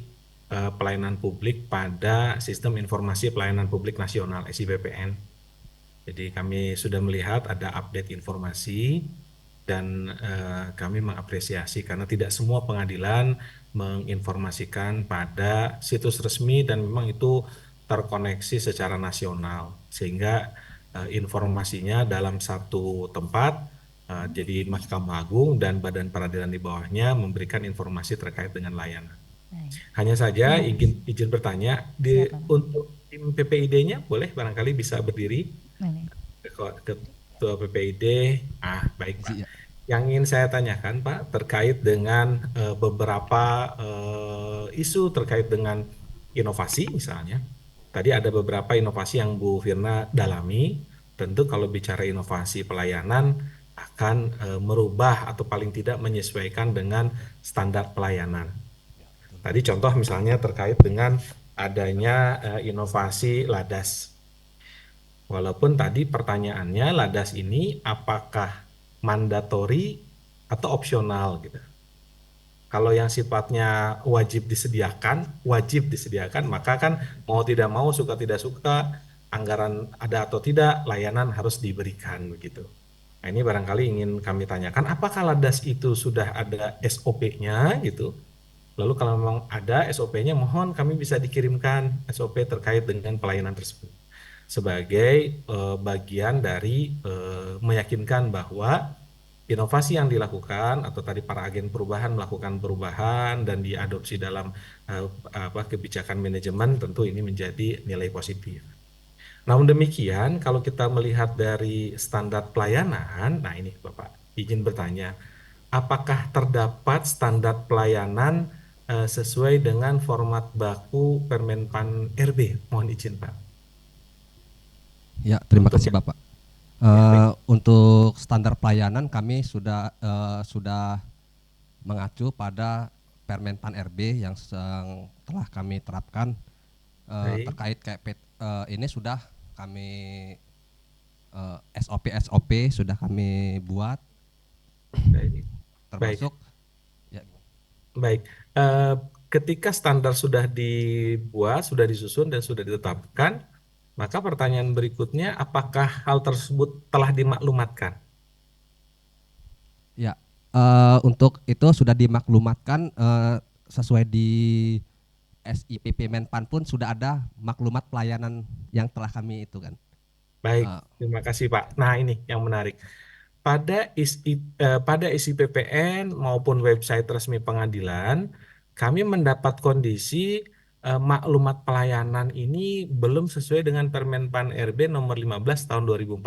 pelayanan publik pada Sistem Informasi Pelayanan Publik Nasional (SIPPN). Jadi kami sudah melihat ada update informasi dan kami mengapresiasi karena tidak semua pengadilan menginformasikan pada situs resmi dan memang itu terkoneksi secara nasional sehingga informasinya dalam satu tempat, jadi Mahkamah Agung dan badan peradilan di bawahnya memberikan informasi terkait dengan layanan. Hanya saja izin bertanya, untuk tim PPID-nya boleh barangkali bisa berdiri? Ketua PPID, baik Pak. Yang ingin saya tanyakan Pak terkait dengan beberapa isu terkait dengan inovasi misalnya. Tadi ada beberapa inovasi yang Bu Firna dalami. Tentu kalau bicara inovasi pelayanan akan merubah atau paling tidak menyesuaikan dengan standar pelayanan. Tadi contoh misalnya terkait dengan adanya inovasi LADAS. Walaupun tadi pertanyaannya LADAS ini apakah mandatori atau opsional gitu. Kalau yang sifatnya wajib disediakan, maka kan mau tidak mau, suka tidak suka, anggaran ada atau tidak, layanan harus diberikan begitu. Nah, ini barangkali ingin kami tanyakan, apakah LADAS itu sudah ada SOP-nya gitu? Lalu kalau memang ada SOP-nya, mohon kami bisa dikirimkan SOP terkait dengan pelayanan tersebut. sebagai bagian dari meyakinkan bahwa inovasi yang dilakukan atau tadi para agen perubahan melakukan perubahan dan diadopsi dalam kebijakan manajemen, tentu ini menjadi nilai positif. Namun demikian, kalau kita melihat dari standar pelayanan, nah ini Bapak izin bertanya, apakah terdapat standar pelayanan sesuai dengan format baku Permenpan RB? Mohon izin Pak. Ya, terima kasih Bapak. Untuk standar pelayanan kami sudah mengacu pada Permenpan RB yang telah kami terapkan terkait kayak ini sudah kami SOP sudah kami buat. Termasuk Baik. Ketika standar sudah dibuat, sudah disusun dan sudah ditetapkan, maka pertanyaan berikutnya, apakah hal tersebut telah dimaklumatkan? Ya, untuk itu sudah dimaklumatkan sesuai di SIPP Menpan pun sudah ada maklumat pelayanan yang telah kami itu kan. Baik, terima kasih Pak. Nah ini yang menarik. Pada isi PPN maupun website resmi pengadilan, kami mendapat kondisi maklumat pelayanan ini belum sesuai dengan Permenpan RB nomor 15 tahun 2014.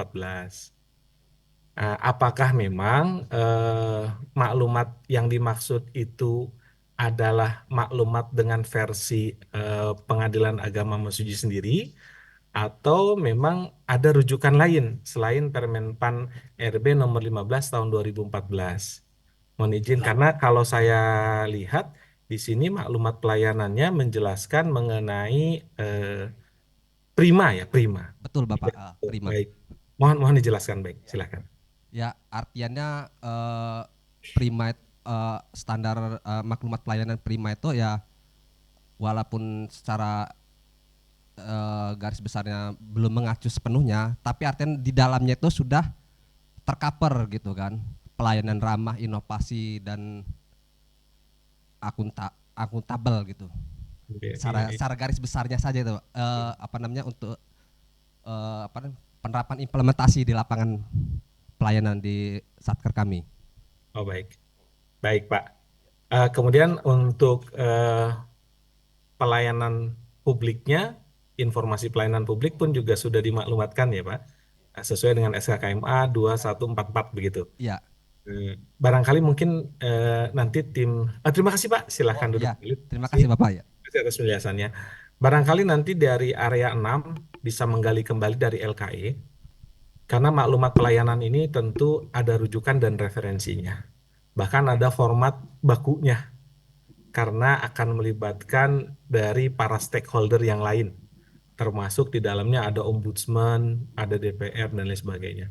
Apakah memang maklumat yang dimaksud itu adalah maklumat dengan versi Pengadilan Agama Mesuji sendiri, atau memang ada rujukan lain selain Permenpan RB nomor 15 tahun 2014? Mohon izin, karena kalau saya lihat di sini maklumat pelayanannya menjelaskan mengenai prima ya, prima. Betul Bapak, prima. Baik, mohon dijelaskan, baik, silakan. Ya, artiannya prima standar maklumat pelayanan prima itu ya walaupun secara garis besarnya belum mengacu sepenuhnya, tapi artinya di dalamnya itu sudah tercover gitu kan, pelayanan ramah, inovasi dan akuntabel gitu. Secara garis besarnya saja itu untuk penerapan implementasi di lapangan pelayanan di Satker kami. Oh baik, baik Pak. Kemudian untuk pelayanan publiknya, informasi pelayanan publik pun juga sudah dimaklumatkan ya Pak, sesuai dengan SKKMA 2144 begitu. Iya. Barangkali mungkin nanti tim, terima kasih Pak, silahkan duduk. Terima kasih Bapak ya. Terima kasih atas penjelasannya. Barangkali nanti dari area 6 bisa menggali kembali dari LKE, karena maklumat pelayanan ini tentu ada rujukan dan referensinya. Bahkan ada format bakunya, karena akan melibatkan dari para stakeholder yang lain. Termasuk di dalamnya ada ombudsman, ada DPR, dan lain sebagainya.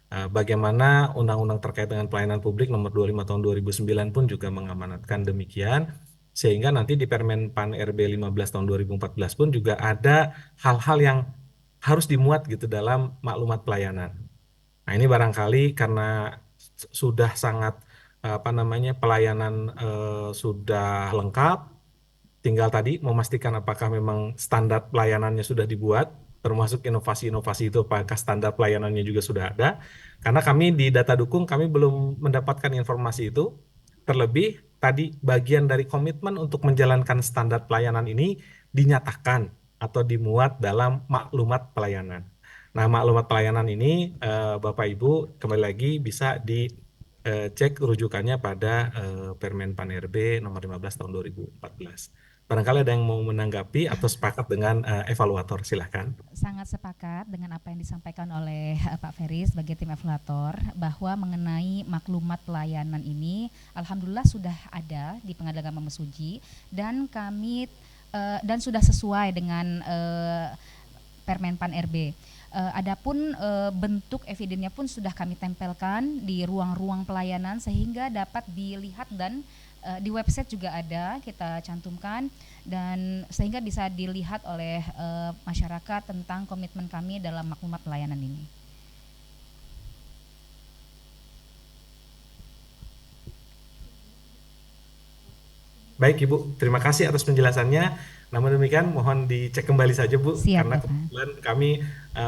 Bagaimana undang-undang terkait dengan pelayanan publik nomor 25 tahun 2009 pun juga mengamanatkan demikian. Sehingga nanti di Permenpan RB 15 tahun 2014 pun juga ada hal-hal yang harus dimuat gitu dalam maklumat pelayanan. Nah ini barangkali karena sudah sangat pelayanan sudah lengkap, tinggal tadi memastikan apakah memang standar pelayanannya sudah dibuat, termasuk inovasi-inovasi itu apakah standar pelayanannya juga sudah ada. Karena kami di data dukung kami belum mendapatkan informasi itu. Terlebih tadi bagian dari komitmen untuk menjalankan standar pelayanan ini dinyatakan atau dimuat dalam maklumat pelayanan. Nah, maklumat pelayanan ini Bapak Ibu kembali lagi bisa dicek rujukannya pada Permenpan RB nomor 15 tahun 2014. Barangkali ada yang mau menanggapi atau sepakat dengan evaluator, silahkan. Sangat sepakat dengan apa yang disampaikan oleh Pak Ferry sebagai tim evaluator, bahwa mengenai maklumat pelayanan ini alhamdulillah sudah ada di Pengadilan Agama Mesuji, dan kami dan sudah sesuai dengan Permenpan RB. Adapun bentuk evidennya pun sudah kami tempelkan di ruang-ruang pelayanan sehingga dapat dilihat, dan di website juga ada kita cantumkan, dan sehingga bisa dilihat oleh masyarakat tentang komitmen kami dalam maklumat pelayanan ini. Baik Ibu, terima kasih atas penjelasannya. Namun demikian mohon dicek kembali saja Bu, Siap, karena Bapak. kebetulan kami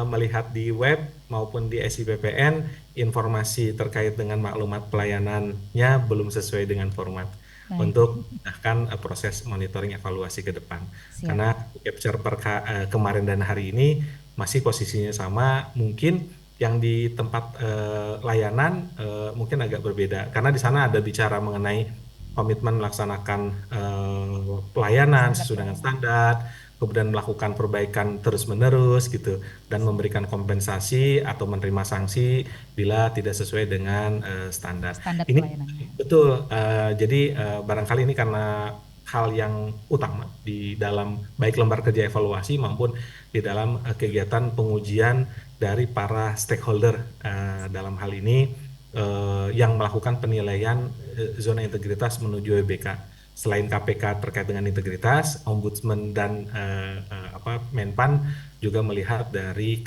melihat di web maupun di SIPPN informasi terkait dengan maklumat pelayanannya belum sesuai dengan format. Baik. Untuk bahkan proses monitoring evaluasi ke depan. Siap. Karena capture kemarin dan hari ini masih posisinya sama, mungkin yang di tempat layanan mungkin agak berbeda karena di sana ada bicara mengenai komitmen melaksanakan pelayanan sesuai dengan standar, kemudian melakukan perbaikan terus-menerus gitu, dan memberikan kompensasi atau menerima sanksi bila tidak sesuai dengan standar. Standar Ini pelayanannya. betul, jadi barangkali ini karena hal yang utama di dalam baik lembar kerja evaluasi maupun di dalam kegiatan pengujian dari para stakeholder dalam hal ini yang melakukan penilaian zona integritas menuju WBK. Selain KPK terkait dengan integritas, Ombudsman dan Menpan juga melihat dari